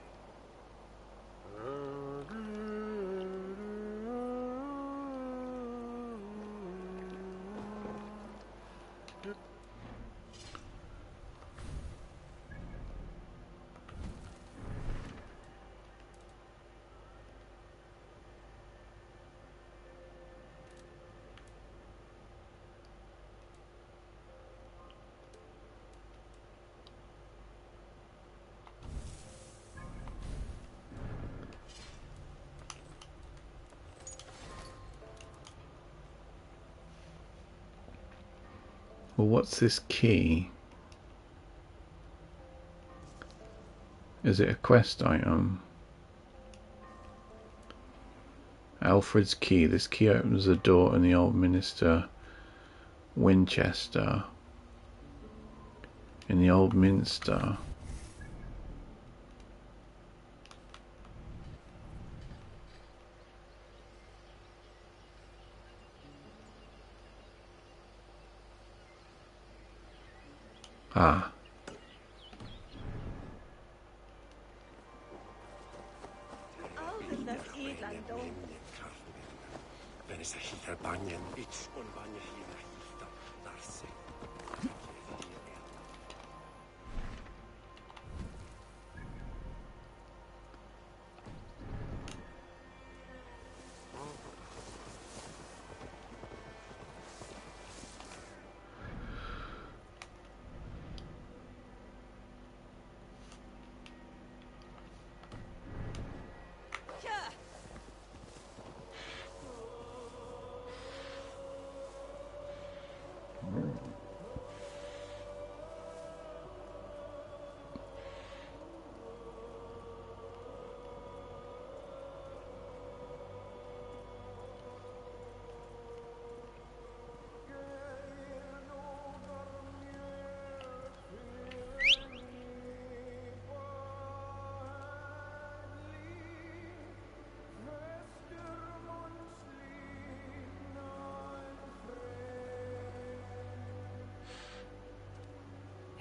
Well, what's this key? Is it a quest item? Alfred's key. This key opens the door in the old Minster, Winchester. In the old Minster. Ah.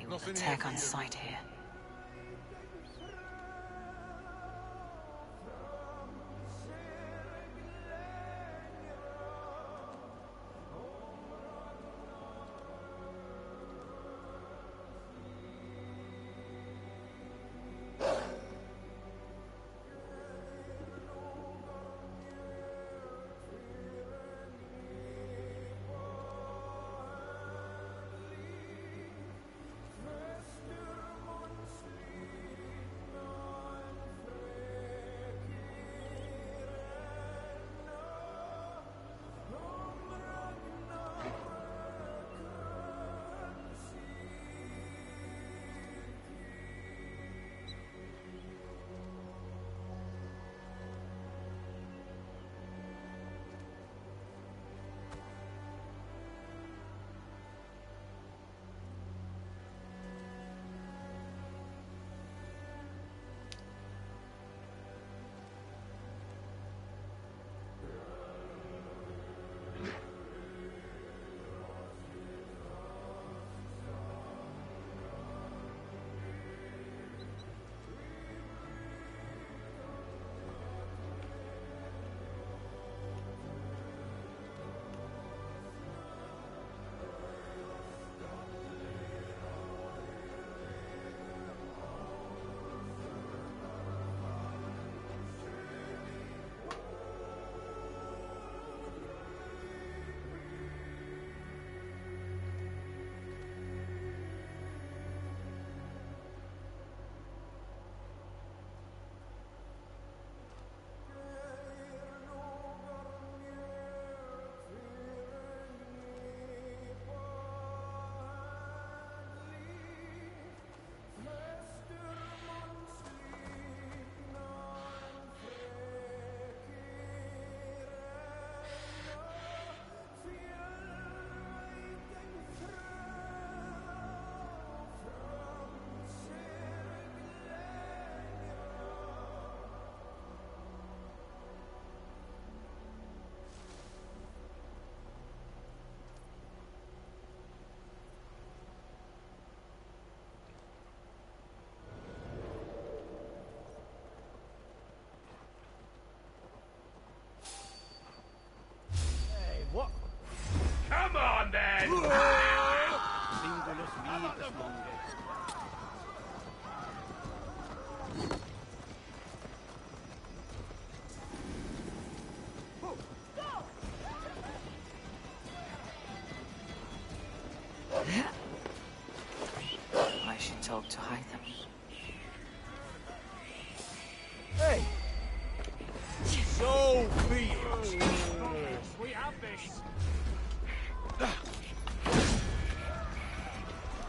They will attack on sight here. talk to Hytham. Hey! So be it! We have this!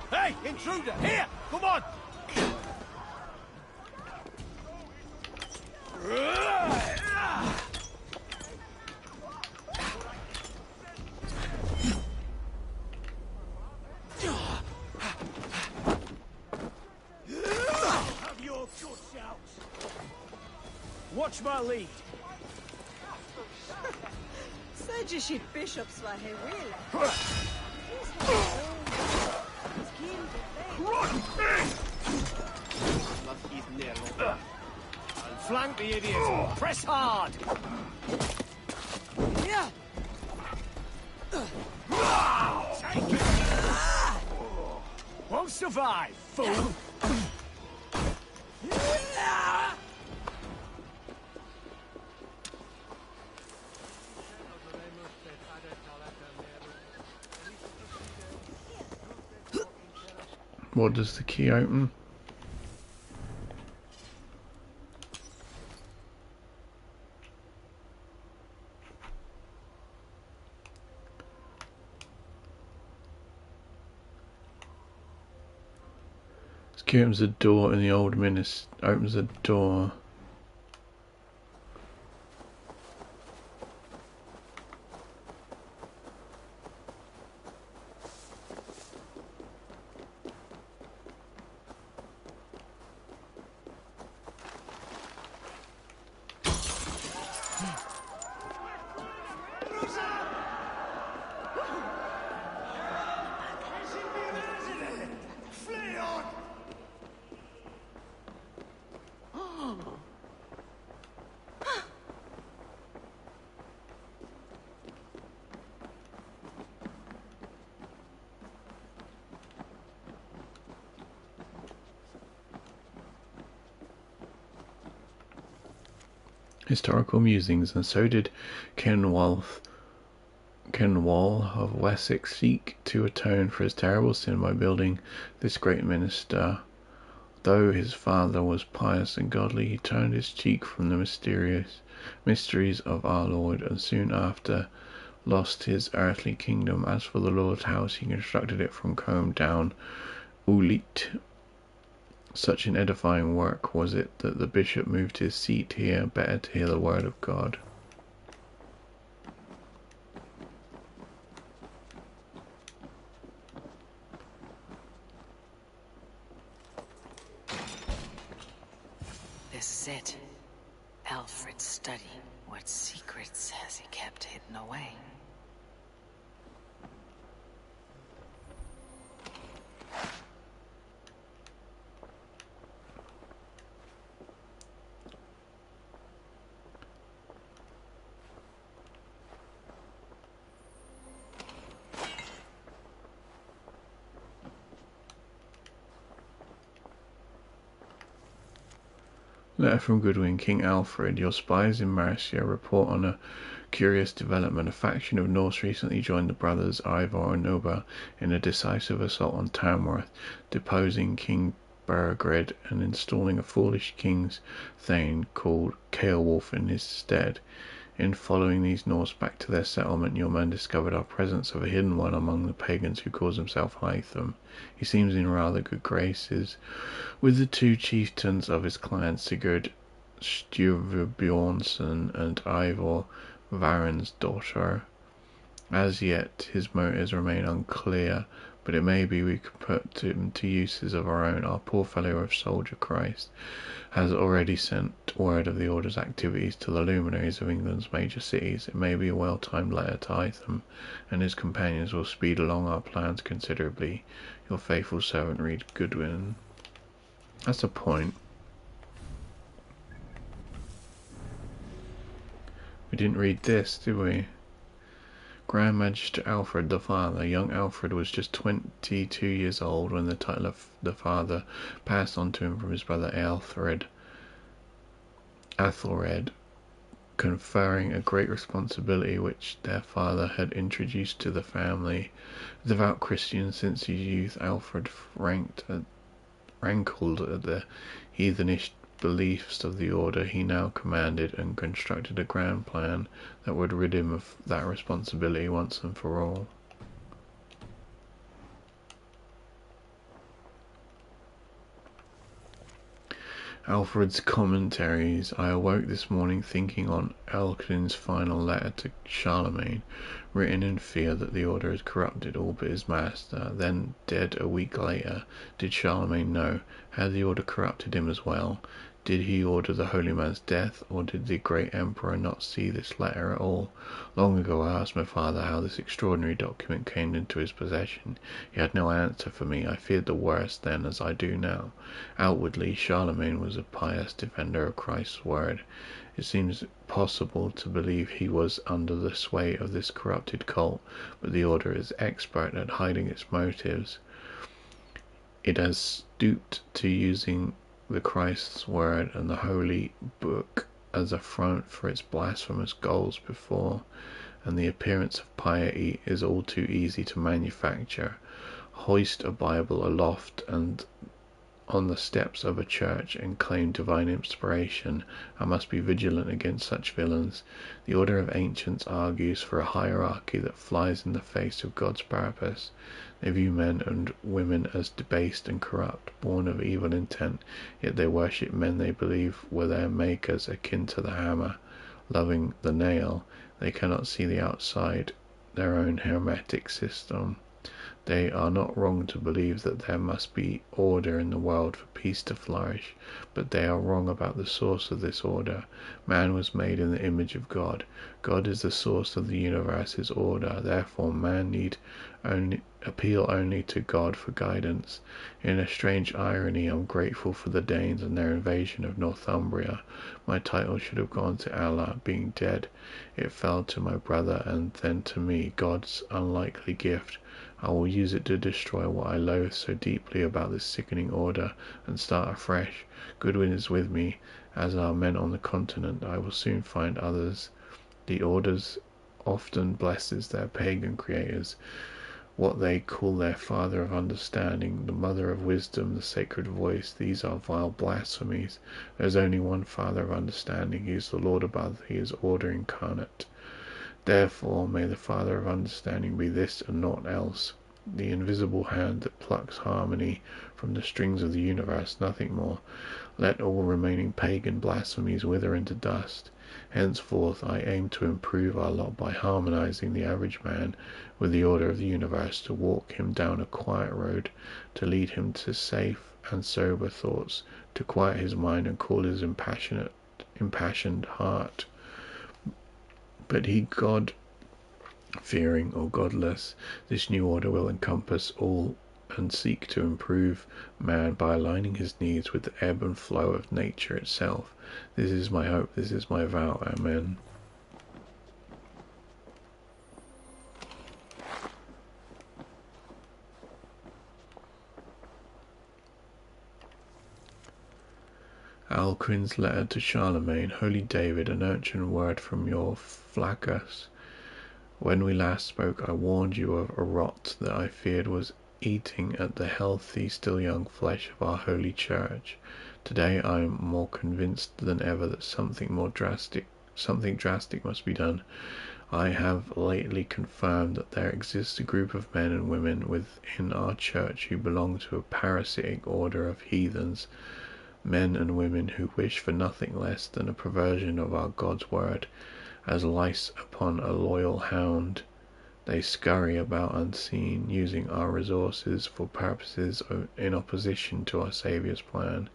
Hey, intruder! Here! Come on! Have your guts out! Watch my lead! Sejeshit bishops var här will. Flank the idiots! Press hard! Yeah. Take it! Won't survive, fool! What does the key open? This key opens the door in the old minister. Opens the door. Historical musings, and so did Kenwall of Wessex seek to atone for his terrible sin by building this great minster. Though his father was pious and godly, he turned his cheek from the mysteries of our Lord, and soon after lost his earthly kingdom. As for the Lord's house, he constructed it from comb down Ulit. Such an edifying work was it that the bishop moved his seat here, better to hear the word of God. This is it. Alfred's study. What secrets has he kept hidden away? Letter from Goodwin, King Alfred. Your spies in Mercia report on a curious development. A faction of Norse recently joined the brothers Ivor and Uber in a decisive assault on Tamworth, deposing King Burgred and installing a foolish king's thane called Ceolwulf in his stead. In following these Norse back to their settlement, your men discovered our presence of a hidden one among the pagans who calls himself Hytham. He seems in rather good graces with the two chieftains of his clan, Sigurd Sturvbjornsson and Ivor Varen's daughter. As yet his motives remain unclear, but it may be we could put him to uses of our own. Our poor fellow of Soldier Christ has already sent word of the Order's activities to the luminaries of England's major cities. It may be a well-timed letter to Hytham, and his companions will speed along our plans considerably. Your faithful servant, Reed Goodwin. That's a point. We didn't read this, did we? Grand Magister Alfred the Father. Young Alfred was just 22 years old when the title of the Father passed on to him from his brother Athelred, conferring a great responsibility which their father had introduced to the family. A devout Christian since his youth, Alfred ranked rankled at the heathenish beliefs of the order, he now commanded and constructed a grand plan that would rid him of that responsibility once and for all. Alfred's Commentaries. I awoke this morning thinking on Alcuin's final letter to Charlemagne, written in fear that the order had corrupted all but his master, then dead a week later. Did Charlemagne know? Had the order corrupted him as well? Did he order the holy man's death, or did the great emperor not see this letter at all? Long ago I asked my father how this extraordinary document came into his possession. He had no answer for me. I feared the worst then as I do now. Outwardly, Charlemagne was a pious defender of Christ's word. It seems possible to believe he was under the sway of this corrupted cult, but the order is expert at hiding its motives. It has stooped to using the Christ's word and the holy book as a front for its blasphemous goals before, and the appearance of piety is all too easy to manufacture. Hoist a Bible aloft and on the steps of a church and claim divine inspiration. I must be vigilant against such villains. The order of ancients argues for a hierarchy that flies in the face of God's purpose. They view men and women as debased and corrupt, born of evil intent, yet they worship men they believe were their makers, akin to the hammer, loving the nail. They cannot see the outside their own hermetic system. They are not wrong to believe that there must be order in the world for peace to flourish, but they are wrong about the source of this order. Man was made in the image of God. God is the source of the universe's order. Therefore, man need appeal only to God for guidance. In a strange irony, I am grateful for the Danes and their invasion of Northumbria. My title should have gone to Allah. Being dead, it fell to my brother and then to me, God's unlikely gift. I will use it to destroy what I loathe so deeply about this sickening order and start afresh. Goodwin is with me, as are men on the continent. I will soon find others. The orders often blesses their pagan creators, what they call their father of understanding, the mother of wisdom, the sacred voice. These are vile blasphemies. There is only one father of understanding. He is the Lord above. He is order incarnate. Therefore, may the Father of understanding be this and naught else, the invisible hand that plucks harmony from the strings of the universe, nothing more. Let all remaining pagan blasphemies wither into dust. Henceforth I aim to improve our lot by harmonizing the average man with the order of the universe, to walk him down a quiet road, to lead him to safe and sober thoughts, to quiet his mind and cool his impassioned heart. But he God-fearing or godless, this new order will encompass all and seek to improve man by aligning his needs with the ebb and flow of nature itself. This is my hope, this is my vow. Amen. Alcuin's letter to Charlemagne. Holy David, an urgent word from your Flaccus. When we last spoke, I warned you of a rot that I feared was eating at the healthy, still young flesh of our holy church. Today I am more convinced than ever that something drastic must be done. I have lately confirmed that there exists a group of men and women within our church who belong to a parasitic order of heathens, men and women who wish for nothing less than a perversion of our God's word. As lice upon a loyal hound, they scurry about unseen, using our resources for purposes in opposition to our Saviour's plan.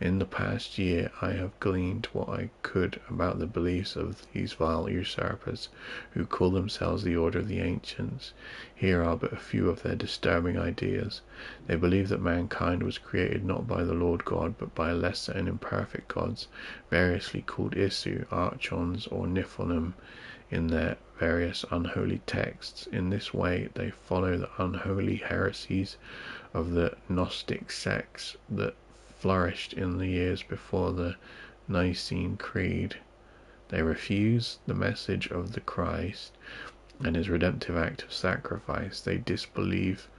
In the past year I have gleaned what I could about the beliefs of these vile usurpers, who call themselves the Order of the Ancients. Here are but a few of their disturbing ideas. They believe that mankind was created not by the Lord God, but by lesser and imperfect gods, variously called Isu, Archons, or Nipholim, in their various unholy texts. In this way they follow the unholy heresies of the Gnostic sects that flourished in the years before the Nicene Creed. They refuse the message of the Christ and his redemptive act of sacrifice. They disbelieve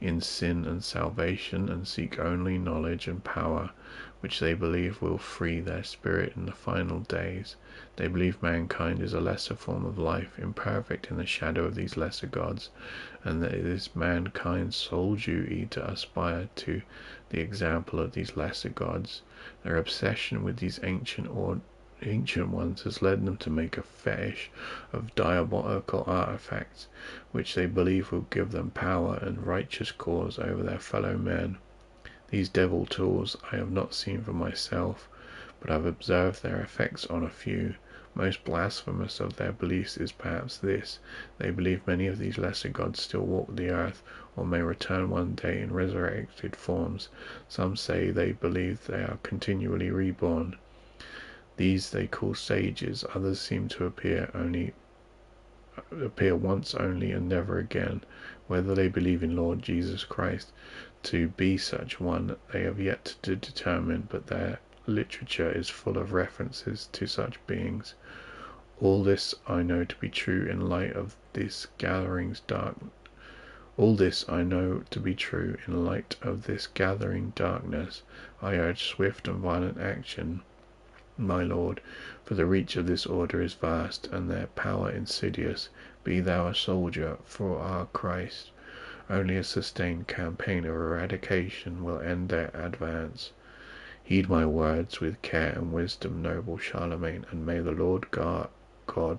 in sin and salvation, and seek only knowledge and power, which they believe will free their spirit in the final days. They believe mankind is a lesser form of life, imperfect in the shadow of these lesser gods, and that it is mankind's sole duty to aspire to the example of these lesser gods. Their obsession with these ancient ones has led them to make a fetish of diabolical artifacts, which they believe will give them power and righteous cause over their fellow men. These devil tools I have not seen for myself, but I have observed their effects on a few. Most blasphemous of their beliefs is perhaps this: they believe many of these lesser gods still walk the earth, or may return one day in resurrected forms. Some say they believe they are continually reborn. These they call sages. Others seem to appear once only and never again. Whether they believe in Lord Jesus Christ to be such one they have yet to determine, but their literature is full of references to such beings. All this I know to be true in light of this gathering darkness. I urge swift and violent action, my lord, for the reach of this order is vast, and their power insidious. Be thou a soldier for our Christ. Only a sustained campaign of eradication will end their advance. Heed my words with care and wisdom, noble Charlemagne, and may the Lord God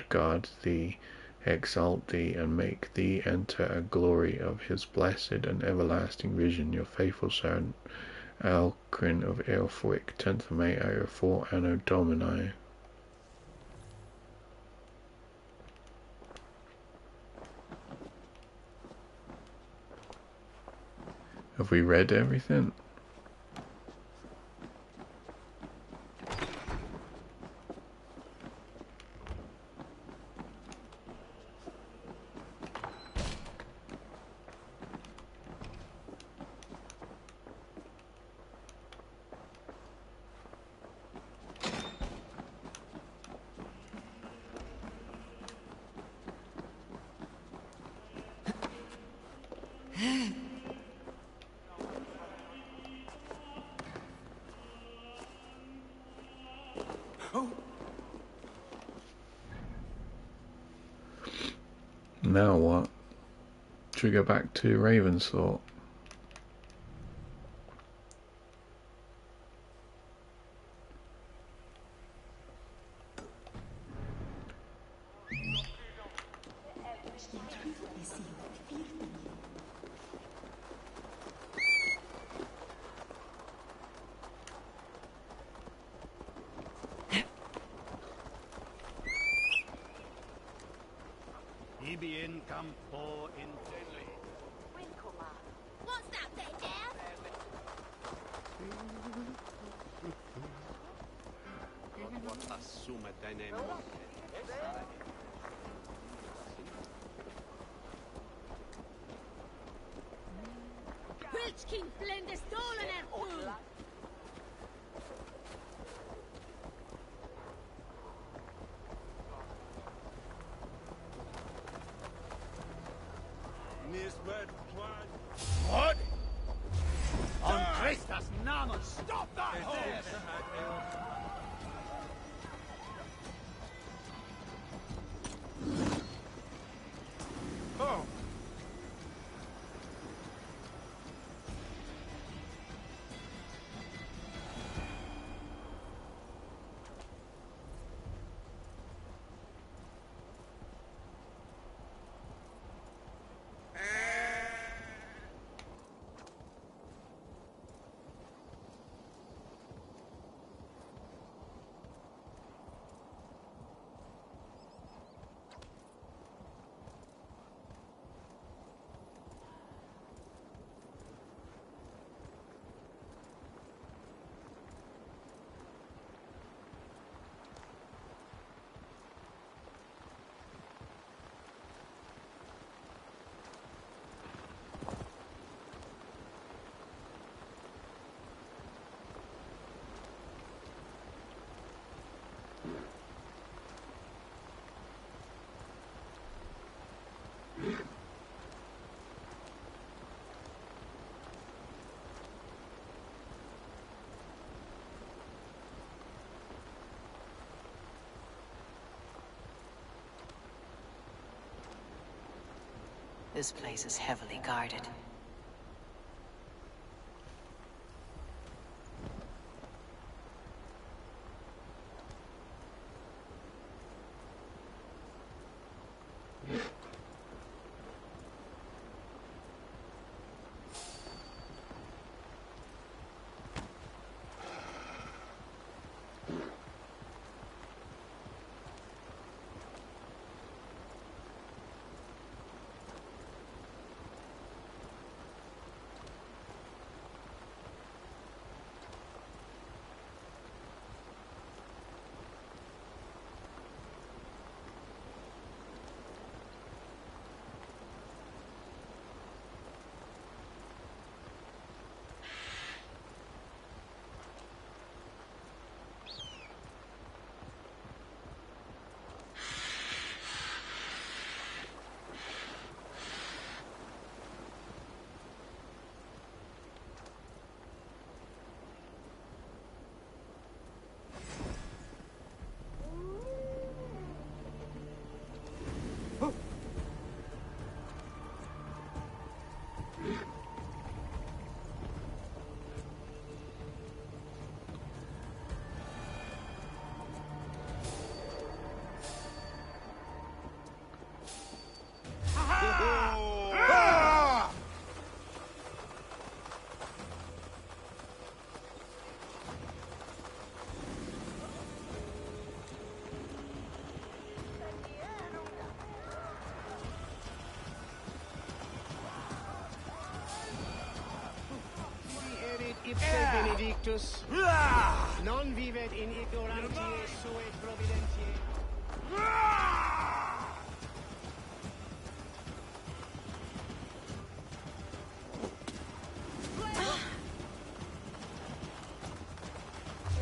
guard thee, exalt thee, and make thee enter a glory of his blessed and everlasting vision. Your faithful servant, Alcuin of Aelfric, 10th of May 804, Anno Domini. Have we read everything? Now what? Should we go back to Ravensthorpe? What's that there, Dad? King blende stolen and food. What? On Christus Namen, stop that horse! Oh. This place is heavily guarded. Ipse benedictus, non vivet in ignorantie sue providentiae.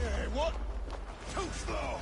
Hey, what? Too slow!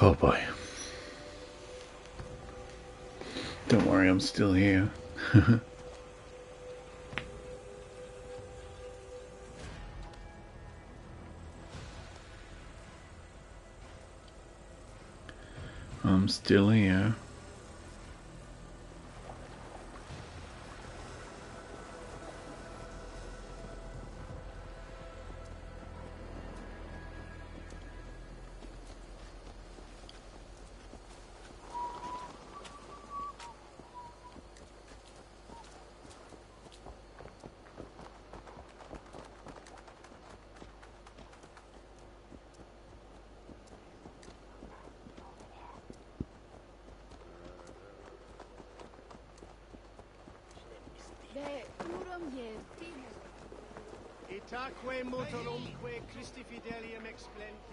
Oh boy. Don't worry, I'm still here. I'm still here. Itaque mutorumque Christi fidelium explentes.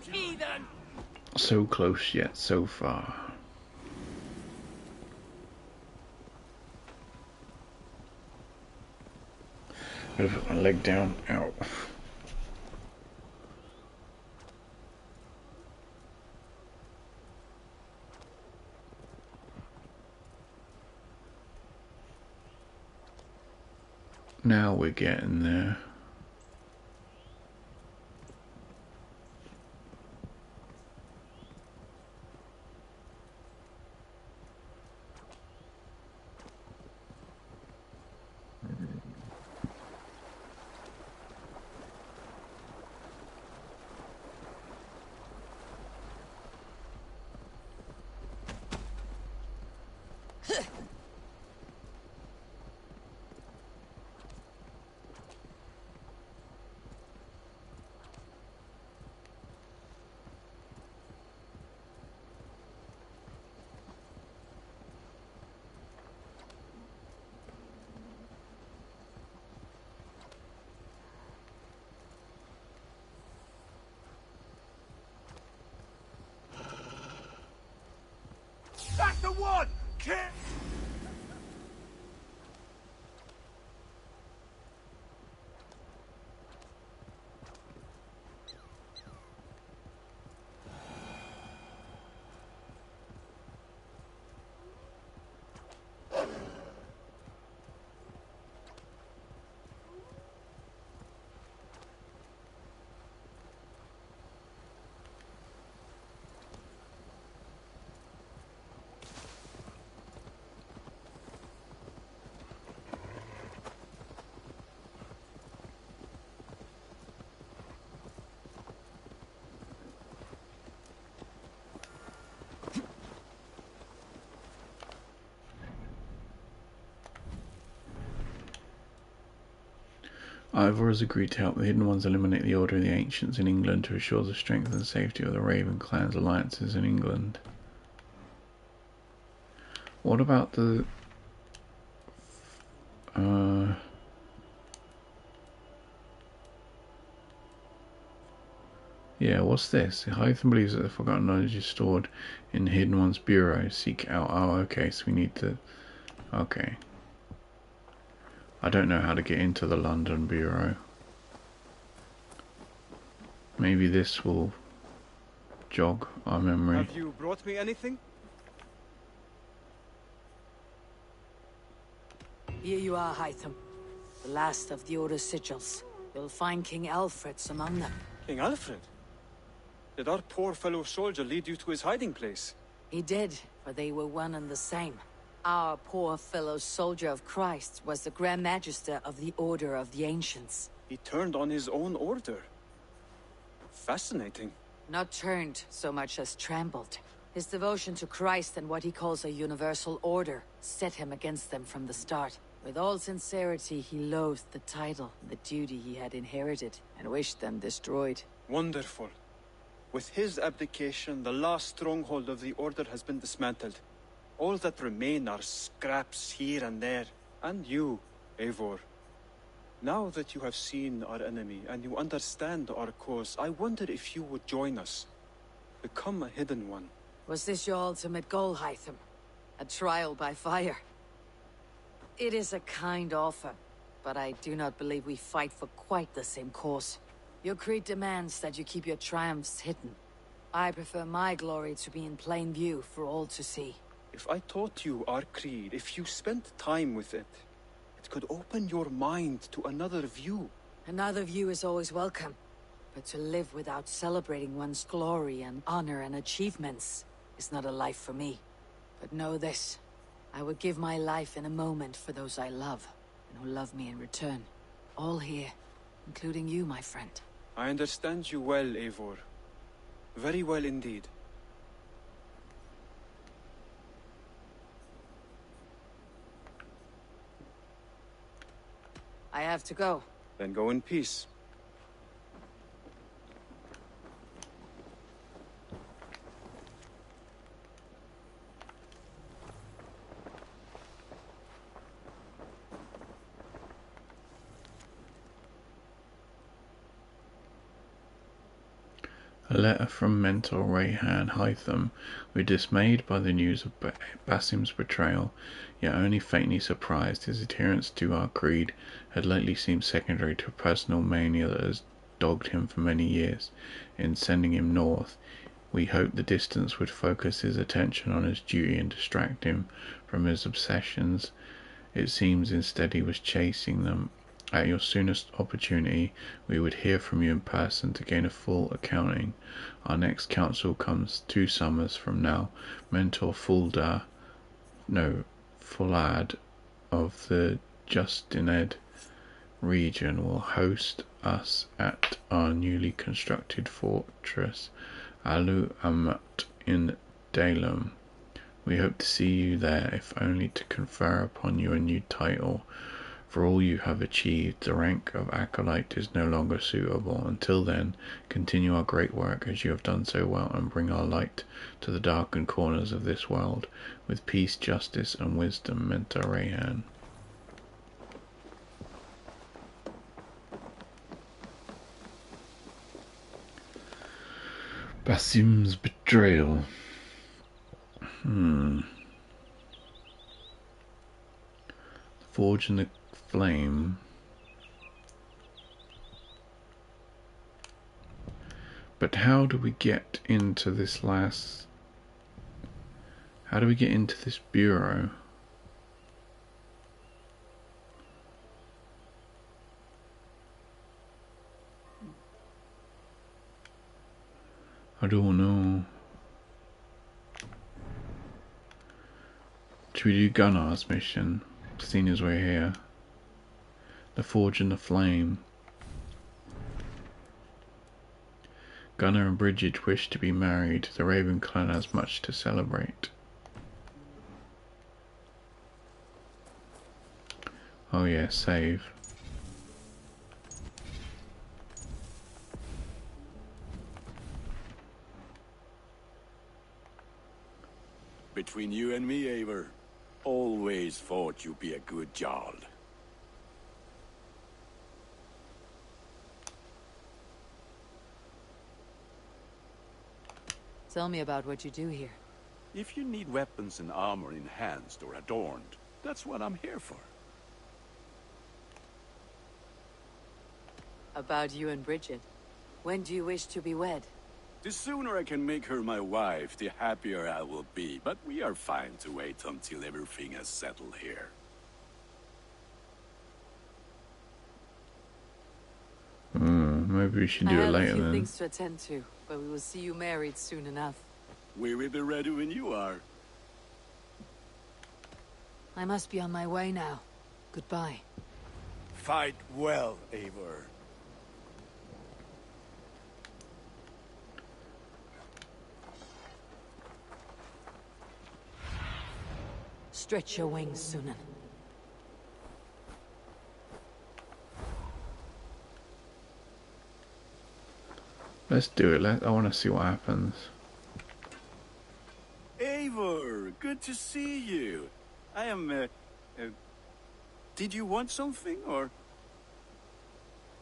damned heathen! So close yet so far. Gotta put my leg down. Ow. Now we're getting there. That's the one! Kill! Ivor has agreed to help the Hidden Ones eliminate the Order of the Ancients in England to assure the strength and safety of the Raven clan's alliances in England. What about the... yeah, what's this? Hytham believes that the forgotten knowledge is stored in the Hidden One's bureau. Seek out... oh, okay, so we need to... okay. I don't know how to get into the London bureau. Maybe this will jog our memory. Have you brought me anything? Here you are, Hytham. The last of the Order's sigils. You'll find King Alfred's among them. King Alfred? Did our poor fellow soldier lead you to his hiding place? He did, for they were one and the same. Our poor fellow soldier of Christ was the Grand Magister of the Order of the Ancients. He turned on his own order. Fascinating. Not turned so much as trampled. His devotion to Christ and what he calls a universal order set him against them from the start. With all sincerity, he loathed the title and the duty he had inherited, and wished them destroyed. Wonderful. With his abdication, the last stronghold of the Order has been dismantled. All that remain are scraps here and there. And you, Eivor. Now that you have seen our enemy and you understand our cause, I wonder if you would join us. Become a Hidden One. Was this your ultimate goal, Hytham? A trial by fire? It is a kind offer, but I do not believe we fight for quite the same cause. Your creed demands that you keep your triumphs hidden. I prefer my glory to be in plain view for all to see. If I taught you our creed, if you spent time with it, it could open your mind to another view. Another view is always welcome, but to live without celebrating one's glory and honor and achievements is not a life for me. But know this, I would give my life in a moment for those I love, and who love me in return. All here, including you, my friend. I understand you well, Eivor. Very well indeed. I have to go. Then go in peace. A letter from Mentor Rayhan Hytham. We're dismayed by the news of Basim's betrayal, yet only faintly surprised. His adherence to our creed had lately seemed secondary to a personal mania that has dogged him for many years. In sending him north, we hoped the distance would focus his attention on his duty and distract him from his obsessions. It seems instead he was chasing them. At your soonest opportunity, we would hear from you in person to gain a full accounting. Our next council comes 2 summers from now. Mentor Fullad of the Justined region will host us at our newly constructed fortress, Alu Amat in Dalem. We hope to see you there, if only to confer upon you a new title. For all you have achieved, the rank of acolyte is no longer suitable. Until then, continue our great work as you have done so well, and bring our light to the darkened corners of this world. With peace, justice, and wisdom, Mentor Rayhan. Basim's betrayal. Forge in the flame. But how do we get into this last... How do we get into this bureau? I don't know. Should we do Gunnar's mission, seeing as we're here? The Forge and the Flame. Gunnar and Bridget wish to be married. The Raven clan has much to celebrate. Oh yeah, save. Between you and me, Eivor, always thought you'd be a good Jarl. Tell me about what you do here. If you need weapons and armor enhanced or adorned, that's what I'm here for. About you and Bridget. When do you wish to be wed? The sooner I can make her my wife, the happier I will be. But we are fine to wait until everything has settled here. Maybe we should do it later then. I have a few things to attend to, but we will see you married soon enough. We will be ready when you are. I must be on my way now. Goodbye. Fight well, Eivor. Stretch your wings, Sunan. Let's do it. I want to see what happens. Eivor, good to see you. I am, did you want something, or?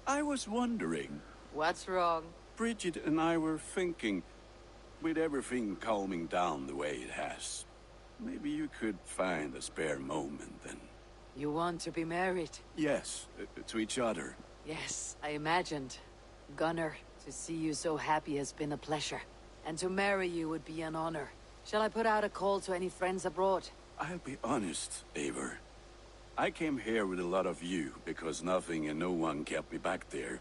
I was wondering. What's wrong? Bridget and I were thinking, with everything calming down the way it has, maybe you could find a spare moment then. You want to be married? Yes, to each other. Yes, I imagined. Gunnar, to see you so happy has been a pleasure. And to marry you would be an honor. Shall I put out a call to any friends abroad? I'll be honest, Eivor. I came here with a lot of you, because nothing and no one kept me back there.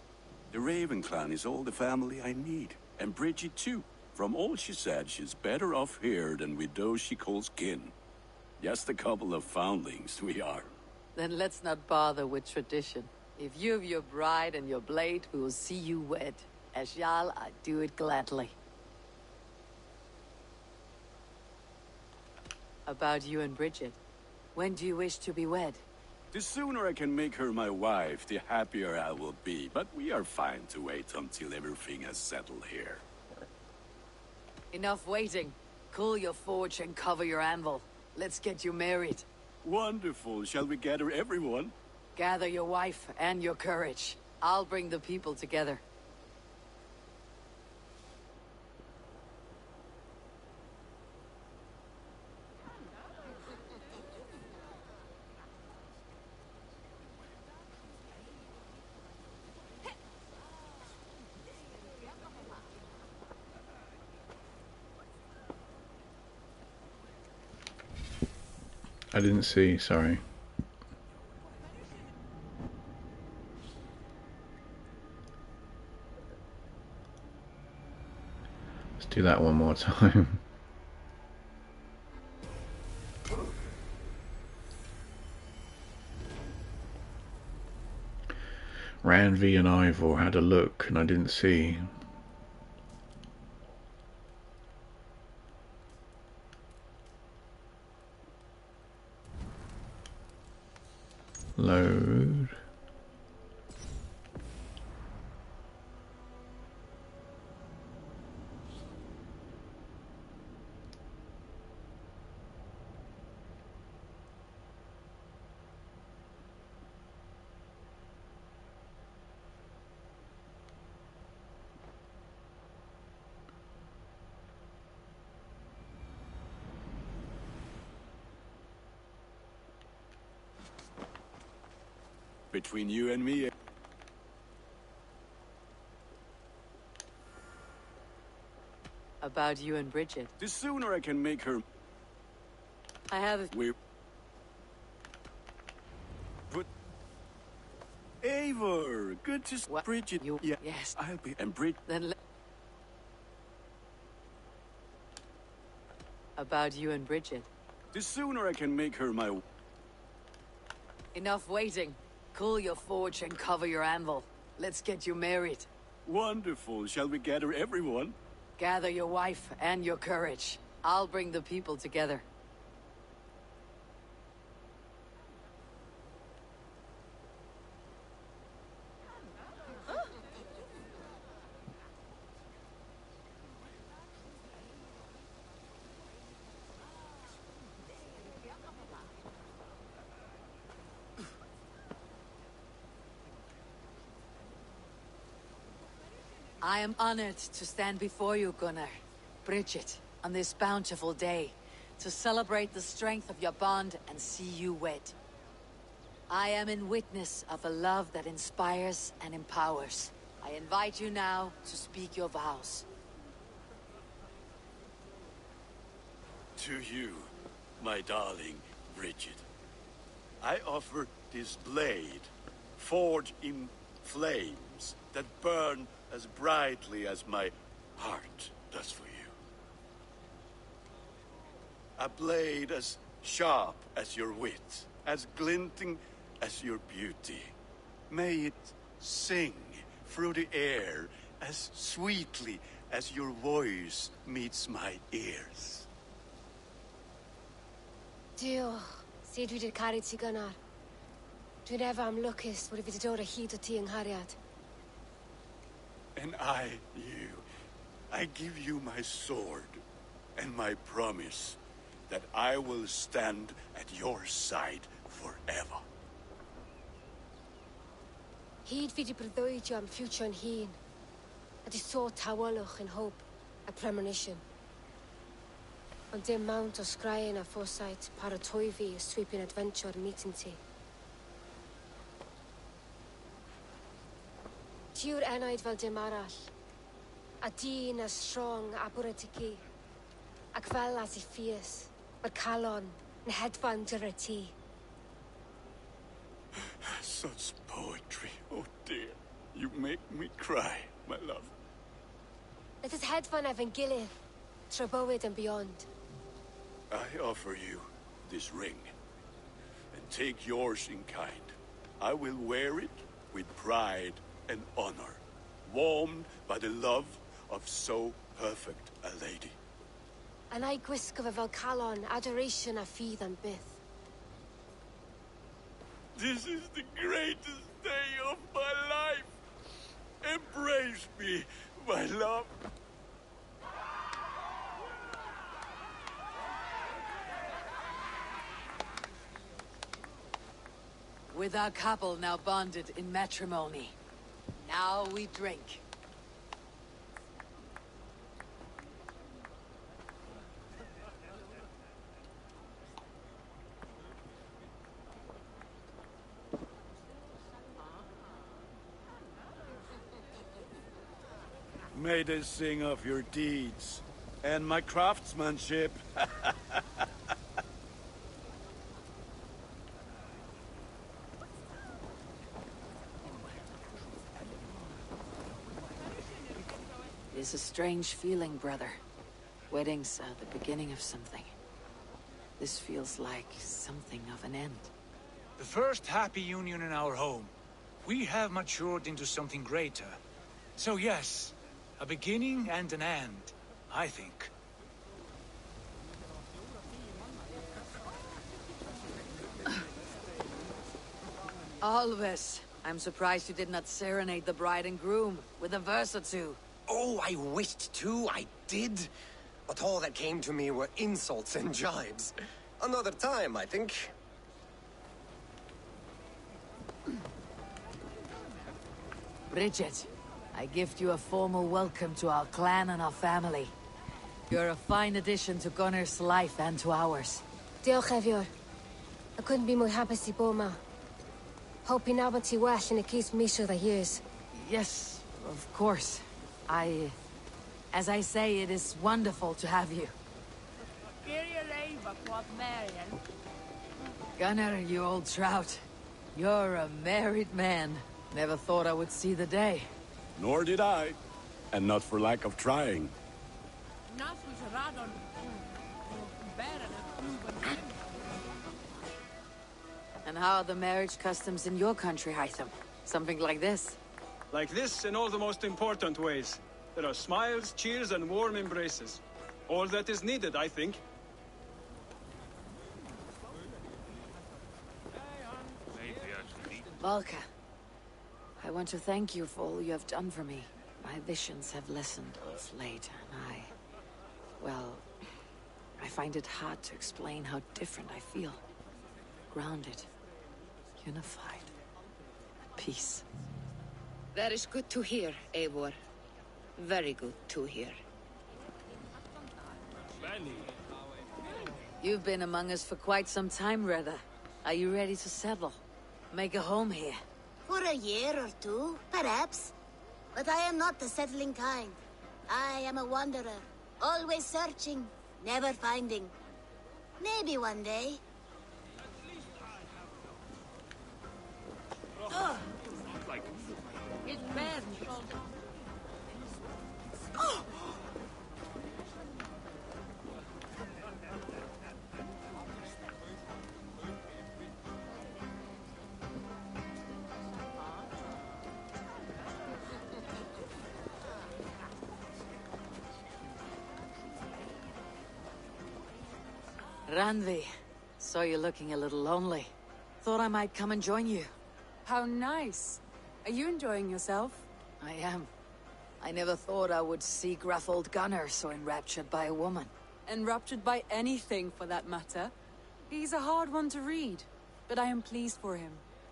The Raven clan is all the family I need. And Bridget too. From all she said, she's better off here than with those she calls kin. Just a couple of foundlings we are. Then let's not bother with tradition. If you have your bride and your blade, we will see you wed. As Jarl, I do it gladly. About you and Bridget. When do you wish to be wed? The sooner I can make her my wife, the happier I will be. But we are fine to wait until everything has settled here. Enough waiting. Cool your forge and cover your anvil. Let's get you married. Wonderful. Shall we gather everyone? Gather your wife and your courage. I'll bring the people together. I didn't see, sorry. Let's do that one more time. Ranvi and Ivor had a look and I didn't see. Load. Between you and me... About you and Bridget. The sooner I can make her... I have a... We... But... Eivor! Good to... What? Bridget... You... Yeah, Yes. I'll be... And Bridget... Then about you and Bridget. The sooner I can make her my... Enough waiting. Cool your forge and cover your anvil. Let's get you married. Wonderful. Shall we gather everyone? Gather your wife and your courage. I'll bring the people together. I am honored to stand before you, Gunnar, Bridget, on this bountiful day, to celebrate the strength of your bond and see you wed. I am in witness of a love that inspires and empowers. I invite you now to speak your vows. To you, my darling Bridget, I offer this blade, forged in flames that burn as brightly as my heart does for you. A blade as sharp as your wit, as glinting as your beauty. May it sing through the air as sweetly as your voice meets my ears. Dio, sed vi det carit si Gunnar. Dwi'n efa am lwcus bod fi wedi dod o hyd o ti yng nghariad. And I give you my sword and my promise that I will stand at your side forever. Hyd fi wedi breuddwydio am future yn hun, a di so tawalwch yn hope a premonition. Ond dim mount o sgraen a foresight paratoi fi a sweeping adventure meeting ti. Tiw'r enaid fel dim arall, a dyn as strong a bwratici, ac fel as I ffies, mae'r calon yn hedfan dyr y ti. Such poetry, oh dear. You make me cry, my love. Let us hedfan efo'n gilydd, tra bywyd and beyond. I offer you this ring, and take yours in kind. I will wear it with pride and honor, warmed by the love of so perfect a lady. And I gwisgo fe fel calon, adoration a ffydd and byth. This is the greatest day of my life. Embrace me, my love. With our couple now bonded in matrimony, now we drink. May they sing of your deeds and my craftsmanship. is a strange feeling, brother. Weddings are the beginning of something. This feels like something of an end. The first happy union in our home. We have matured into something greater. So yes, a beginning and an end, I think. Alves, I'm surprised you did not serenade the bride and groom with a verse or two. Oh, I wished to, I did. But all that came to me were insults and jibes. Another time, I think. Bridget, I gift you a formal welcome to our clan and our family. You're a fine addition to Gunnar's life and to ours. Diolch, Evior. I couldn't be more happy to Boma. Hoping now but well and it keeps me sure the years. Yes, of course. As I say, it is wonderful to have you. Gunnar, you old trout. You're a married man. Never thought I would see the day. Nor did I. And not for lack of trying. And how are the marriage customs in your country, Hytham? Something like this? Like this in all the most important ways. There are smiles, cheers, and warm embraces. All that is needed, I think. Valka, I want to thank you for all you have done for me. My visions have lessened of late, and well, I find it hard to explain how different I feel. Grounded, unified, at peace. That is good to hear, Eivor. Very good to hear. You've been among us for quite some time, Reda. Are you ready to settle? Make a home here? For a year or two, perhaps. But I am not the settling kind. I am a wanderer, always searching, never finding. Maybe one day. It's bad. Randvi, saw you looking a little lonely. Thought I might come and join you. How nice. Are you enjoying yourself? I am. I never thought I would see gruff old Gunnar so enraptured by a woman. Enraptured by anything, for that matter. He's a hard one to read, but I am pleased for him,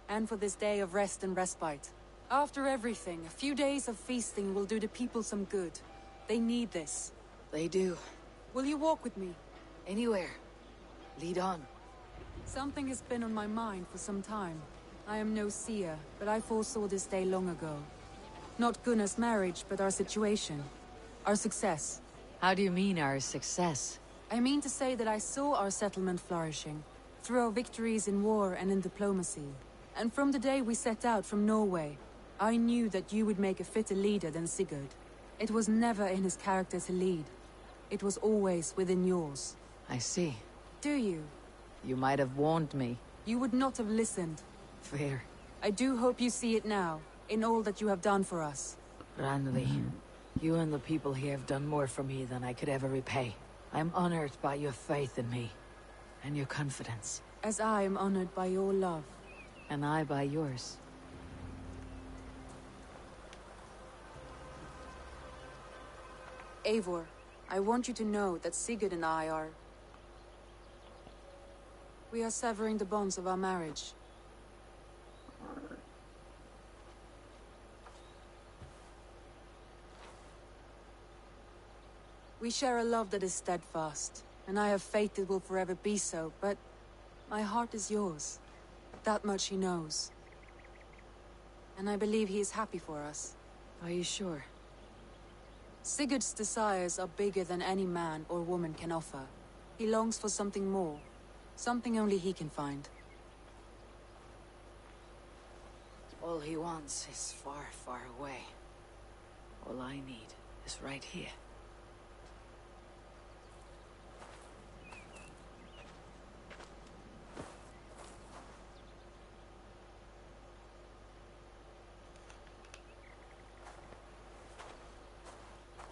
and for this day of rest and respite. After everything, a few days of feasting will do the people some good. They need this. They do. Will you walk with me? Anywhere. Lead on. Something has been on my mind for some time. I am no seer, but I foresaw this day long ago. Not Gunnar's marriage, but our situation. Our success. How do you mean, our success? I mean to say that I saw our settlement flourishing, through our victories in war and in diplomacy. And from the day we set out from Norway, I knew that you would make a fitter leader than Sigurd. It was never in his character to lead. It was always within yours. I see. Do you? You might have warned me. You would not have listened. Fair. I do hope you see it now, in all that you have done for us. Randvi, you and the people here have done more for me than I could ever repay. I'm honored by your faith in me, and your confidence. As I am honored by your love. And I by yours. Eivor, I want you to know that Sigurd and I are... We are severing the bonds of our marriage. We share a love that is steadfast, and I have faith it will forever be so, but my heart is yours. That much he knows. And I believe he is happy for us. Are you sure? Sigurd's desires are bigger than any man or woman can offer. He longs for something more. Something only he can find. All he wants is far, far away. All I need is right here.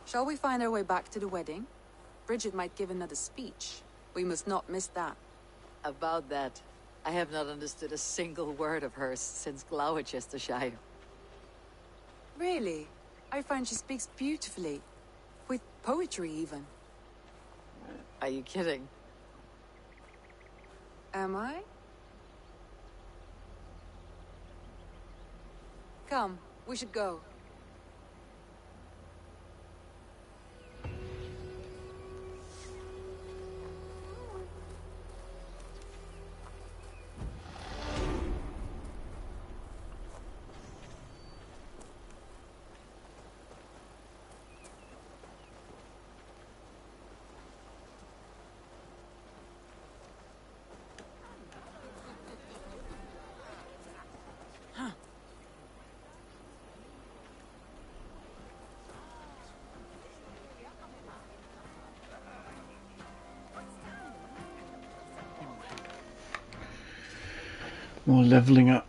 Shall we find our way back to the wedding? Bridget might give another speech. We must not miss that. About that, I have not understood a single word of hers since Gloucestershire. Really? I find she speaks beautifully. With poetry, even. Are you kidding? Am I? Come, we should go. More leveling up.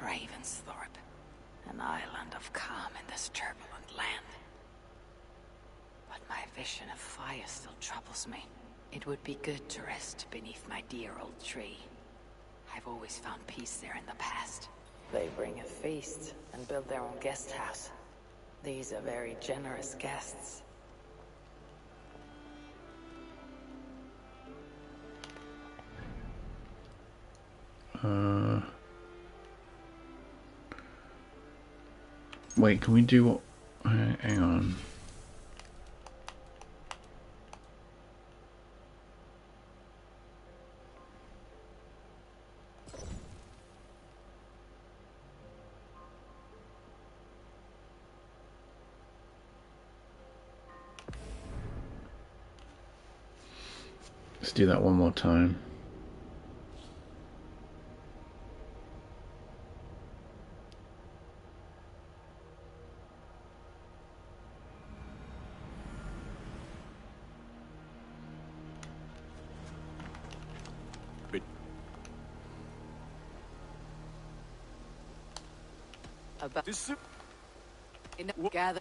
Ravensthorpe, an island of calm in this turbulent land. But my vision of fire still troubles me. It would be good to rest beneath my dear old tree. I've always found peace there in the past. They bring a feast and build their own guest house. These are very generous guests. Wait, can we do what? Hang on. Let's do that one more time. About gather.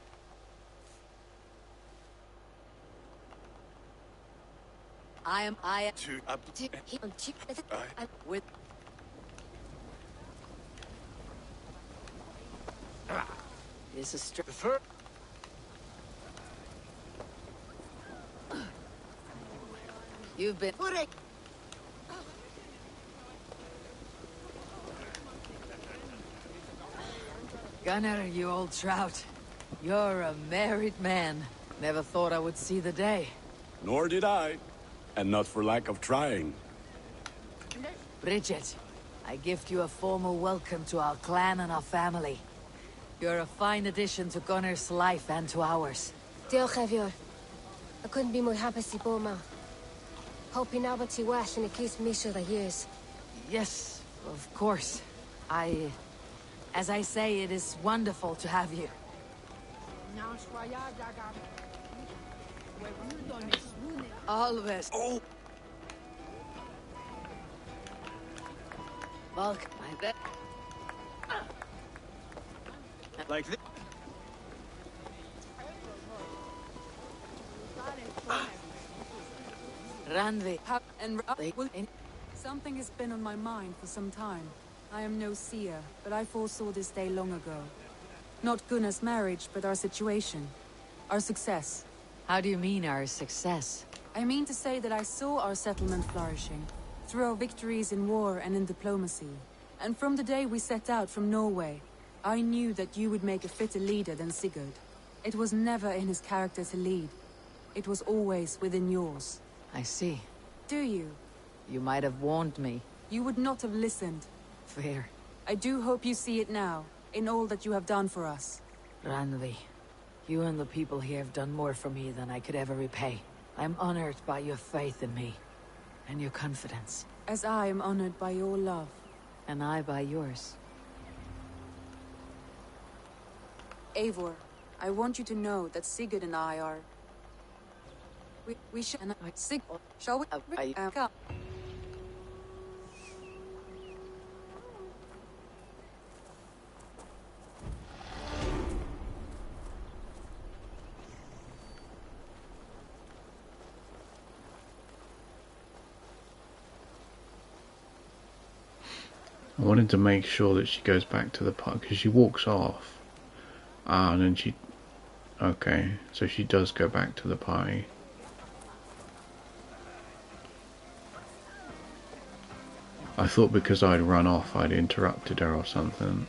I am with this is you've been Gunnar, you old trout. You're a married man. Never thought I would see the day. Nor did I. And not for lack of trying. Bridget, I gift you a formal welcome to our clan and our family. You're a fine addition to Gunnar's life and to ours. Diolch, Evior. I couldn't be more happy to bo ma. Hoping now but well and it keeps me sure the years. Yes, of course. As I say, it is wonderful to have you. Always. Oh! Volk, I bet. Like this. Ranvi. And something has been on my mind for some time. I am no seer, but I foresaw this day long ago. Not Gunnar's marriage, but our situation. Our success. How do you mean, our success? I mean to say that I saw our settlement flourishing, through our victories in war and in diplomacy. And from the day we set out from Norway, I knew that you would make a fitter leader than Sigurd. It was never in his character to lead. It was always within yours. I see. Do you? You might have warned me. You would not have listened. Fair. I do hope you see it now, in all that you have done for us. Ranvi, you and the people here have done more for me than I could ever repay. I'm honored by your faith in me, and your confidence. As I am honored by your love. And I by yours. Eivor, I want you to know that Sigurd and I are... We should... Shall we... Come. I wanted to make sure that she goes back to the park because she walks off. Ah, and then she... Okay, so she does go back to the party. I thought because I'd run off I'd interrupted her or something.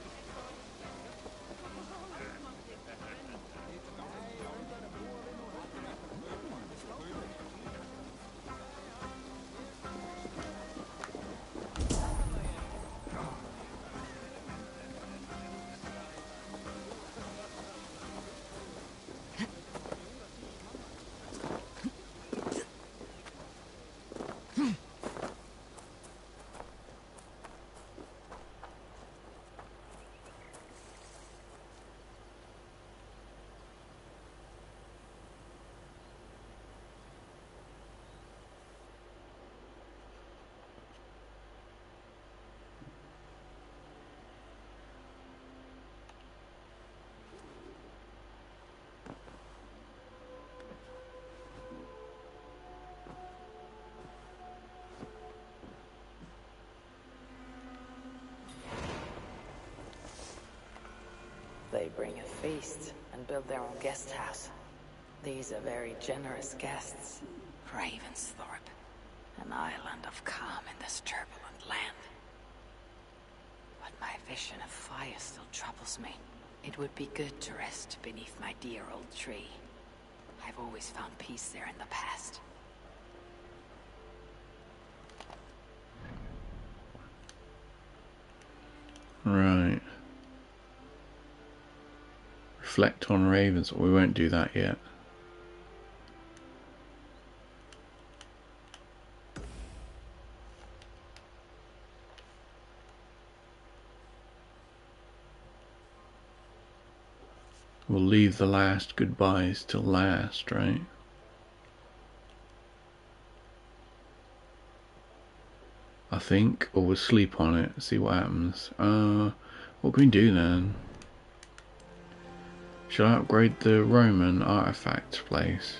They bring a feast and build their own guest house. These are very generous guests. Ravensthorpe, an island of calm in this turbulent land. vision of fire still troubles me. It would be good to rest beneath my dear old tree. I've always found peace there in the past. Right. Reflect on ravens. We won't do that yet. We'll leave the last goodbyes till last, right? I think, or we'll sleep on it, see what happens. What can we do then? Shall I upgrade the Roman artifact place?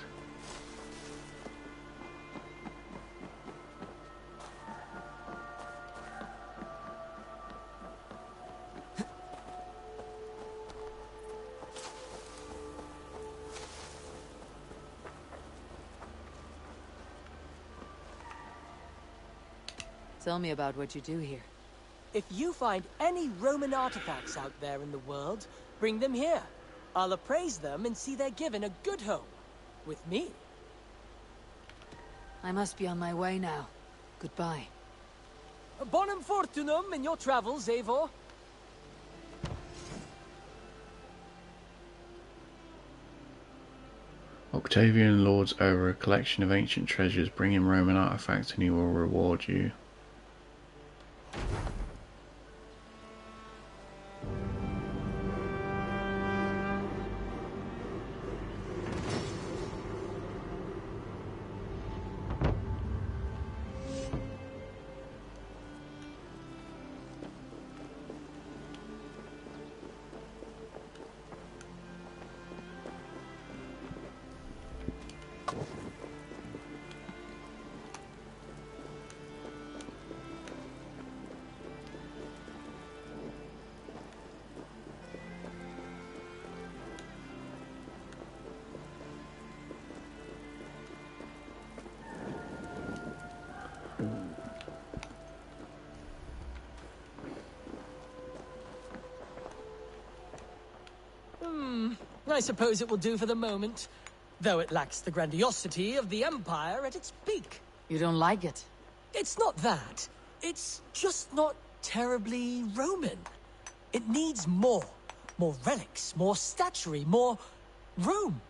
Tell me about what you do here. If you find any Roman artifacts out there in the world, bring them here. I'll appraise them and see they're given a good home. With me. I must be on my way now. Goodbye. Bonum fortunum in your travels, Eivor. Octavian lords over a collection of ancient treasures. Bring him Roman artifacts and he will reward you. I suppose it will do for the moment, though it lacks the grandiosity of the Empire at its peak. You don't like it? It's not that. It's just not terribly Roman. It needs more. More relics, more statuary, more room.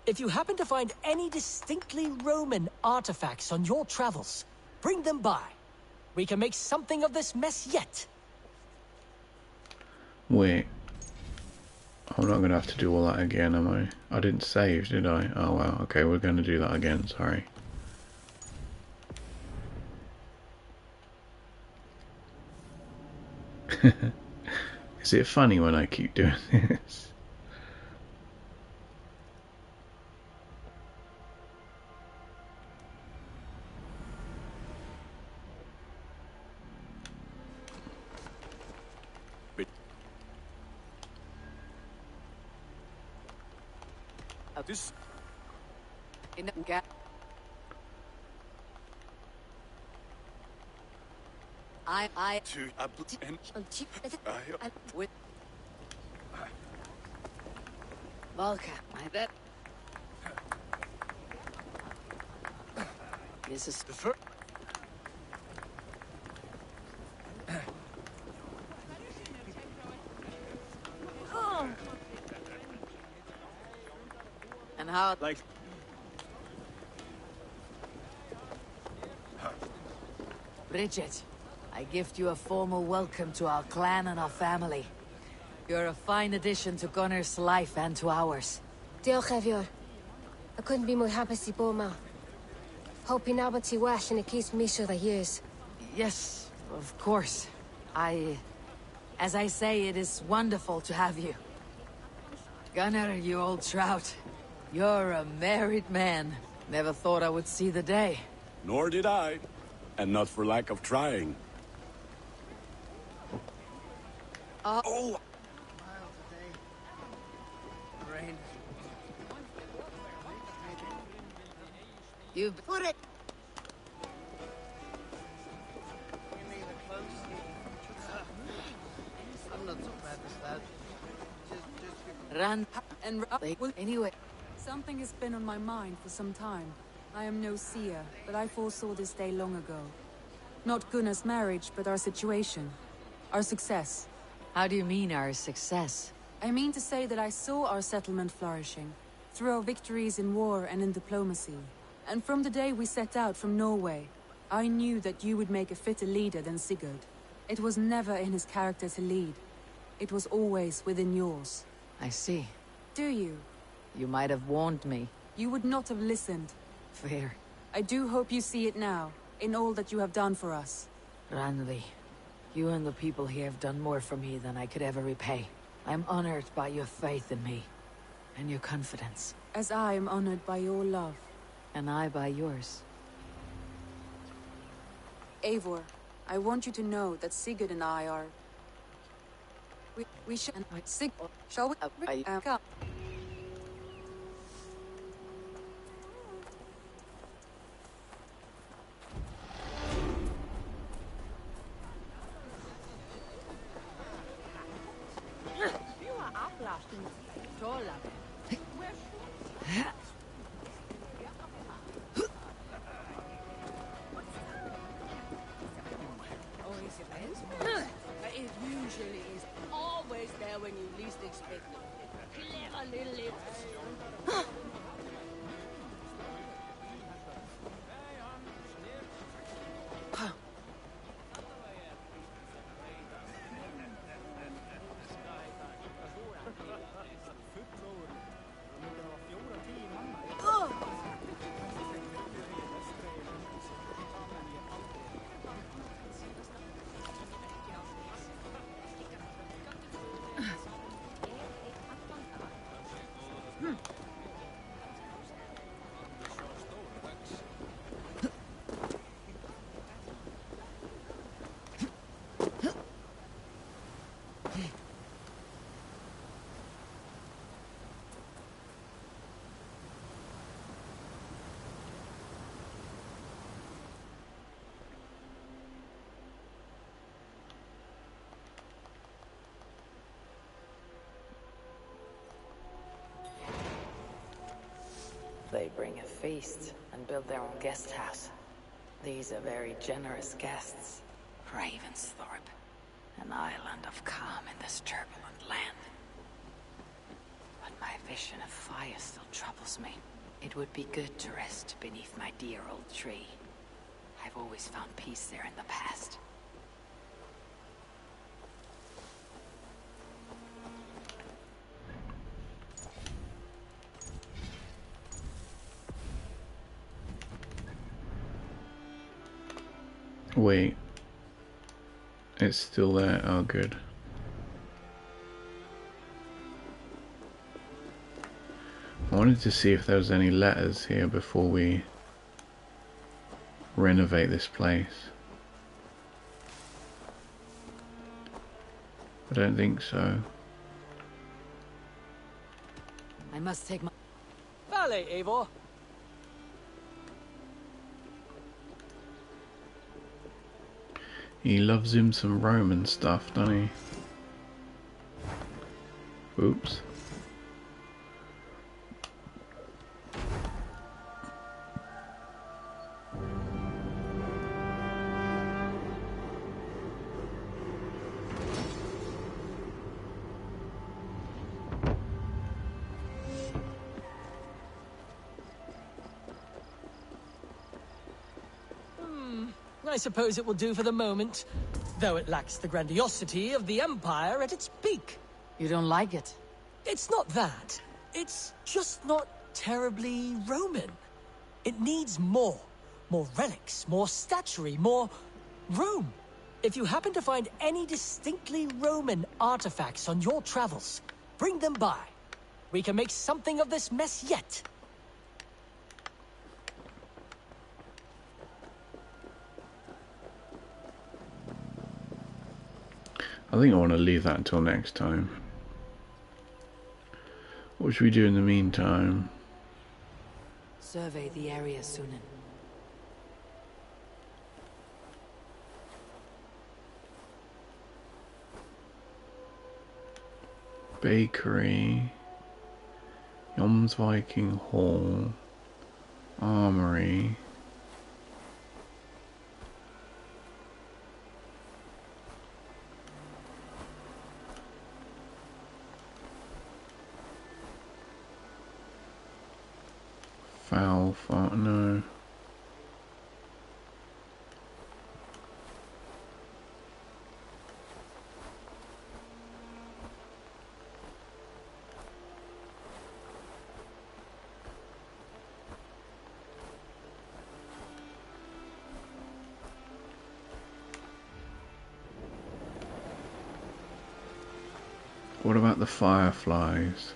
If you happen to find any distinctly Roman artifacts on your travels, bring them by. We can make something of this mess yet. Wait. I'm not going to have to do all that again, am I? I didn't save, did I? Oh well, okay, we're going to do that again, sorry. Is it funny when I keep doing this? This in gap. I to with Volka, I bet. This is the first. And how like Bridget, I gift you a formal welcome to our clan and our family. You're a fine addition to Gunnar's life and to ours. Diolch Evior. I couldn't be more happy to Boma. Hoping now but well and it keeps me sure the years. Yes, of course. As I say, it is wonderful to have you. Gunnar, you old trout. You're a married man. Never thought I would see the day. Nor did I. And not for lack of trying. Oh! Rain. You Put it. Run and anyway. Something has been on my mind for some time. I am no seer, but I foresaw this day long ago. Not Gunnar's marriage, but our situation. Our success. How do you mean, our success? I mean to say that I saw our settlement flourishing, through our victories in war and in diplomacy. And from the day we set out from Norway, I knew that you would make a fitter leader than Sigurd. It was never in his character to lead. It was always within yours. I see. Do you? You might have warned me. You would not have listened. Fair. I do hope you see it now, in all that you have done for us. Randvi, you and the people here have done more for me than I could ever repay. I am honored by your faith in me, and your confidence. As I am honored by your love. And I by yours. Eivor, I want you to know that Sigurd and I are... We shall... Shall we... Come. It usually is always there when you least expect it. Clever little imps. They bring a feast and build their own guest house. These are very generous guests. Ravensthorpe, an island of calm in this turbulent land. But my vision of fire still troubles me. It would be good to rest beneath my dear old tree. I've always found peace there in the past. Wait. It's still there. Oh, good. I wanted to see if there was any letters here before we renovate this place. I don't think so. I must take my... Vale, Eivor. He loves him some Roman stuff, doesn't he? Oops. I suppose it will do for the moment, though it lacks the grandiosity of the Empire at its peak. You don't like it? It's not that. It's just not terribly Roman. It needs more. More relics, more statuary, more room. If you happen to find any distinctly Roman artifacts on your travels, bring them by. We can make something of this mess yet. I think I want to leave that until next time. What should we do in the meantime? Survey the area, Sunan. Bakery. Dom's Viking Hall. Armory. Foul, no. What about the fireflies?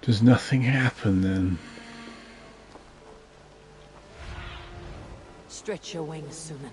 Does nothing happen then? Stretch your wings, Sunan.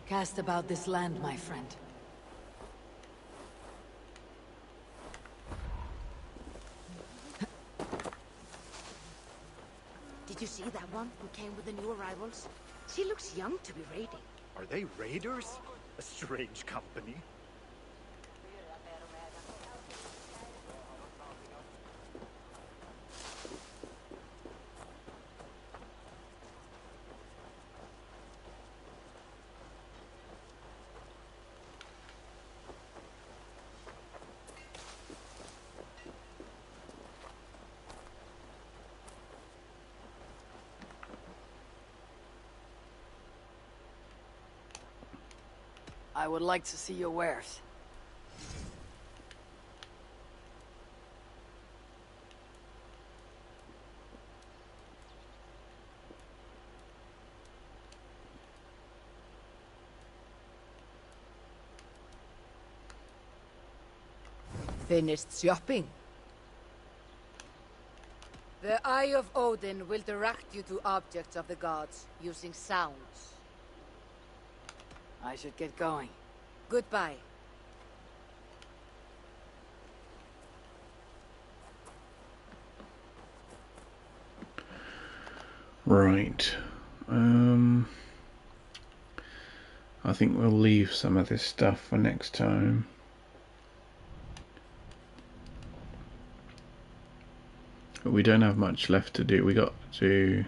Cast about this land, my friend. Did you see that one who came with the new arrivals? She looks young to be raiding. Are they raiders? A strange company. I would like to see your wares. Finished shopping. The Eye of Odin will direct you to objects of the gods, using sounds. I should get going. Goodbye. Right. I think we'll leave some of this stuff for next time. But we don't have much left to do. We got to...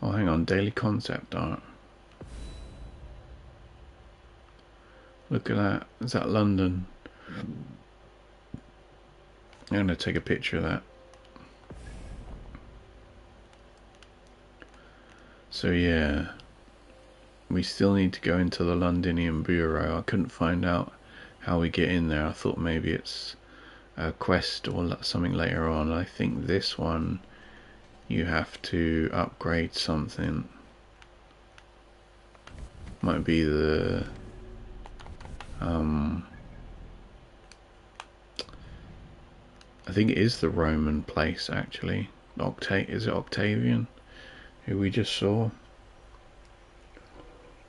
Oh, hang on. Daily concept art. Look at that. Is that London? I'm going to take a picture of that. So yeah, we still need to go into the Londinium Bureau. I couldn't find out how we get in there. I thought maybe it's a quest or something later on. I think this one you have to upgrade something. Might be the I think it is the Roman place actually. Is it Octavian? Who we just saw.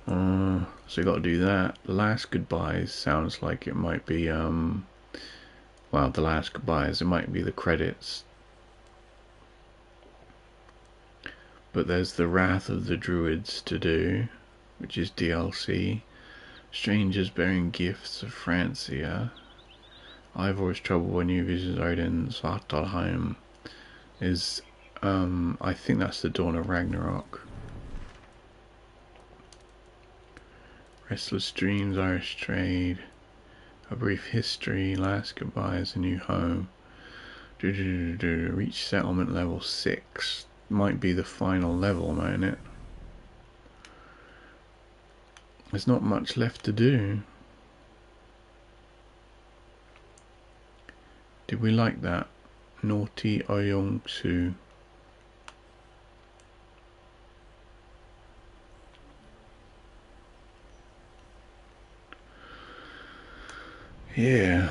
So we got to do that. The last goodbyes sounds like it might be well, the last goodbyes, it might be the credits. But there's the Wrath of the Druids to do, which is DLC. Strangers bearing gifts of Francia. Ivor's trouble when you visit Odin. Svartalheim is I think that's the Dawn of Ragnarok. Restless Dreams, Irish Trade, A Brief History, Last Goodbyes, A New Home. Reach settlement level 6. Might be the final level, mightn't it? There's not much left to do. Did we like that? Naughty Oyongsu. Yeah,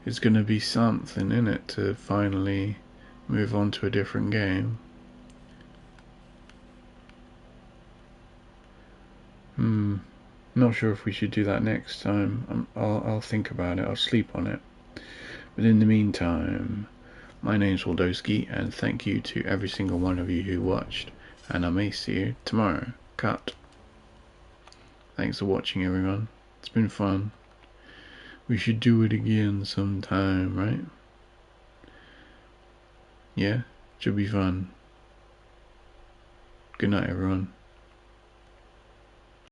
it's going to be something in it to finally move on to a different game. Not sure if we should do that next time. I'll think about it. I'll sleep on it. But in the meantime, my name's Waldowski, and thank you to every single one of you who watched, and I may see you tomorrow. Cut. Thanks for watching, everyone. It's been fun. We should do it again sometime, right? Yeah? Should be fun. Good night, everyone.